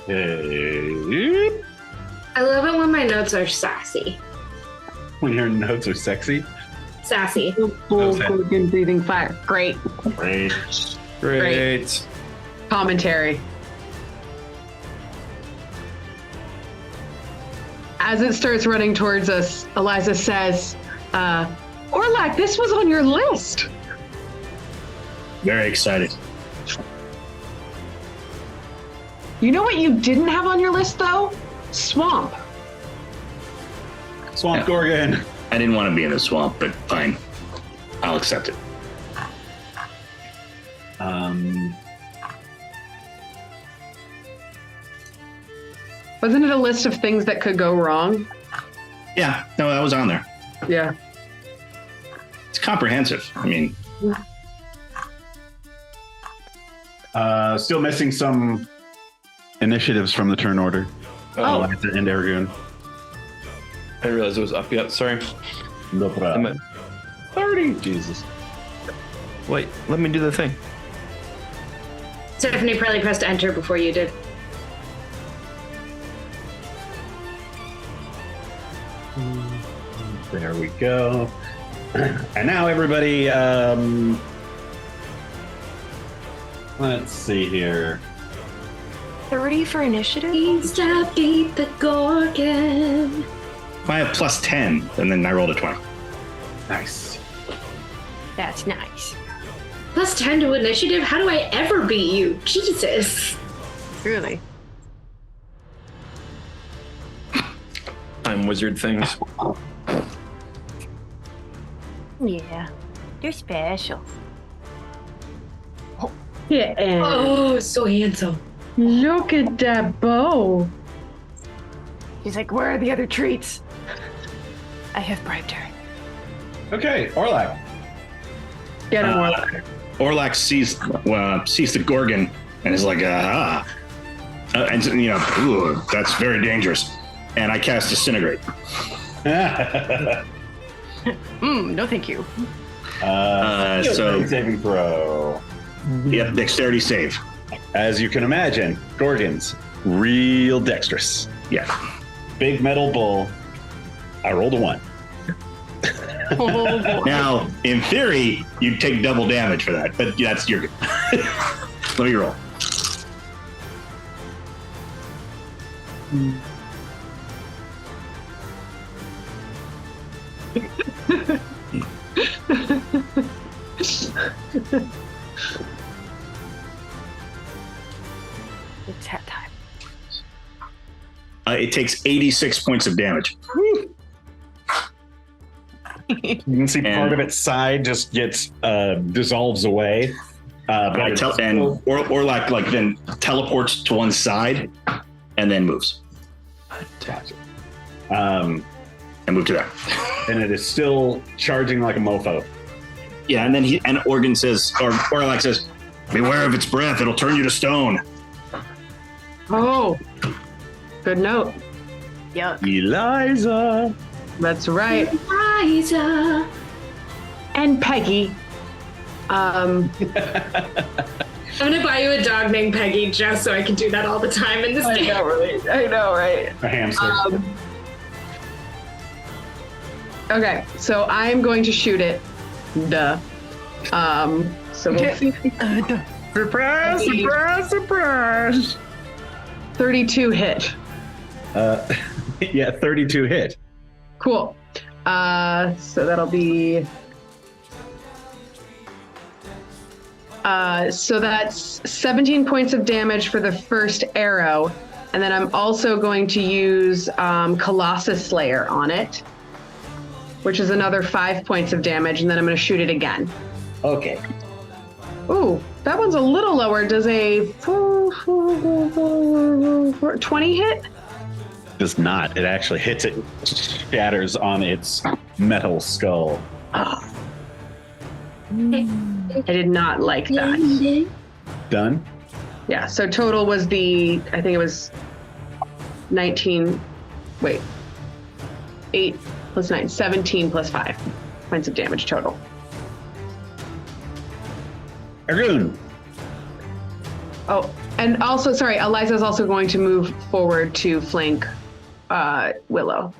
Speaker 1: Okay.
Speaker 4: I love it when my notes are sassy.
Speaker 1: When your notes are sexy.
Speaker 7: Sassy.
Speaker 6: Full Gorgon breathing fire. Great.
Speaker 5: Great.
Speaker 6: Commentary. As it starts running towards us, Eliza says, Orlac, this was on your list.
Speaker 3: Very excited.
Speaker 6: You know what you didn't have on your list, though? Swamp.
Speaker 1: Swamp Gorgon.
Speaker 3: I didn't want to be in the swamp, but fine. I'll accept it.
Speaker 6: Wasn't it a list of things that could go wrong?
Speaker 3: Yeah, no, that was on there.
Speaker 6: Yeah.
Speaker 3: It's comprehensive. I mean,
Speaker 1: Still missing some initiatives from the turn order.
Speaker 6: Oh.
Speaker 1: And Aragoon.
Speaker 5: I didn't realize it was up yet. Sorry.
Speaker 1: No
Speaker 5: I'm
Speaker 1: problem.
Speaker 5: at 30. Jesus. Wait, let me do the thing.
Speaker 7: Stephanie probably pressed enter before you did.
Speaker 1: There we go. And now everybody, let's see here.
Speaker 2: 30 for initiative?
Speaker 7: Needs to beat the Gorgon.
Speaker 3: if I have plus 10, and then I rolled a 20.
Speaker 1: Nice.
Speaker 2: That's nice.
Speaker 7: Plus 10 to initiative? How do I ever beat you? Jesus.
Speaker 2: Really?
Speaker 5: I'm wizard things.
Speaker 2: Yeah. You're special.
Speaker 6: Yeah.
Speaker 7: Oh, so handsome.
Speaker 6: Look at that bow.
Speaker 2: He's like, where are the other treats? I have bribed her.
Speaker 1: Okay, Orlac.
Speaker 6: Get him, Orlac.
Speaker 3: Orlac sees the Gorgon and is like, aha. And, you know, ooh, that's very dangerous. And I cast Disintegrate.
Speaker 2: No thank you.
Speaker 3: So,
Speaker 1: Saving throw.
Speaker 3: yep, dexterity save.
Speaker 1: As you can imagine, Gorgons, real dexterous.
Speaker 3: Yeah.
Speaker 1: Big metal bull. I rolled a 1.
Speaker 2: Oh, boy.
Speaker 3: Now, in theory, you'd take double damage for that, but that's you're good. Let me roll.
Speaker 2: It's hat time.
Speaker 3: It takes 86 points of damage.
Speaker 1: You can see part of its side just gets dissolves away. Orlac
Speaker 3: then teleports to one side and then moves.
Speaker 1: Gotcha. And
Speaker 3: move to there.
Speaker 1: And it is still charging like a mofo.
Speaker 3: Yeah, and then Orlac says, beware of its breath, it'll turn you to stone.
Speaker 6: Oh, good note.
Speaker 2: Yuck.
Speaker 1: Eliza.
Speaker 6: That's right.
Speaker 7: Eliza.
Speaker 6: And Peggy.
Speaker 7: I'm gonna buy you a dog named Peggy just so I can do that all the time in this game.
Speaker 6: I know, right?
Speaker 1: A hamster.
Speaker 6: Okay, so I'm going to shoot it. Duh. So we'll see.
Speaker 1: Surprise, surprise, surprise.
Speaker 6: 32 hit.
Speaker 1: Yeah, 32 hit.
Speaker 6: Cool. So that'll be. So that's 17 points of damage for the first arrow. And then I'm also going to use Colossus Slayer on it, which is another 5 points of damage. And then I'm going to shoot it again.
Speaker 1: Okay.
Speaker 6: Ooh, that one's a little lower. Does a 20 hit?
Speaker 1: Does not. It actually hits it, shatters on its metal skull.
Speaker 6: I did not like that.
Speaker 1: Done?
Speaker 6: Yeah, so total was I think it was 19, 8 plus 9, 17 plus 5 points of damage total.
Speaker 1: Argoon.
Speaker 6: Oh, and also, sorry, Eliza's also going to move forward to flank Willow.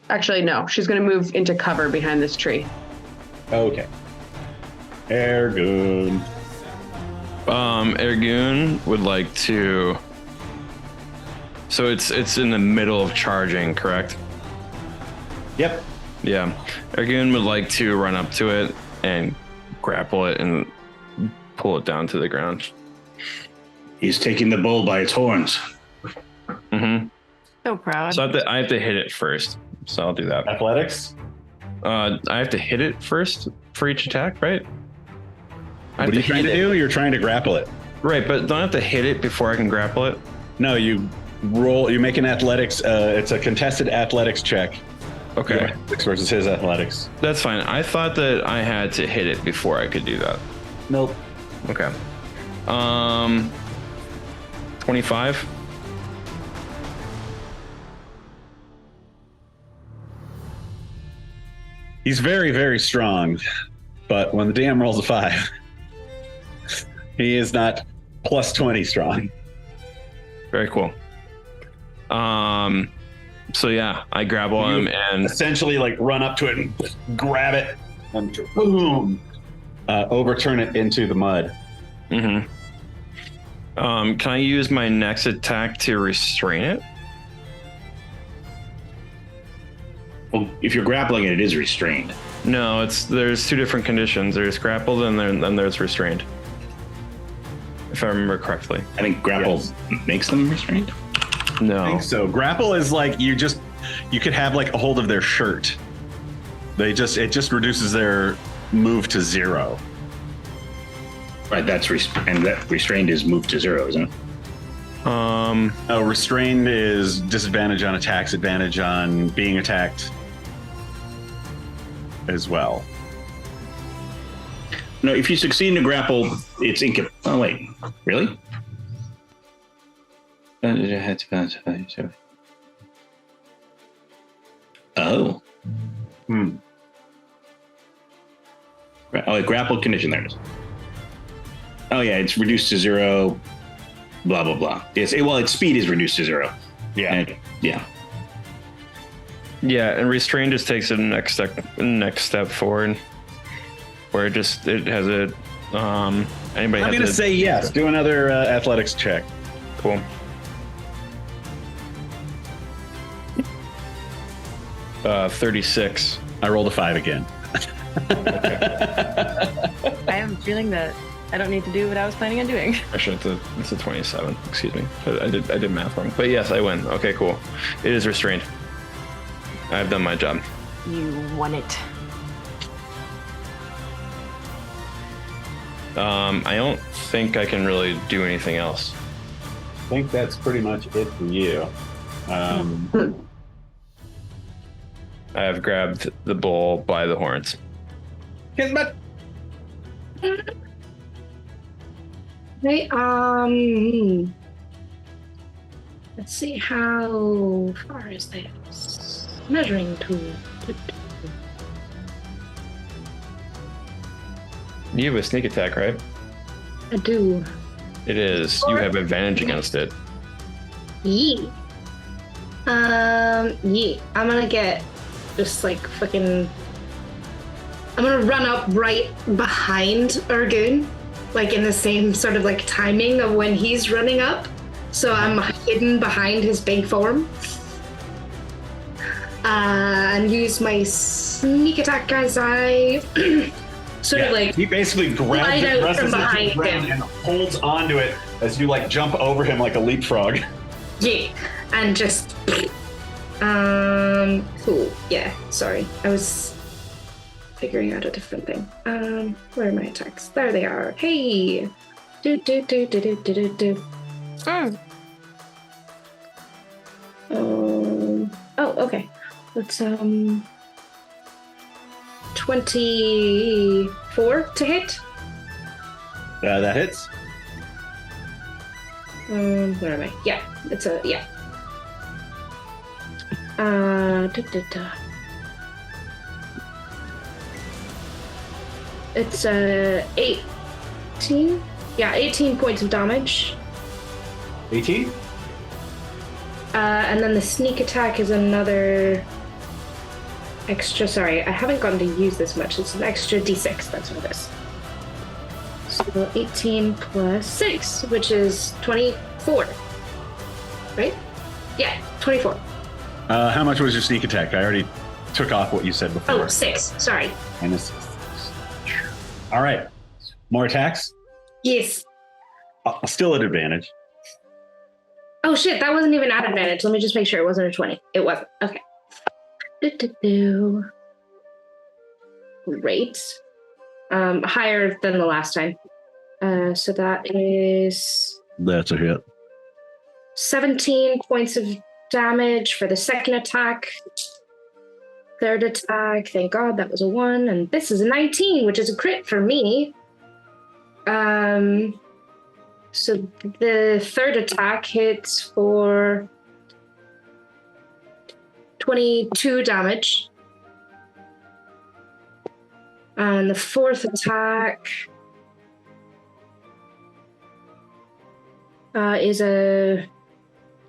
Speaker 6: Actually, no. She's going to move into cover behind this tree.
Speaker 1: Okay. Ergun.
Speaker 5: Ergun would like to. So it's in the middle of charging, correct?
Speaker 1: Yep.
Speaker 5: Yeah. Ergun would like to run up to it and grapple it and pull it down to the ground.
Speaker 3: He's taking the bull by its horns.
Speaker 5: Mm-hmm.
Speaker 2: So proud.
Speaker 5: So I have to hit it first. So I'll do that.
Speaker 1: Athletics?
Speaker 5: I have to hit it first for each attack, right?
Speaker 1: What are you trying to do? You're trying to grapple it.
Speaker 5: Right, but don't I have to hit it before I can grapple it?
Speaker 1: No, you roll. You make an athletics. It's a contested athletics check.
Speaker 5: Okay.
Speaker 1: Your athletics versus his athletics.
Speaker 5: That's fine. I thought that I had to hit it before I could do that.
Speaker 1: Nope.
Speaker 5: Okay. 25.
Speaker 1: He's very, very strong, but when the DM rolls a 5, he is not plus 20 strong.
Speaker 5: Very cool. So yeah, I grapple him and
Speaker 1: essentially like run up to it and grab it and boom, overturn it into the mud.
Speaker 5: Mm-hmm. Can I use my next attack to restrain it?
Speaker 3: Well, if you're grappling it, it is restrained.
Speaker 5: No, there's two different conditions. There's grappled and then there's restrained. If I remember correctly.
Speaker 3: I think grapple makes them restrained.
Speaker 5: No.
Speaker 1: I think so. Grapple is like you could have like a hold of their shirt. It just reduces their move to 0.
Speaker 3: Right, and that restrained is moved to 0, isn't it?
Speaker 1: Restrained is disadvantage on attacks, advantage on being attacked as well.
Speaker 3: No, if you succeed in a grapple, it's Oh wait, really? Oh. Oh, a grappled condition. There it is. Oh yeah, it's reduced to 0. Blah blah blah. Its speed is reduced to 0.
Speaker 1: Yeah.
Speaker 3: Yeah.
Speaker 5: Yeah, and restrain just takes it next step forward, where it has a anybody.
Speaker 1: I'm gonna say yes. Do another athletics check.
Speaker 5: Cool. Uh, 36.
Speaker 1: I rolled a 5 again.
Speaker 2: I have a feeling that I don't need to do what I was planning on doing.
Speaker 5: Actually, it's a 27. Excuse me. I did math wrong. But yes, I win. Okay, cool. It is restrained. I've done my job.
Speaker 2: You won it.
Speaker 5: I don't think I can really do anything else.
Speaker 1: I think that's pretty much it for you.
Speaker 5: I have grabbed the bull by the horns.
Speaker 1: Kismet.
Speaker 4: Right, let's see, how far is this? Measuring tool.
Speaker 5: You have a sneak attack, right?
Speaker 4: I do.
Speaker 5: It is. You have advantage against it.
Speaker 4: Yeah. Yeah. I'm gonna get just like fucking. I'm gonna run up right behind Ergun, like in the same sort of like timing of when he's running up. So I'm hidden behind his big form. And use my sneak attack as I sort of like.
Speaker 1: He basically grabs it,
Speaker 4: out from behind him,
Speaker 1: and holds onto it as you like jump over him like a leapfrog.
Speaker 4: Yeah, and just. Cool. Yeah. Sorry, I was figuring out a different thing. Where are my attacks? There they are. Hey. Do. Oh, okay. Let's 24 to hit.
Speaker 1: That hits.
Speaker 4: Where am I? Yeah, it's a yeah. It's 18. Yeah, 18 points of damage.
Speaker 1: 18.
Speaker 4: And then the sneak attack is another extra. Sorry, I haven't gotten to use this much. It's an extra d6. That's what it is. So 18 plus 6, which is 24. Right? Yeah, 24.
Speaker 1: How much was your sneak attack? I already took off what you said before.
Speaker 4: Oh, 6. Sorry.
Speaker 1: Minus 6. All right. More attacks?
Speaker 4: Yes.
Speaker 1: Still at advantage.
Speaker 4: Oh shit, that wasn't even at advantage. Let me just make sure it wasn't a 20. It wasn't. Okay. Great. Higher than the last time. So that is
Speaker 1: That's a hit.
Speaker 4: 17 points of damage for the second attack. Third attack, thank God that was a 1. And this is a 19, which is a crit for me. So the third attack hits for 22 damage. And the fourth attack is a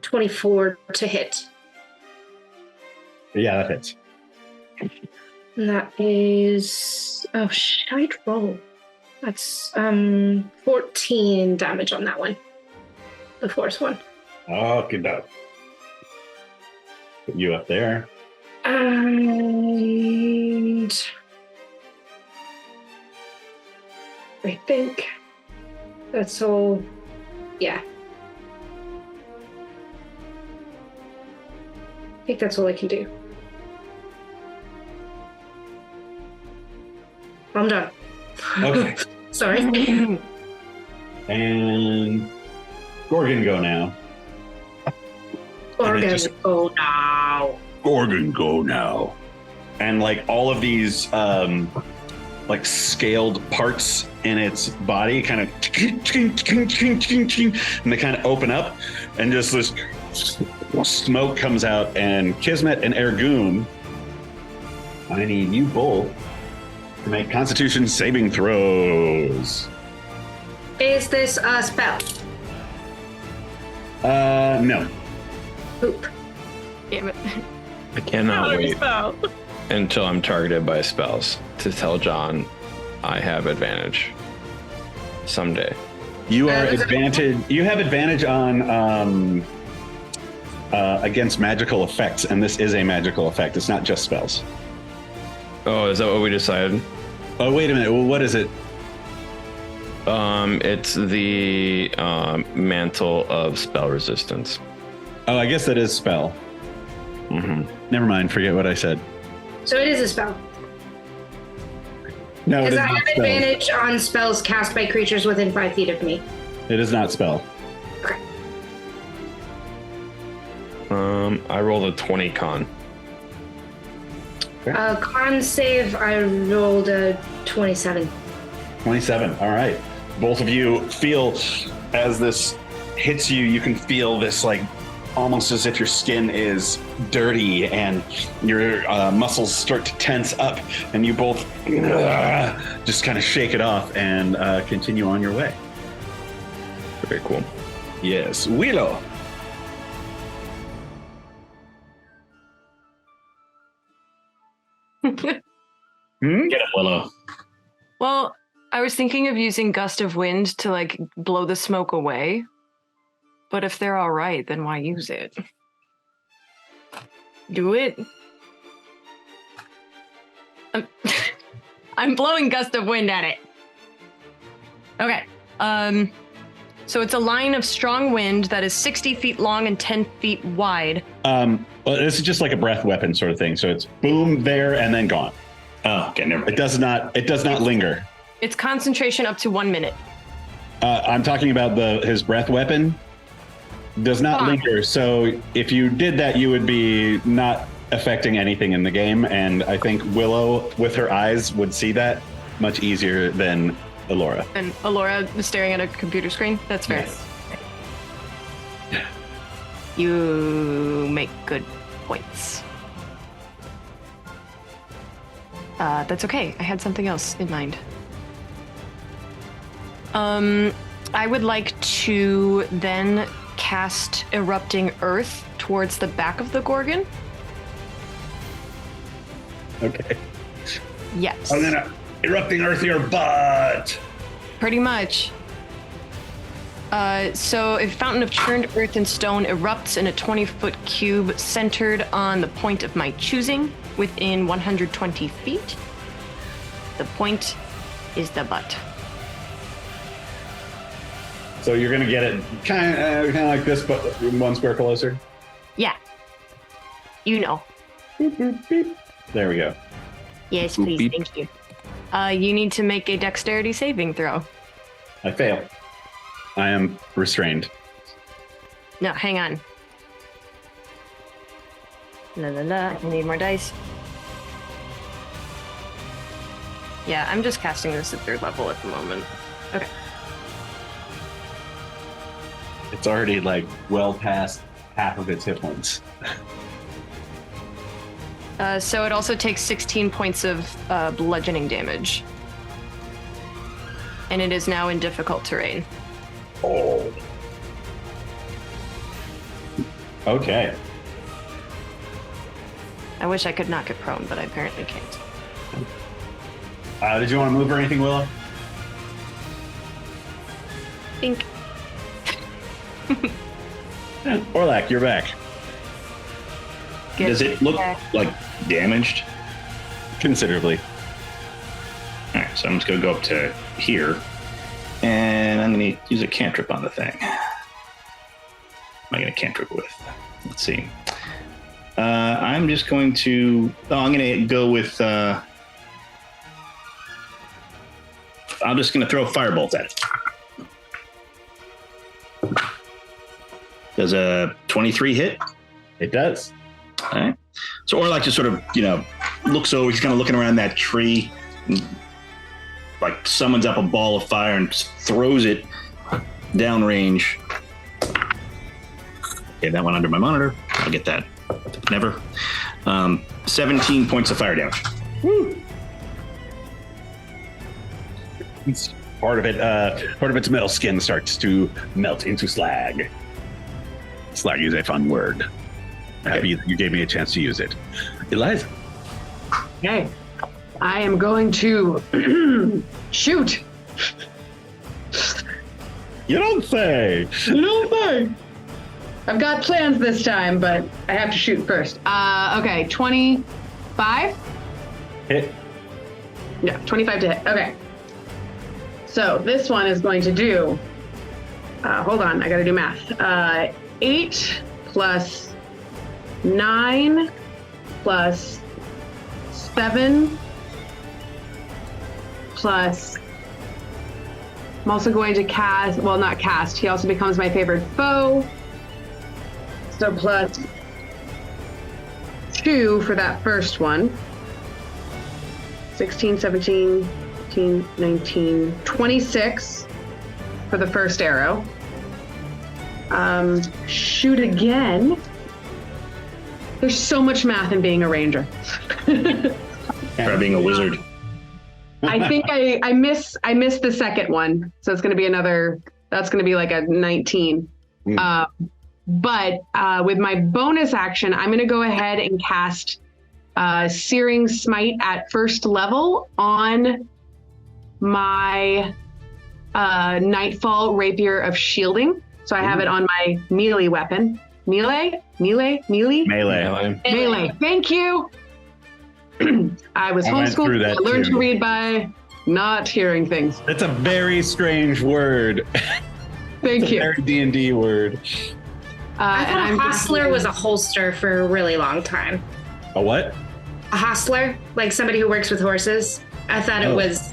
Speaker 4: 24 to hit.
Speaker 1: Yeah, that hits.
Speaker 4: And that is... Oh, should I roll? That's 14 damage on that one. The fourth one.
Speaker 1: Oh, good job. Put you up there.
Speaker 4: And... I think that's all. Yeah. I think that's all I can do. I'm done.
Speaker 1: Okay.
Speaker 4: Sorry.
Speaker 1: And Gorgon go now.
Speaker 4: Gorgon,
Speaker 1: just-
Speaker 4: go now.
Speaker 1: Gorgon go now. And like all of these like scaled parts in its body kind of and they kind of open up and just this smoke comes out, and Kismet and Ergoon, I need you both to make Constitution saving throws.
Speaker 4: Is this a spell?
Speaker 1: No.
Speaker 4: Poop.
Speaker 2: Damn it.
Speaker 5: I cannot wait
Speaker 2: Spell.
Speaker 5: until I'm targeted by spells to tell John I have advantage someday.
Speaker 1: You are advantage. You have advantage on against magical effects, and this is a magical effect. It's not just spells.
Speaker 5: Oh, is that what we decided?
Speaker 1: Oh, wait a minute. Well, what is it?
Speaker 5: It's the mantle of spell resistance.
Speaker 1: Oh, I guess that is spell.
Speaker 5: Mm-hmm.
Speaker 1: Never mind. Forget what I said.
Speaker 4: So it is a spell.
Speaker 1: No, it
Speaker 4: Because
Speaker 1: is
Speaker 4: I
Speaker 1: not
Speaker 4: have
Speaker 1: spell.
Speaker 4: advantage on spells cast by creatures within 5 feet of me.
Speaker 1: It is not spell.
Speaker 4: Okay.
Speaker 5: I rolled a 20 con.
Speaker 4: Con save, I rolled a 27.
Speaker 1: 27. All right. Both of you feel as this hits you, you can feel this like almost as if your skin is dirty and your muscles start to tense up, and you both just kind of shake it off and continue on your way.
Speaker 5: Very cool.
Speaker 1: Yes. Willow.
Speaker 3: Get it, Willow.
Speaker 2: Well, I was thinking of using Gust of Wind to like blow the smoke away. But if they're all right, then why use it? Do it. I'm blowing Gust of Wind at it. Okay. So it's a line of strong wind that is 60 feet long and 10 feet wide.
Speaker 1: Well, this is just like a breath weapon sort of thing. So it's boom there and then gone.
Speaker 3: Oh, okay, never mind.
Speaker 1: It does not linger.
Speaker 2: It's concentration up to 1 minute.
Speaker 1: I'm talking about his breath weapon. Does not
Speaker 2: Fine.
Speaker 1: linger. So if you did that, you would be not affecting anything in the game. And I think Willow, with her eyes, would see that much easier than Elora.
Speaker 2: And Alora is staring at a computer screen. That's fair.
Speaker 1: Yes.
Speaker 2: You make good points. That's okay. I had something else in mind. I would like to then cast Erupting Earth towards the back of the Gorgon.
Speaker 1: Okay.
Speaker 2: Yes.
Speaker 1: I'm gonna erupting earth your butt.
Speaker 2: Pretty much. So a fountain of churned earth and stone erupts in a 20-foot cube centered on the point of my choosing within 120 feet. The point is the butt.
Speaker 1: So you're gonna get it kind of like this, but 1 square closer.
Speaker 2: Yeah. You know.
Speaker 1: Boop, boop, beep. There we go.
Speaker 2: Yes,
Speaker 5: Boop,
Speaker 2: please.
Speaker 5: beep.
Speaker 2: Thank you. You need to make a dexterity saving throw.
Speaker 1: I fail. I am restrained.
Speaker 2: No, hang on. La la la. I need more dice. Yeah, I'm just casting this at 3rd level at the moment. Okay.
Speaker 1: It's already like well past half of its hit points.
Speaker 2: So it also takes 16 points of bludgeoning damage. And it is now in difficult terrain.
Speaker 1: Oh. Okay.
Speaker 2: I wish I could knock it prone, but I apparently can't.
Speaker 1: Did you want to move or anything, Willow?
Speaker 2: Think.
Speaker 1: Orlac, you're back.
Speaker 2: Good.
Speaker 3: Does it look
Speaker 2: Yeah.
Speaker 3: like damaged?
Speaker 1: Considerably.
Speaker 3: All right, so I'm just going to go up to here, and I'm going to use a cantrip on the thing. What am I going to cantrip with? Let's see. I'm just going to... Oh, I'm going to go with... I'm just going to throw firebolts at it. Does a 23 hit?
Speaker 1: It does.
Speaker 3: All right. So Orlac just sort of, looks over. He's kind of looking around that tree, and, like summons up a ball of fire and throws it downrange. Okay, that went under my monitor. I'll get that. Never. 17 points of fire damage.
Speaker 1: Woo! Part of its metal skin starts to melt into slag. Slag is a fun word. Happy you gave me a chance to use it. Eliza.
Speaker 6: Okay. I am going to shoot.
Speaker 1: You don't say.
Speaker 6: You don't say. I've got plans this time, but I have to shoot first. Okay, 25?
Speaker 1: Hit.
Speaker 6: Yeah, 25 to hit. Okay. So this one is going to do, hold on, I gotta do math. 8 plus 9 plus 7 plus, I'm also going to cast, well, not cast, he also becomes my favorite foe. So plus 2 for that first one. 16, 17, 18, 19, 26 for the first arrow. Shoot again. There's so much math in being a ranger.
Speaker 3: Try being a wizard.
Speaker 6: I think I miss the second one. So it's going to be that's going to be like a 19. But with my bonus action, I'm going to go ahead and cast Searing Smite at first level on my Nightfall Rapier of Shielding. So I have it on my melee weapon. Melee. Thank you. I was homeschooled. I learned to read by not hearing things.
Speaker 1: That's a very strange word.
Speaker 6: Thank you.
Speaker 1: Very D&D word.
Speaker 7: I thought a hostler was a holster for a really long time.
Speaker 1: A what?
Speaker 7: A hostler, like somebody who works with horses. I thought it was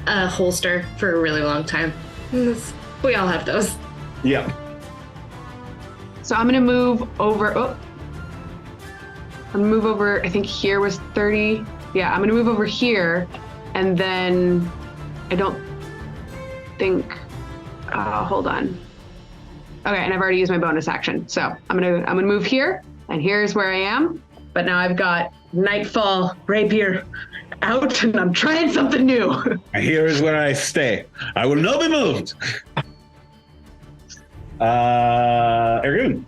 Speaker 7: a holster for a really long time. We all have those.
Speaker 1: Yeah.
Speaker 6: So I'm gonna move over. I think here was 30. Yeah, I'm gonna move over here, and then I don't think. Hold on. Okay, and I've already used my bonus action, so I'm gonna move here, and here's where I am. But now I've got Nightfall Rapier out, and I'm trying something new.
Speaker 1: Here is where I stay. I will not be moved. Ergun.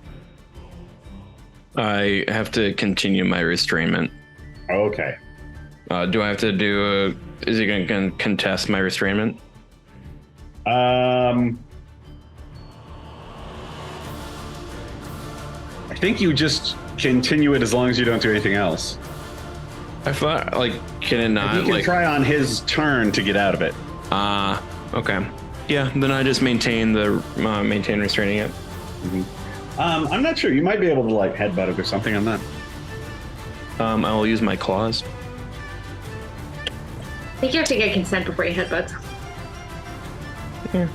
Speaker 5: I have to continue my restrainment.
Speaker 1: Okay.
Speaker 5: Do I have to do is he going to contest my restrainment?
Speaker 1: I think you just continue it as long as you don't do anything else.
Speaker 5: I thought, can it not,
Speaker 1: You can try on his turn to get out of it.
Speaker 5: Okay. Yeah, then I just maintain restraining it.
Speaker 1: Mm-hmm. I'm not sure. You might be able to, headbutt it or something on that.
Speaker 5: I will use my claws.
Speaker 4: I think you have to get consent before you headbutt.
Speaker 5: Yeah.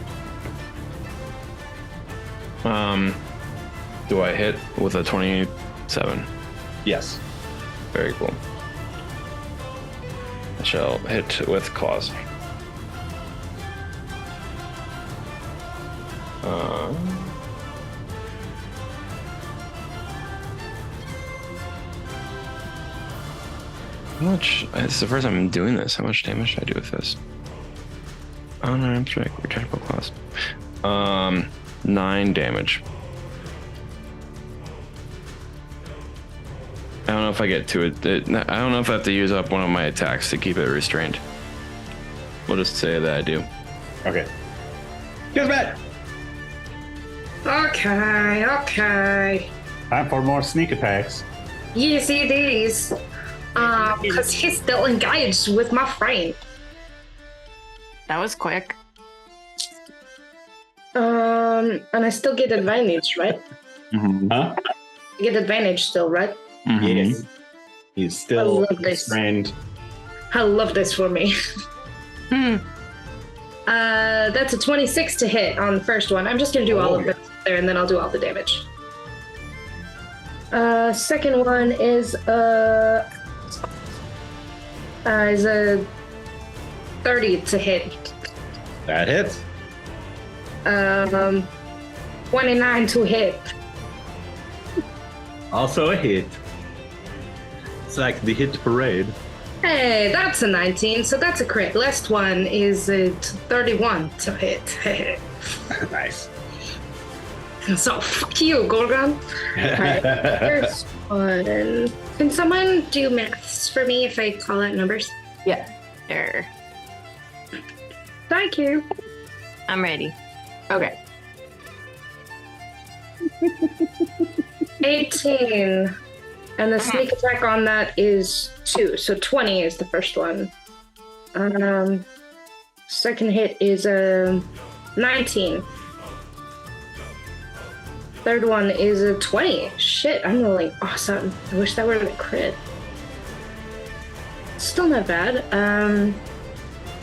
Speaker 5: Do I hit with a 27?
Speaker 1: Yes.
Speaker 5: Very cool. I shall hit with claws. How much? It's the first time I'm doing this. How much damage should I do with this? Oh no, I'm strike. Rechargeable cost. 9 damage. I don't know if I get to it. I don't know if I have to use up one of my attacks to keep it restrained. We'll just say that I do.
Speaker 1: Okay. Kismet!
Speaker 4: Okay.
Speaker 1: Time for more sneak attacks.
Speaker 4: Yes, it is. Because he's still engaged with my friend.
Speaker 2: That was quick.
Speaker 4: And I still get advantage, right?
Speaker 1: Mm-hmm. Huh?
Speaker 4: I get advantage still, right?
Speaker 5: Mm-hmm.
Speaker 1: Yes. He's
Speaker 4: I
Speaker 1: still
Speaker 4: love this.
Speaker 1: restrained.
Speaker 4: I love this for me. That's a 26 to hit on the first one. I'm just gonna do all of it there, and then I'll do all the damage. Second one is a 30 to hit.
Speaker 1: That hits.
Speaker 4: 29 to hit.
Speaker 8: Also a hit. It's like the hit parade.
Speaker 4: Hey, that's a 19, so that's a crit. Last one is a 31 to hit.
Speaker 1: Nice.
Speaker 4: So fuck you, Gorgon. Alright, first one. Can someone do maths for me if I call out numbers?
Speaker 2: Yeah. There.
Speaker 4: Thank you.
Speaker 2: I'm ready.
Speaker 6: Okay.
Speaker 4: 18. And the sneak attack on that is 2. So 20 is the first one. Second hit is 19. Third one is a 20. Shit, I'm rolling awesome. I wish that were a crit. Still not bad.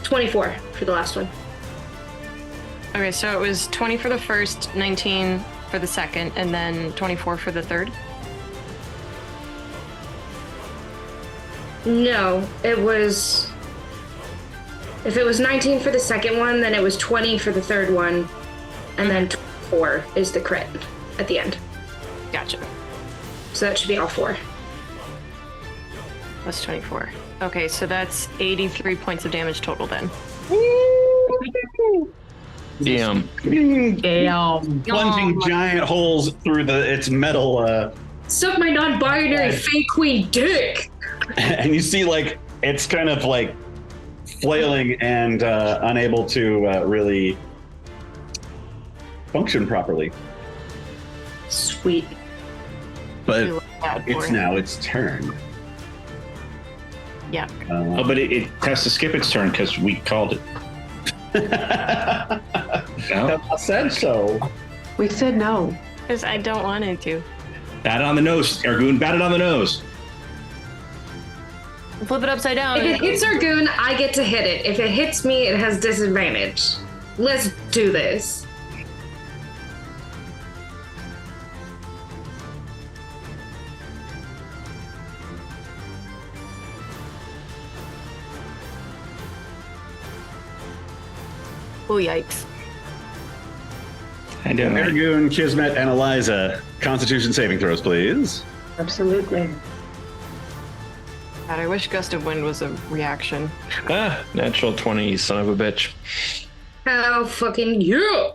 Speaker 4: 24 for the last one.
Speaker 2: Okay, so it was 20 for the first, 19 for the second, and then 24 for the third?
Speaker 4: No, it was... If it was 19 for the second one, then it was 20 for the third one, and then 24 is the crit at the end.
Speaker 2: Gotcha.
Speaker 4: So that should be all 4.
Speaker 2: That's 24. Okay, so that's 83 points of damage total then.
Speaker 5: Damn.
Speaker 1: Plunging giant holes through its metal.
Speaker 7: Suck my non-binary fake queen dick.
Speaker 1: And you see, it's kind of flailing and unable to really function properly.
Speaker 4: Sweet.
Speaker 1: But
Speaker 2: We love that for
Speaker 1: it's
Speaker 2: it.
Speaker 1: now its turn.
Speaker 2: Yeah.
Speaker 3: Oh, but it has to skip its turn because we called it. No?
Speaker 1: I said so.
Speaker 6: We said no.
Speaker 2: Because I don't want it to.
Speaker 3: Bat it on the nose, Argoon. Bat it on the nose.
Speaker 2: Flip it upside down.
Speaker 4: If it hits Argoon, I get to hit it. If it hits me, it has disadvantage. Let's do this.
Speaker 2: Oh, yikes.
Speaker 3: I don't know.
Speaker 1: Aragoon, Kismet, and Eliza, Constitution saving throws, please.
Speaker 6: Absolutely.
Speaker 2: God, I wish Gust of Wind was a reaction.
Speaker 5: Natural 20, son of a bitch.
Speaker 4: How fucking you?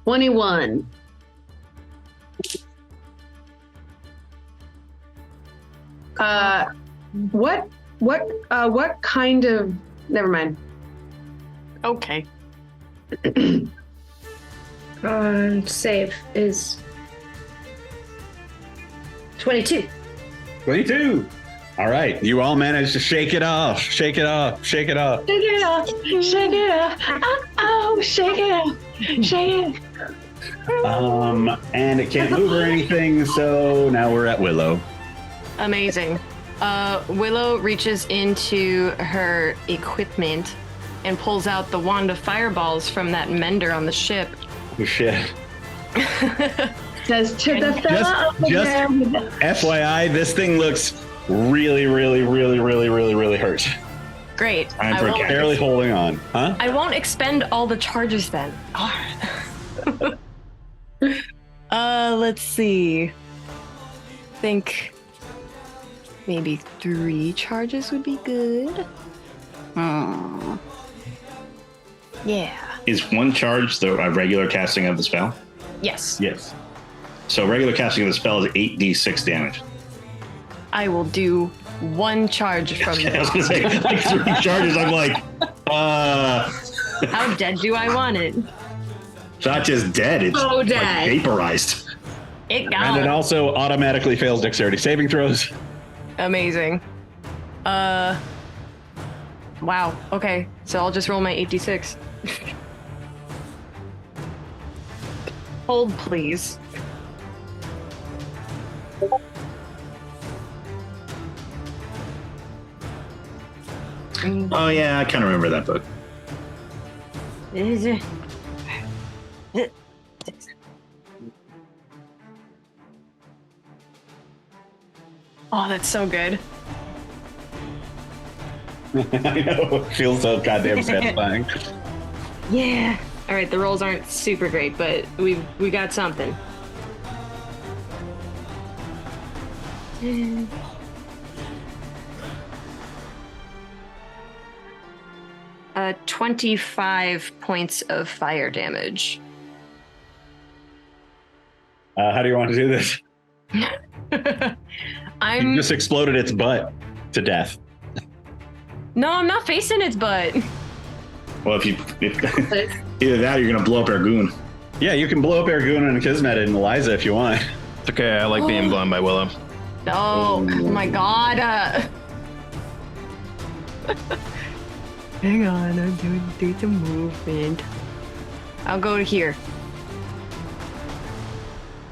Speaker 6: 21. What What kind of? Never mind.
Speaker 2: Okay.
Speaker 4: Save is 22.
Speaker 1: 22. All right. You all managed to shake it off. Shake it off. Shake it off.
Speaker 6: Shake it off. Shake it off. Oh, shake it off. Shake it.
Speaker 1: And it can't move or anything, so now we're at Willow.
Speaker 2: Amazing. Willow reaches into her equipment and pulls out the wand of fireballs from that mender on the ship.
Speaker 1: Oh, shit.
Speaker 6: Says to the fella over there.
Speaker 1: FYI, this thing looks really, really, really, really, really, really hurt.
Speaker 2: Great.
Speaker 3: I'm
Speaker 1: Barely holding on. Huh?
Speaker 2: I won't expend all the charges then. Let's see. Think maybe 3 charges would be good. Yeah.
Speaker 3: Is one charge the regular casting of the spell?
Speaker 2: Yes.
Speaker 1: Yes.
Speaker 3: So regular casting of the spell is 8d6 damage.
Speaker 2: I will do 1 charge from
Speaker 3: I was
Speaker 2: this.
Speaker 3: gonna say like 3 charges. I'm like,
Speaker 2: How dead do I want it?
Speaker 3: it's not just dead. It's
Speaker 4: So
Speaker 3: like
Speaker 4: dead.
Speaker 3: vaporized.
Speaker 2: It
Speaker 1: And
Speaker 2: got
Speaker 1: it
Speaker 2: it.
Speaker 1: also automatically fails dexterity saving throws.
Speaker 2: Amazing. Wow. Okay. So I'll just roll my 8d6. Hold, please.
Speaker 3: Oh yeah, I kind of remember that book.
Speaker 2: Oh, that's so good.
Speaker 1: I know. It feels so goddamn satisfying.
Speaker 2: Yeah. All right. The rolls aren't super great, but we got something. 25 points of fire damage.
Speaker 1: How do you want to do this? You
Speaker 2: I'm
Speaker 1: just exploded its butt to death.
Speaker 2: no, I'm not facing its butt.
Speaker 3: Well, if either that or you're gonna blow up Argoon.
Speaker 1: Yeah, you can blow up Argoon and Kismet and Eliza if you want.
Speaker 5: It's okay. I like being blown by Willow.
Speaker 2: No, oh my god. Hang on, I'm doing some movement. I'll go to here.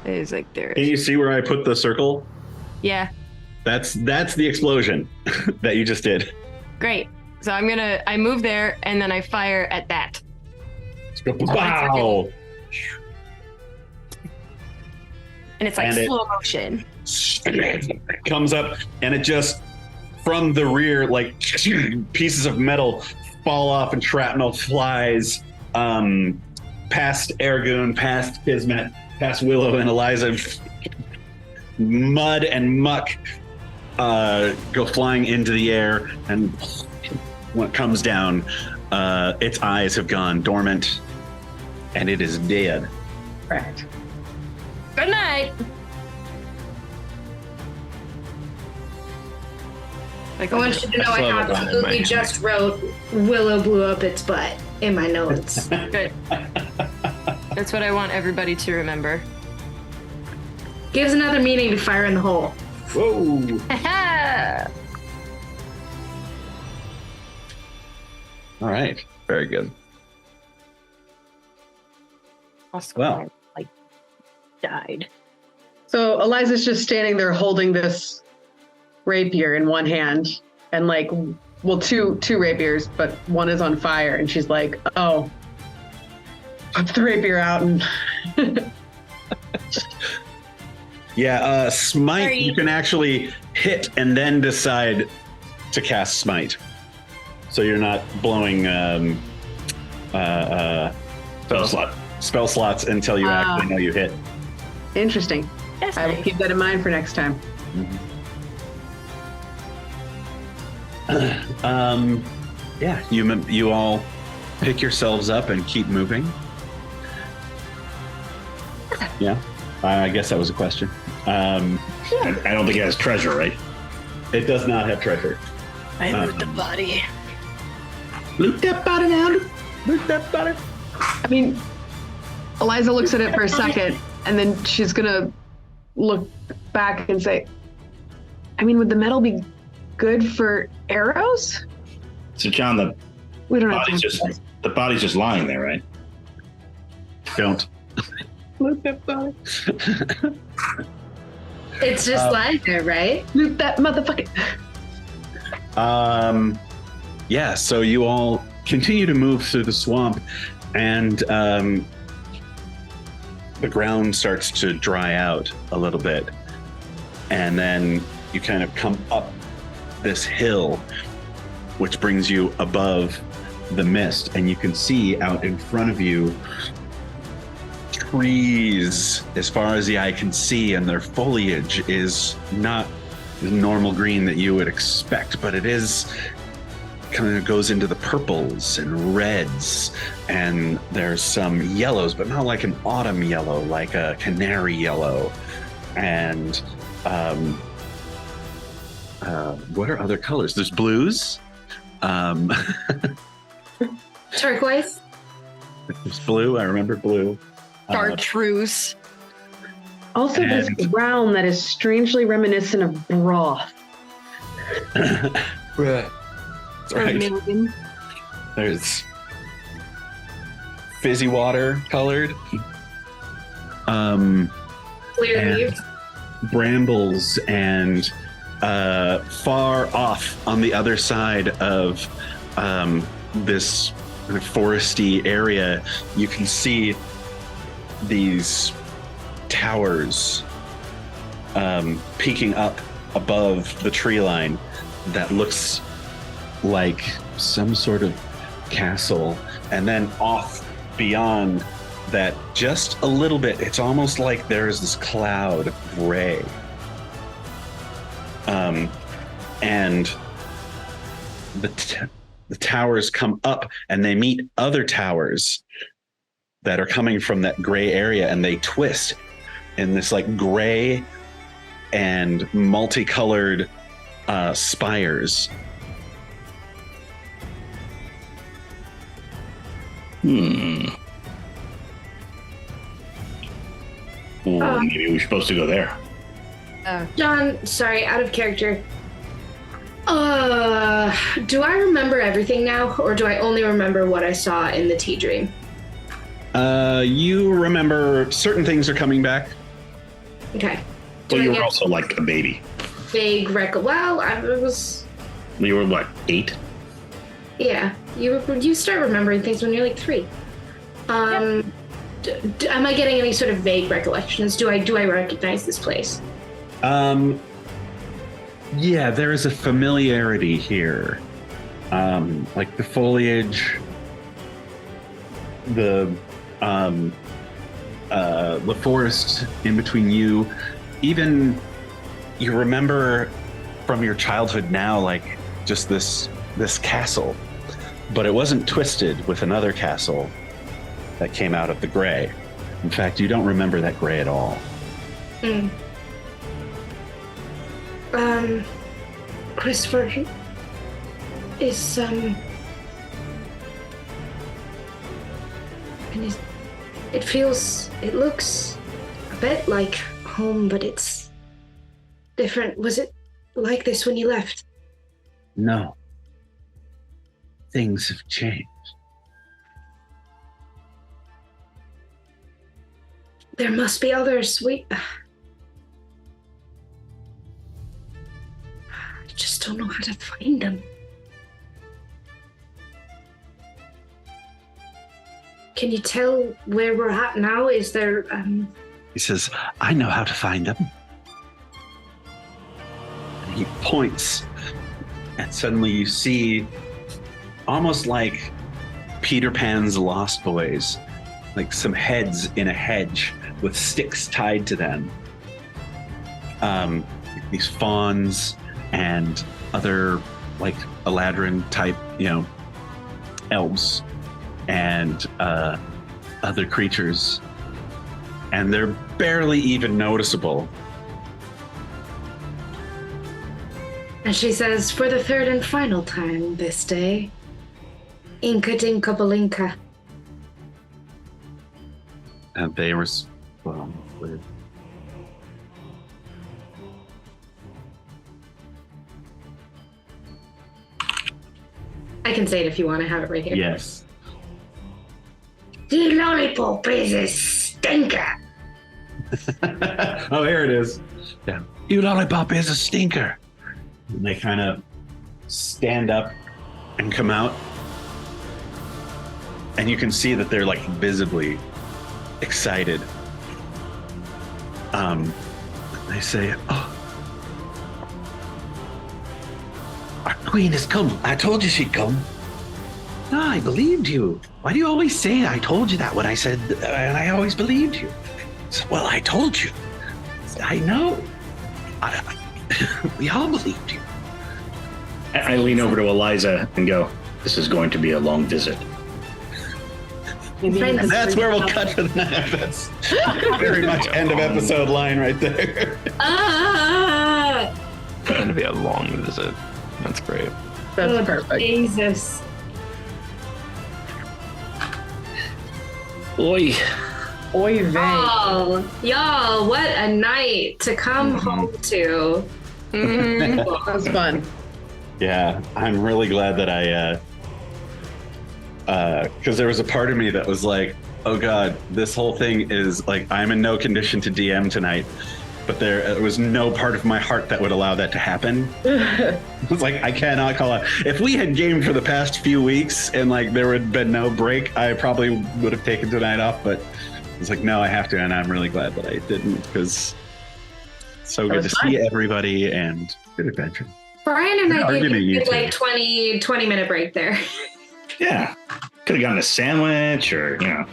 Speaker 2: It's like there.
Speaker 1: Can you see where I put the circle?
Speaker 2: Yeah,
Speaker 1: That's the explosion that you just did.
Speaker 2: great. So I move there and then I fire at that.
Speaker 1: Let's go. Wow!
Speaker 2: And it's like
Speaker 1: And it-
Speaker 2: slow motion.
Speaker 1: Comes up and it just from the rear, like pieces of metal fall off and shrapnel flies past Argoon, past Kismet, past Willow and Eliza. Mud and muck go flying into the air, and when it comes down, its eyes have gone dormant, and it is dead.
Speaker 6: Correct.
Speaker 2: Good night. Like,
Speaker 4: I want you to know I
Speaker 5: love it when
Speaker 4: absolutely
Speaker 5: my-
Speaker 4: just wrote Willow blew up its butt in my notes.
Speaker 2: good. That's what I want everybody to remember.
Speaker 4: Gives another meaning to fire in the hole.
Speaker 1: Whoa! All right.
Speaker 5: Very good.
Speaker 1: Well.
Speaker 2: Like, died.
Speaker 6: So Eliza's just standing there holding this rapier in one hand and like, well, two rapiers, but one is on fire. And she's like, oh, put the rapier out and
Speaker 1: Yeah, smite,
Speaker 2: Sorry.
Speaker 1: you can actually hit and then decide to cast smite. So you're not blowing spell slots until you actually know you hit.
Speaker 6: interesting.
Speaker 2: Yes,
Speaker 6: I will keep that in mind for next time.
Speaker 1: Yeah, you all pick yourselves up and keep moving. Yeah, I guess that was a question.
Speaker 3: I don't think it has treasure, right?
Speaker 1: It does not have treasure.
Speaker 2: I loot the body.
Speaker 3: Loot that body now. Loot that body.
Speaker 6: I mean, Eliza looks at it for a second, and then she's gonna look back and say, I mean, would the metal be good for arrows?
Speaker 3: So, John,
Speaker 6: We don't have time.
Speaker 3: the body's just lying there, right?
Speaker 1: Don't.
Speaker 6: Loot that body.
Speaker 4: It's just lying there, right?
Speaker 6: Loot that motherfucker.
Speaker 1: Yeah, so you all continue to move through the swamp, and the ground starts to dry out a little bit. And then you kind of come up this hill, which brings you above the mist, and you can see out in front of you trees as far as the eye can see, and their foliage is not the normal green that you would expect, but it is kind of goes into the purples and reds, and there's some yellows, but not like an autumn yellow, like a canary yellow. And what are other colors? There's blues.
Speaker 4: Turquoise.
Speaker 1: There's blue. I remember blue.
Speaker 2: Chartreuse.
Speaker 6: Also, this brown that is strangely reminiscent of broth.
Speaker 1: Right.
Speaker 2: Vermilion.
Speaker 1: There's fizzy water colored.
Speaker 4: Clear
Speaker 1: And
Speaker 4: leaves.
Speaker 1: brambles, and far off on the other side of this foresty area, you can see these towers peeking up above the tree line that looks like some sort of castle. And then off beyond that, just a little bit, it's almost like there's this cloud of gray. And the towers come up and they meet other towers that are coming from that gray area, and they twist in this like gray and multicolored spires.
Speaker 3: Ooh, maybe we're supposed to go there.
Speaker 4: John, sorry, out of character. Do I remember everything now, or do I only remember what I saw in the tea dream?
Speaker 1: You remember certain things are coming back.
Speaker 4: Okay.
Speaker 3: Well,
Speaker 4: Do
Speaker 3: you
Speaker 4: I
Speaker 3: were
Speaker 4: get
Speaker 3: also like a baby.
Speaker 4: vague Well, I was.
Speaker 3: You were what, 8?
Speaker 4: Yeah, you start remembering things when you're like 3. Am I getting any sort of vague recollections? Do I recognize this place?
Speaker 1: Yeah, there is a familiarity here. Like the foliage, the forest in between you. Even you remember from your childhood now, like just this castle, but it wasn't twisted with another castle that came out of the gray. In fact, you don't remember that gray at all.
Speaker 4: Christopher is and it looks a bit like home, but it's different. Was it like this when you left?
Speaker 8: No. Things have changed.
Speaker 4: There must be others. I just don't know how to find them. Can you tell where we're at now? Is there
Speaker 1: He says, I know how to find them. And he points, and suddenly you see, almost like Peter Pan's Lost Boys, like some heads in a hedge with sticks tied to them. These fawns and other like Eladrin type, elves and other creatures, and they're barely even noticeable.
Speaker 4: And she says, for the third and final time this day, Inka Dinka Balinka.
Speaker 1: And they respond with,
Speaker 4: I can say it if you want to have it right here.
Speaker 1: yes.
Speaker 4: The lollipop is a stinker.
Speaker 1: Oh, here it is. Yeah. You lollipop is a stinker. And they kind of stand up and come out. And you can see that they're like visibly excited. They say, oh, our queen has come. I told you she'd come. No, I believed you. Why do you always say I told you that when I said, and I always believed you? Well, I told you. I know. We all believed you.
Speaker 3: I lean over to Eliza and go, this is going to be a long visit.
Speaker 1: And that's where we'll cut to the next. That's very much end of episode line right there.
Speaker 5: It's going to be a long visit. That's great.
Speaker 6: That's perfect.
Speaker 7: Jesus.
Speaker 3: Oi.
Speaker 6: Oy vey.
Speaker 4: Oh, y'all, what a night to come home to.
Speaker 6: That was fun.
Speaker 1: Yeah, I'm really glad that I, because there was a part of me that was like, oh God, this whole thing is like, I'm in no condition to DM tonight. But there was no part of my heart that would allow that to happen. It's like, I cannot call it. If we had gamed for the past few weeks and like there would have been no break, I probably would have taken tonight off. But it's like, no, I have to. And I'm really glad that I didn't, because it's so good to see everybody and good adventure.
Speaker 4: Brian and I did
Speaker 1: you
Speaker 4: a like 20 minute break there.
Speaker 3: Yeah. Could have gotten a sandwich or, you know.